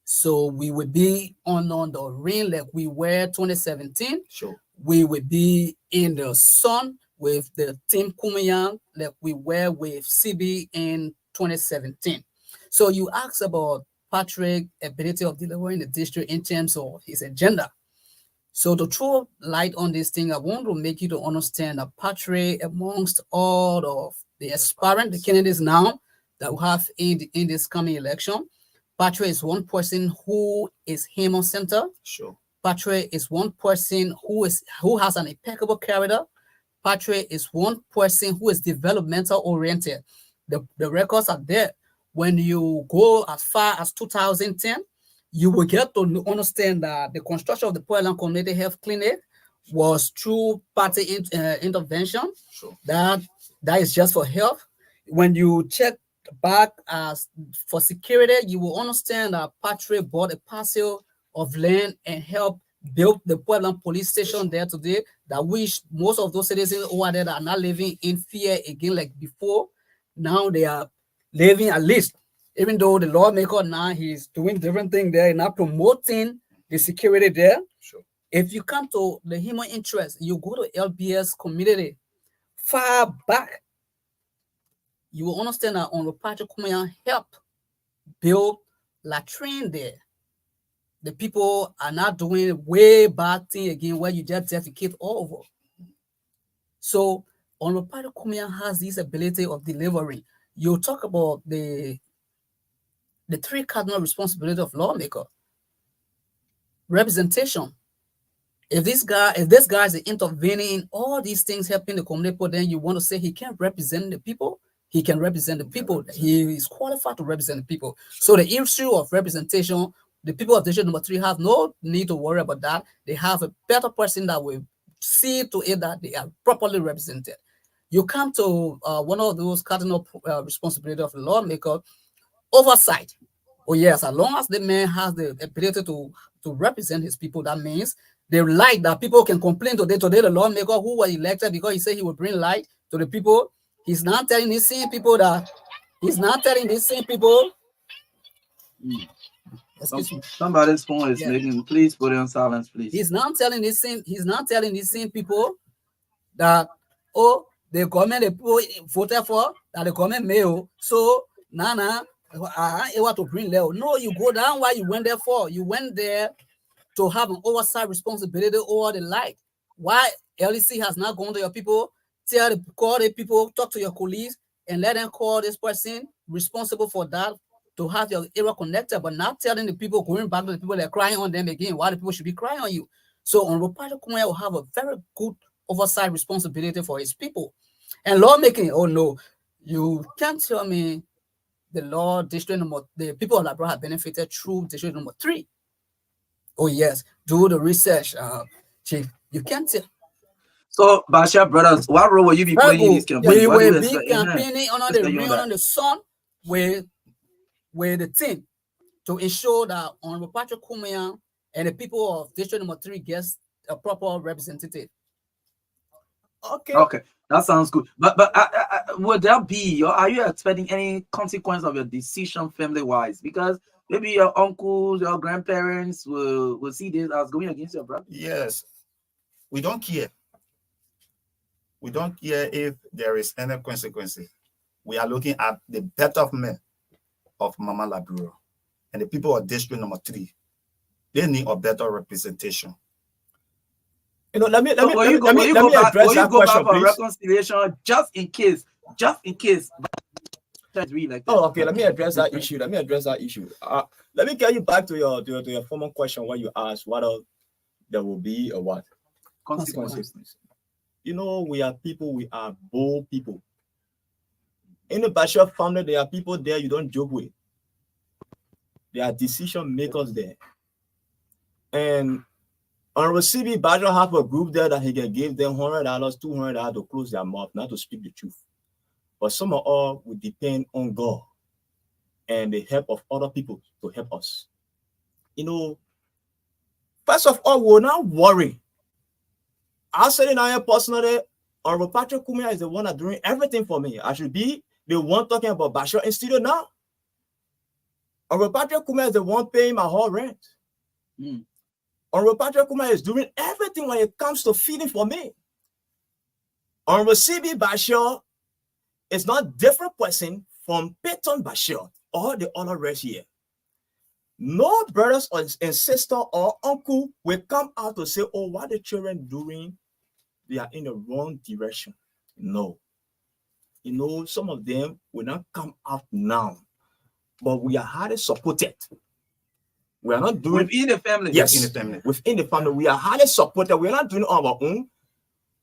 So we would be on the ring like we were 2017. Sure. We would be in the sun with the team Kumayan like we were with CB in 2017. So you asked about Patrick's ability of delivering the district in terms of his agenda. So to throw light on this thing, I want to make you to understand that Patrick, amongst all of the aspirant, the candidates now that we have in this coming election, Patrick is one person who is human-centered. Sure. Patrick is one person who has an impeccable character. Patrick is one person who is developmental oriented. The records are there. When you go as far as 2010, you will get to understand that the construction of the Portland Community Health Clinic was through party intervention. Sure. That is just for health. When you check back as for security, you will understand that Patrick bought a parcel of land and helped build the Portland police station there today, that which most of those citizens who are there are not living in fear again like before. Now they are living at least, even though the lawmaker now he's doing different things there, not promoting the security there. Sure. If you come to the human interest, you go to LBS community far back, you will understand that on Patrick Kumayan helped build latrine there. The people are not doing way bad thing again where you just defecate all over. So on Patrick Kumayan has this ability of delivering. You talk about the three cardinal responsibility of lawmaker. Representation. If this guy is intervening in all these things helping the community, then you want to say he can't represent the people. He can represent the people. He is qualified to represent the people. So the issue of representation, the people of district number 3 have no need to worry about that. They have a better person that will see to it that they are properly represented. You come to one of those cardinal responsibility of the lawmaker, oversight. Oh yes, as long as the man has the ability to represent his people, that means the light that people can complain today. Today, the lawmaker who was elected because he said he would bring light to the people, he's not telling these same people that he's not telling these same people Excuse me. Somebody's phone is Yeah. making. Please put it on silence, please. He's not telling these same people that, oh, the government they voted for that the government mail. So Nana, I want to bring Leo. No, you go down why you went there for. You went there to have an oversight responsibility over the light. Why LEC has not gone to your people, call the people, talk to your colleagues, and let them call this person responsible for that to have your area connected, but not telling the people, going back to the people that are crying on them again, why the people should be crying on you. So Honorable Patrick Kumaya will have a very good oversight responsibility for his people. And lawmaking, oh no, you can't tell me the people of Labrador have benefited through district number 3. Oh yes, do the research, Chief. You can't tell. So, Bashar brothers, what role will you be playing in this campaign? We What do you will be expect? campaigning under the rain, under the sun, with the team to ensure that Honorable Patrick Kumaya and the people of District number 3 gets a proper representative. Okay, that sounds good. But would there be, or are you expecting any consequence of your decision family-wise? Because maybe your uncles, your grandparents will see this as going against your brother. Yes, we don't care. We don't care if there is any consequences. We are looking at the betterment of Mama Labrador and the people of District number 3. They need a better representation. You know, let me address that go question, back for please. reconciliation just in case. Oh, okay. Let me address that issue. Let me get you back to your former question where you asked whether there will be a what consequences. You know, we are people. We are bold people. In the Bashir family, there are people there you don't joke with. There are decision makers there, and Honorable CB Badger have a group there that he can give them $100, $200 to close their mouth, not to speak the truth. But some of all will depend on God and the help of other people to help us. You know, first of all, we'll not worry. I'll say it now personally, Honorable Patrick Kumaya is the one that's doing everything for me. I should be the one talking about Bashir in studio now. Honorable Patrick Kumaya is the one paying my whole rent. Honorable Patrick Kumaya is doing everything when it comes to feeding for me. Honorable CB Bashir is not different person from Peyton Bashir or the other rest here. No brothers and sister or uncle will come out to say, oh, what the children doing? They are in the wrong direction. No. You know, some of them will not come out now, but we are highly supported. We are not doing within the family. Yes, within the family, we are highly supported. We are not doing it on our own.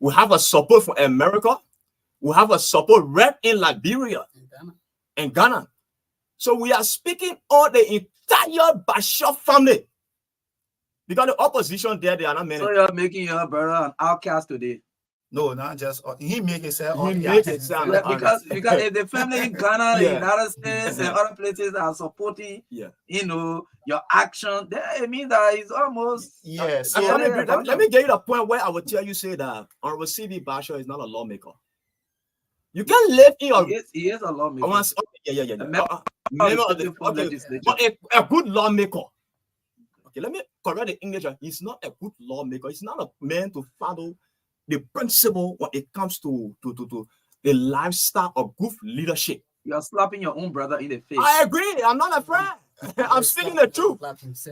We have a support from America. We have a support rep in Liberia and Ghana. So we are speaking on the entire Bashir family. Because the opposition there, they are not many. So you're making your brother an outcast today. No, not just he make himself. Because if the family in Ghana, the United States, and other places are supporting, you know, your action, then it means that it's almost yes. Let me get you the point where I will tell you say that Honorable CB Bashir is not a lawmaker. You can live in your. He is a lawmaker. But a good lawmaker. Okay, let me correct the English. He's not a good lawmaker. He's not a man to follow the principle when it comes to the lifestyle of good leadership. You're slapping your own brother in the face. I agree. I'm not a friend. I'm speaking the truth.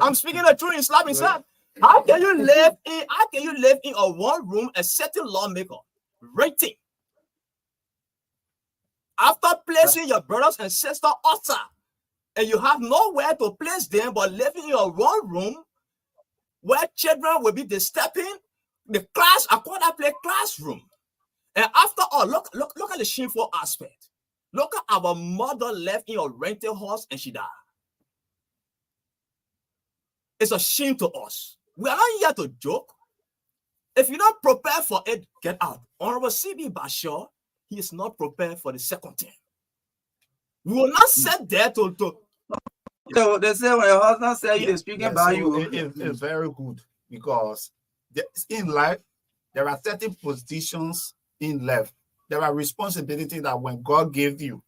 I'm speaking the truth in slapping himself. How can you live in a one room a certain lawmaker rating? After placing your brothers and sisters outside, and you have nowhere to place them but living in your one room where children will be disturbing the class, I call that place classroom. And after all, look at the shameful aspect. Look at our mother left in a rented house and she died. It's a shame to us. We are not here to joke. If you're not prepared for it, get out. Honorable CB Bashir, he is not prepared for the second time. We will not sit there to So they say when your husband says you're speaking about you. It's very good because in life, there are certain positions in life. There are responsibilities that when God gave you,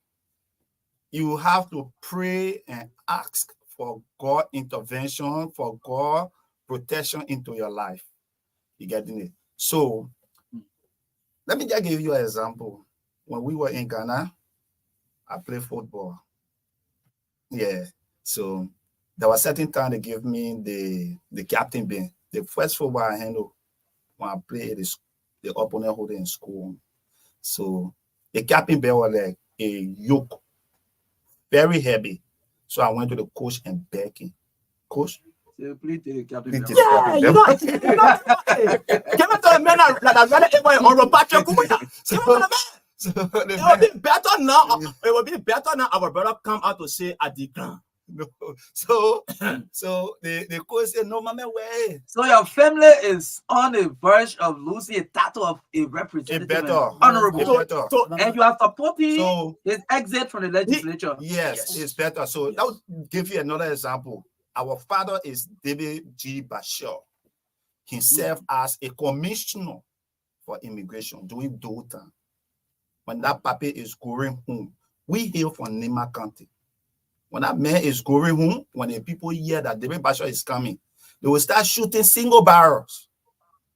you have to pray and ask for God intervention, for God protection into your life. You getting it? So let me just give you an example. When we were in Ghana, I played football. Yeah. So there was a certain time they gave me the captain bin. The first football I handled when I played is the opponent holding in school. So the captain bin was like a yoke, very heavy. So I went to the coach and begged him, Coach. So please take the captain. Yeah, you know, give it to the man that rather ever on Patrick Kumuya. Give it to the man. It will be better now. It will be better now. Our brother come out to say at the ground. No. So the coach said, no, mama, way. So your family is on the verge of losing a title of a representative, honorable. So, and you are supporting his exit from the legislature. Yes, it's better. So that would give you another example. Our father is David G. Bashir. He served as a commissioner for immigration during those time. When that papi is going home, we hail from Nima County. When that man is going home, when the people hear that David Bashir is coming, they will start shooting single barrels.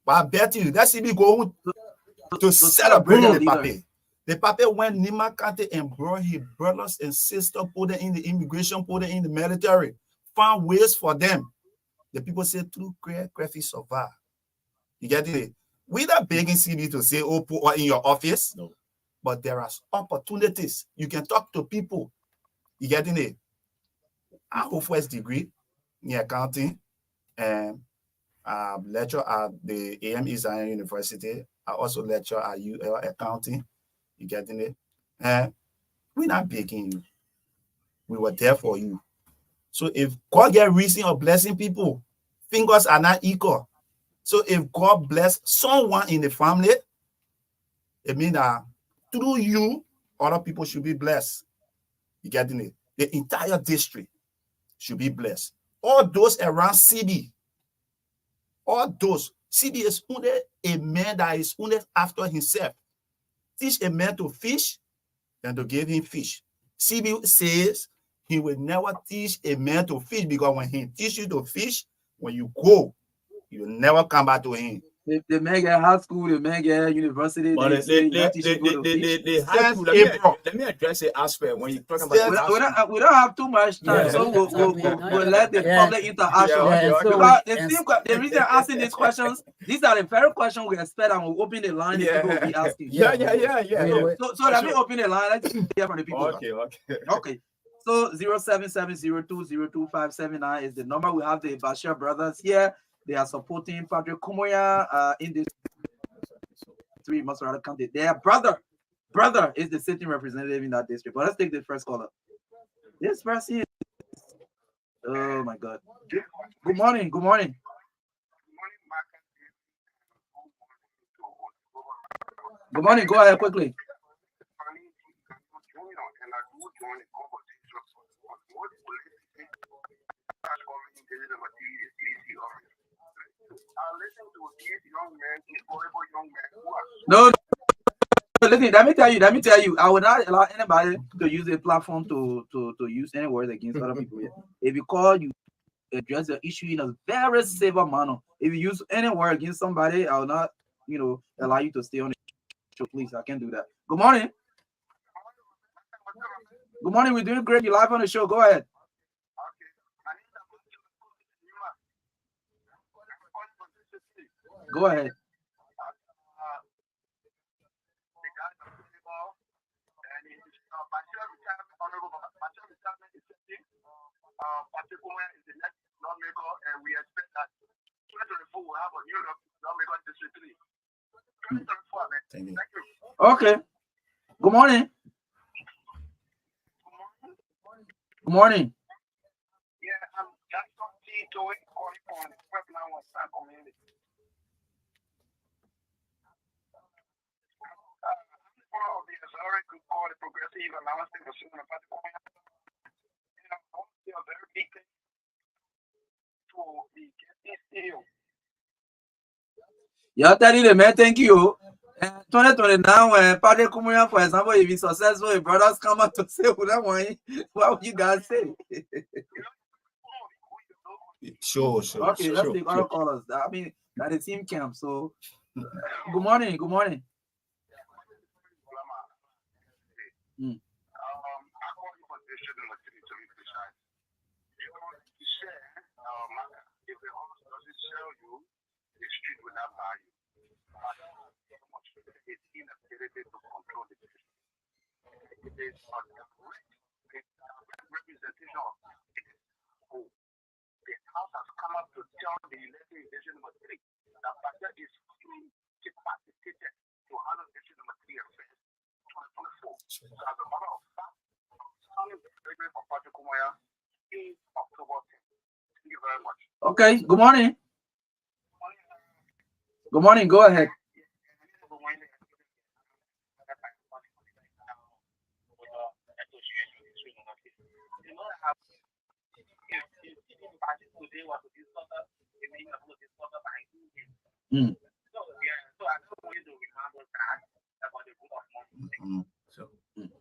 But I bet you, that's if we go home to celebrate the papi. The papi went Nima County and brought his brothers and sisters, put them in the immigration, put them in the military, found ways for them. The people say, through Crayfish survive. You get it? We're not begging CB to say, oh, put in your office. No. But there are opportunities. You can talk to people. You getting it? I have a first degree in accounting and lecture at the AME Zion University. I also lecture at UL accounting. You getting it? And we're not begging you. We were there for you. So if God get reason of blessing people, fingers are not equal. So if God bless someone in the family, it means that through you, other people should be blessed. You getting it? The entire district should be blessed. All those around CB, all those. CB is only a man that is only after himself. Teach a man to fish and to give him fish. CB says he will never teach a man to fish because when he teach you to fish, when you go, you will never come back to him. The man get high school, the man get university. But the high school, let me address the aspect when you talk about we don't have too much time, so we'll let the public interaction. Because the reason I'm asking these questions, these are the very questions we expect, and we'll open the line if people will be asking. So let me open the line. Let's hear from the people. Okay. So 0770202579 is the number. We have the Bashir brothers here. They are supporting Patrick Kumuya in this 3 Masarada County. Their brother is the sitting representative in that district. But let's take the first caller. This person is, oh my God. Good morning. Good morning. Good morning. Go ahead quickly. No, listen, let me tell you, I would not allow anybody to use a platform to use any words against other people here. If you call, you address the issue in a very civil manner. If you use any word against somebody, I will not, allow you to stay on the show. Please, I can't do that. Good morning. Good morning. We're doing great. You're live on the show. Go ahead. Go ahead. Is the next lawmaker, and we expect that 2024 will have a new lawmaker in District 3. 2024, man. Thank you. Okay. Good morning. Good morning. Yeah, I'm Jackson T. Toy calling from Webland Western Community. Of the Azari group called the Progressive Allowance for Consumer Party. A very big thing to the studio. Yeah, telling the man, thank you. 2029, when Padre Kumuya, for example, if he's successful, if brothers come out to say, what would you guys say? Sure. Okay, let's take other callers. I mean, that is team camp. So, good morning. Good morning. The House has come up to tell the elected edition number 3 that budget is fully capacitated to handle edition number 3 affairs 2024. So as a matter of fact, signing the agreement for Patrick Kumaya in October 10th. Thank you very much. Okay, good morning. Good morning, go ahead.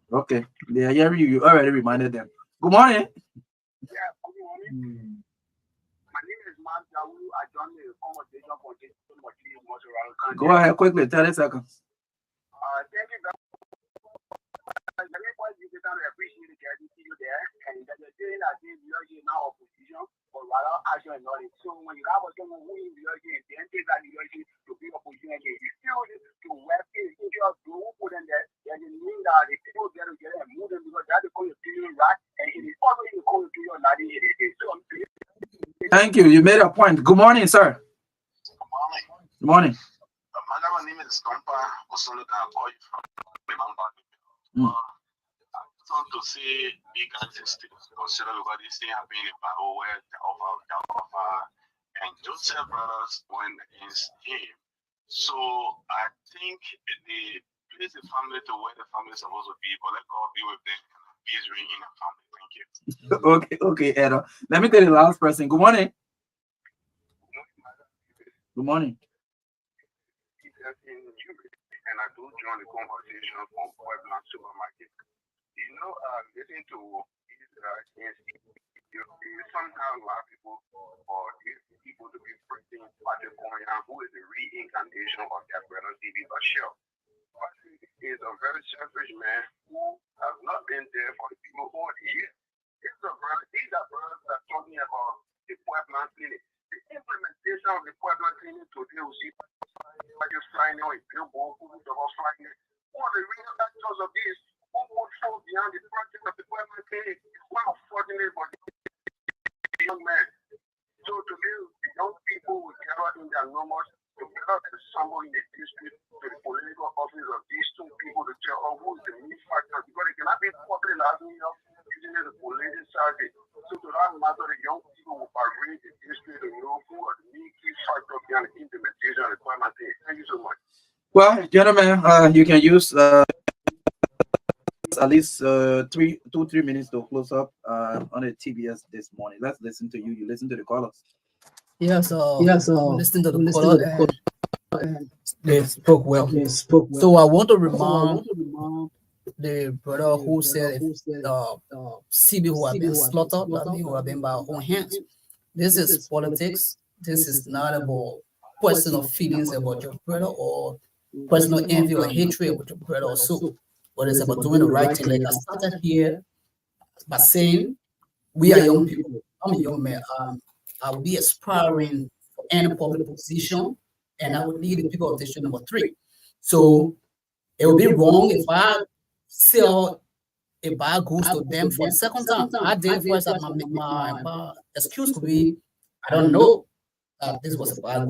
Okay, they are hearing you. You already reminded them. Good morning. Yeah, good morning. My name is Mark Dawu. I joined the conversation for this. Go ahead quickly, 30 seconds. Thank you very much. I appreciate it, getting to you there. And that you're doing that thing, you're now opposition, but rather action and knowledge. So when you have a someone who is the then take that leadership to be opposition again. You still to work in just do put in there, and you mean that the people get together and move them because that's the call you're right, and it is also in the call to your not in it. So thank you. You made a point. Good morning, sir. Good morning. My name is Tompa. Also, look at boy from to say big artists consider because this thing have been in power where and Joseph brothers went against him. So I think the place the family to where the family is supposed to be, but let God be with them and peace reign in the family. Thank you. Okay, Edo. Let me tell the last person. Good morning. Good morning. And I do join the conversation from Puebla Supermarket. You know, listening to somehow a lot of people or people to be praising Patrick Kumaya, who is the reincarnation of their brother D.B. Bashir. But he is a very selfish man who has not been there for the people over the years. These are brothers that are talking about the Puebla clinic. The implementation of the Puebla clinic today, we see just flying out in billboard, who of us flying there. One of the real factors of this, who would fall behind the project of the Puebla clinic is one unfortunate but young man. So today, the young people will gather in their numbers to gather as someone in the district to the political office of these two people to tell who is the main factor because they cannot be popular as using the political side. So to that matter, the young people will parade the district to know who are the main key factors behind the implementation of the Puebla clinic. Thank you so much. Well, gentlemen, you can use at least 3 minutes to close up on the TBS this morning. Let's listen to you. You listen to the callers. Yes, listen to the caller and they spoke well. So I want to remind the brother who said CB who have been slaughtered, that means who have been by our own hands. This is politics. This is not about personal feelings about your brother or personal envy or hatred with your brother or so. But it's about doing the right thing. Like I started here by saying, we are young people. I'm a young man. I will be aspiring for any public position, and I will lead the people of district number 3. So it would be wrong if I sell a bag goes to them for the second time. I did first that my excuse could be, I don't know that this was a bad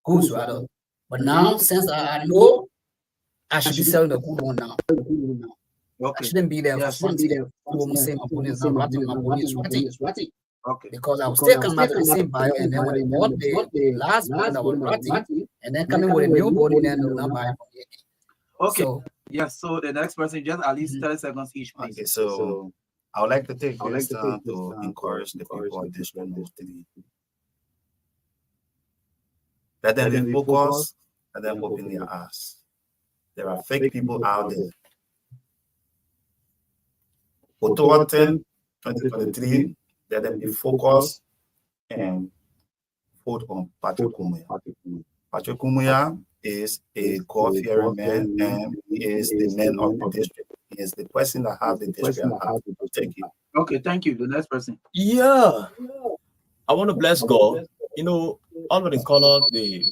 goods rather. But now, since I know, I should be selling the good one now. I shouldn't be there for something. People say my pony is not ratting, my pony is ratting. Okay. Because I was still coming out to the same buyer, and then when they bought the last one that was ratting, and then coming with a new body, then they will not buy it from me again. Okay. So, yes, so the next person, just at least 30 seconds each, please. Okay, so I would like to take this time to encourage the people of this room to let them be focused, let them open their eyes. There are fake people out there. October 10, 2023, let them be focused, and vote on Patrick Kumuya. Patrick Kumuya is a God-fearing man, and he is the man of the district. He is the person that has the district at heart. Thank you. Okay, thank you. The next person. Yeah, I want to bless God. You know, all of the callers, they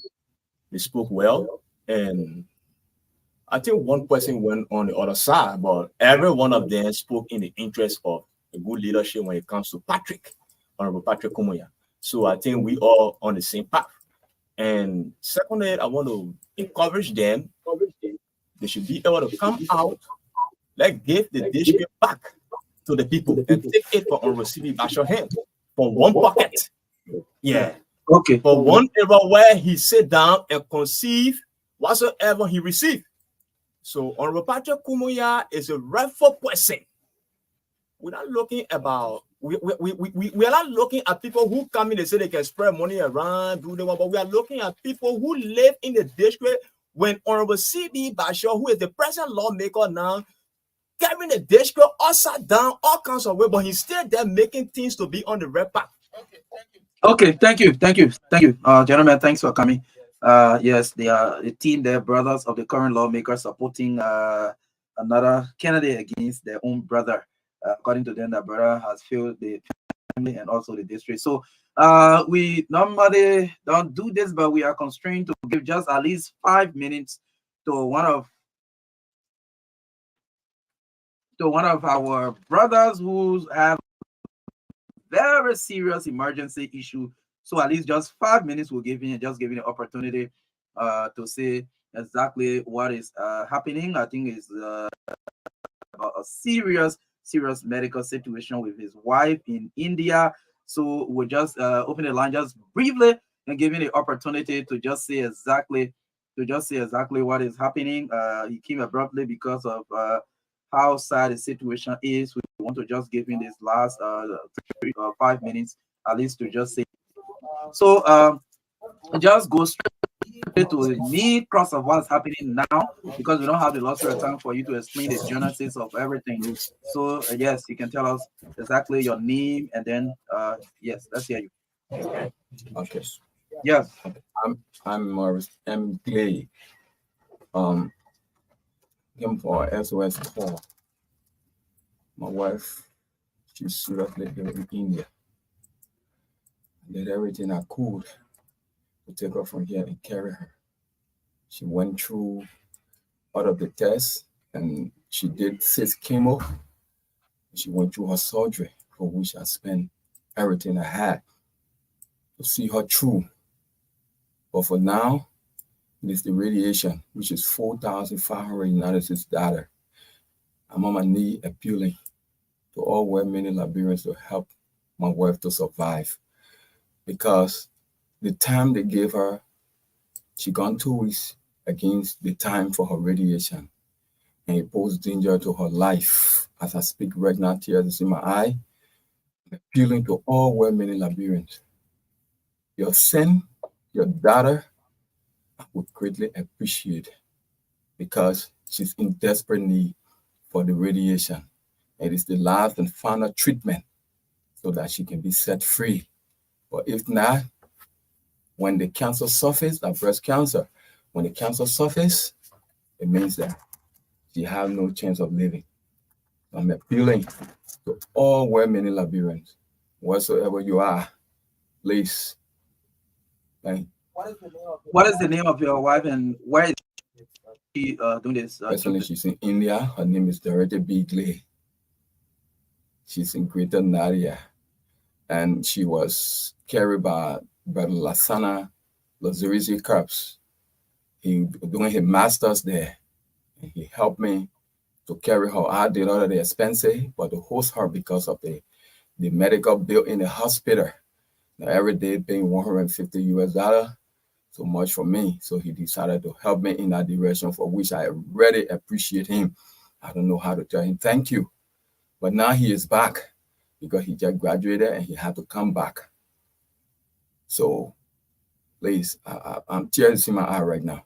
spoke well, and I think one person went on the other side, but every one of them spoke in the interest of a good leadership when it comes to Patrick, Honorable Patrick Kumuya. So I think we all on the same path. And secondly, I want to encourage them. They should be able to come out, let's give the district back to the people and take it from Honorable CB Bashor's hand from one pocket. Yeah. Okay. For one area where he sit down and conceive whatsoever he received. So Honorable Patrick Kumuya is a rightful person. We're not looking about we are not looking at people who come in and say they can spread money around, do them, but we are looking at people who live in the district when Honorable CB Bashor, who is the present lawmaker now, carrying the district upside down, all kinds of way, but he's still there making things to be on the red path. Okay, thank you. Gentlemen, thanks for coming. Yes, they are the team, they're brothers of the current lawmaker supporting another candidate against their own brother. According to them, the brother has failed the family and also the district. So we normally don't do this, but we are constrained to give just at least 5 minutes to one of our brothers who have very serious emergency issue. So at least just 5 minutes will give you the opportunity to say exactly what is happening. I think it's about a serious medical situation with his wife in India. So we'll just open the line just briefly and give you the opportunity to just say exactly what is happening. He came abruptly because of how sad the situation is. We want to just give him this last 5 minutes at least to just say. So just go straight to the need cross of what's happening now, because we don't have the luxury of time for you to explain the genesis of everything. So yes, you can tell us exactly your name and then yes, let's hear you. Okay. Yes. I'm Morris M. Clay. Came for SOS call. My wife, she's seriously ill in India. I did everything I could to take her from here and carry her. She went through all of the tests and she did 6 chemo. She went through her surgery, for which I spent everything I had to see her through. But for now, it is the radiation, which is $4,596. I'm on my knee appealing to all well-meaning Liberians to help my wife to survive, because the time they gave her, she gone 2 weeks against the time for her radiation, and it posed danger to her life. As I speak right now, tears is in my eye. I'm appealing to all well-meaning Liberians. Your son, your daughter, I would greatly appreciate, because she's in desperate need for the radiation. It is the last and final treatment so that she can be set free. But if not, when the cancer surfaces, like breast cancer, when the cancer surfaces, it means that she has no chance of living. I'm appealing to all well-meaning Liberians, whatsoever you are, please. Thank you. What is the name of your wife and where is she doing this? Personally, she's in India. Her name is Dorothy B. Clay. She's in Greater Nadia, and she was carried by Brother Lasana Lazurizi Cups. He doing his master's there, and he helped me to carry her. I did all of the expenses, but to host her because of the medical bill in the hospital. Now every day paying $150, so much for me. So he decided to help me in that direction, for which I really appreciate him. I don't know how to tell him thank you. But now he is back because he just graduated and he had to come back. So please, I'm tears in my eye right now.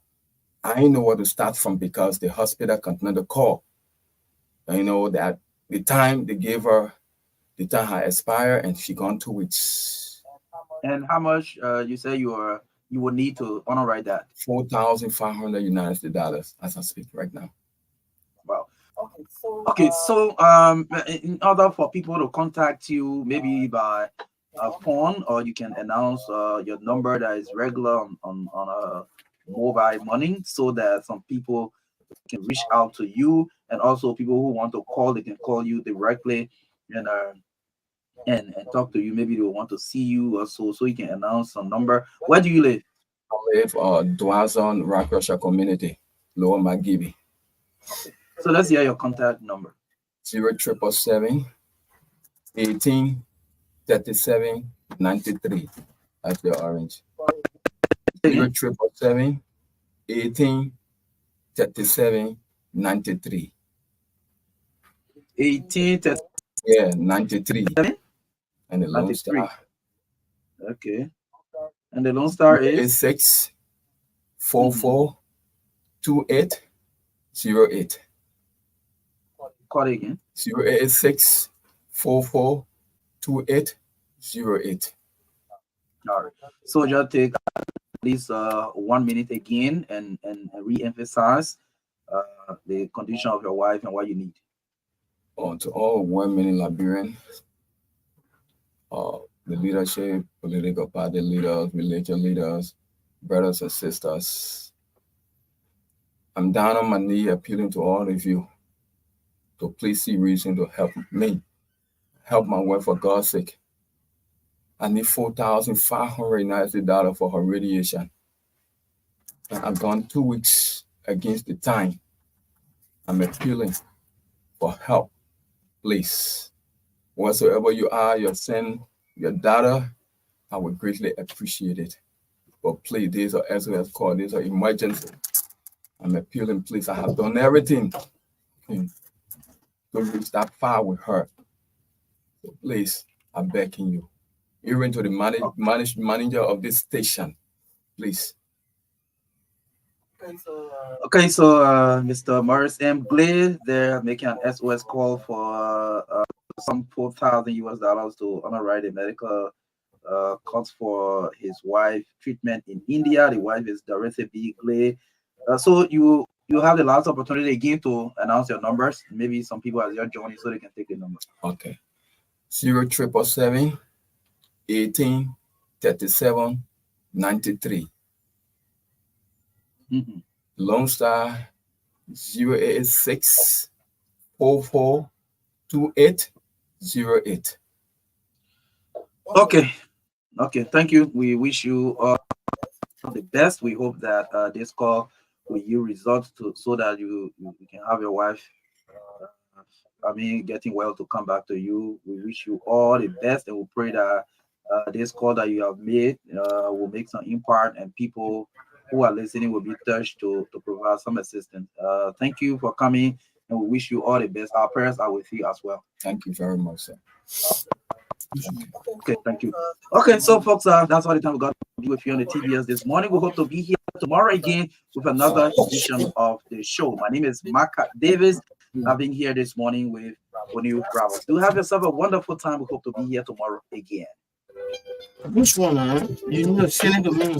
I know where to start from because the hospital continued to call. I know that the time they gave her, the time had expired and she gone 2 weeks. And how much you say you will need to underwrite that? $4,500 United States dollars as I speak right now. Wow. Okay, so in order for people to contact you, maybe by phone, or you can announce your number that is regular on mobile money, so that some people can reach out to you, and also people who want to call, they can call you directly and talk to you. Maybe they want to see you also, so you can announce some number. Where do you live? I live Dwazon Rakosha community, Lower Magibi. Okay. So let's hear your contact number. 0777 18 37 93. That's the orange. 0777 18 37 93. 18 Yeah, 93. And the Lone Star. Okay. And the Lone Star is 6 44 28 08. Call it again. 086 44 28 08. All right. So just take at least 1 minute again and re-emphasize the condition of your wife and what you need. To all women in Liberian, the leadership, political party leaders, religious leaders, brothers and sisters, I'm down on my knee appealing to all of you to please see reason to help me, help my wife for God's sake. I need $4,500 United States dollars for her radiation. And I've gone 2 weeks against the time. I'm appealing for help, please. Whatsoever you are, your son, your daughter, I would greatly appreciate it. But please, these are SOS calls, these are emergency. I'm appealing, please. I have done everything to reach that far with her. So please, I'm begging you. Even to the manager of this station, please. Okay, so Mr. Morris M. Glade, they're making an SOS call for some $4,000 to underwrite a medical cost for his wife treatment in India. The wife is Dorothy B. Glade. So you have the last opportunity again to announce your numbers. Maybe some people as you're joining, so they can take the number. Okay. 0777 18 37 93. Lone Star 086 44 28 08. Okay. Thank you. We wish you all the best. We hope that this call will yield results so that you can have your wife getting well to come back to you. We wish you all the best, and we pray that this call that you have made will make some impact, and people who are listening will be touched to provide some assistance. Thank you for coming, and we wish you all the best. Our prayers are with you as well. Thank you very much, sir. Okay, thank you. Okay, so folks, that's all the time we got to be with you on the TBS this morning. We hope to be here tomorrow again with another edition of the show. My name is MARKA Davis. I've been here this morning with O'Neil Bravos. Do have yourself a wonderful time. We hope to be here tomorrow again. Which one, man? You know, send it to me.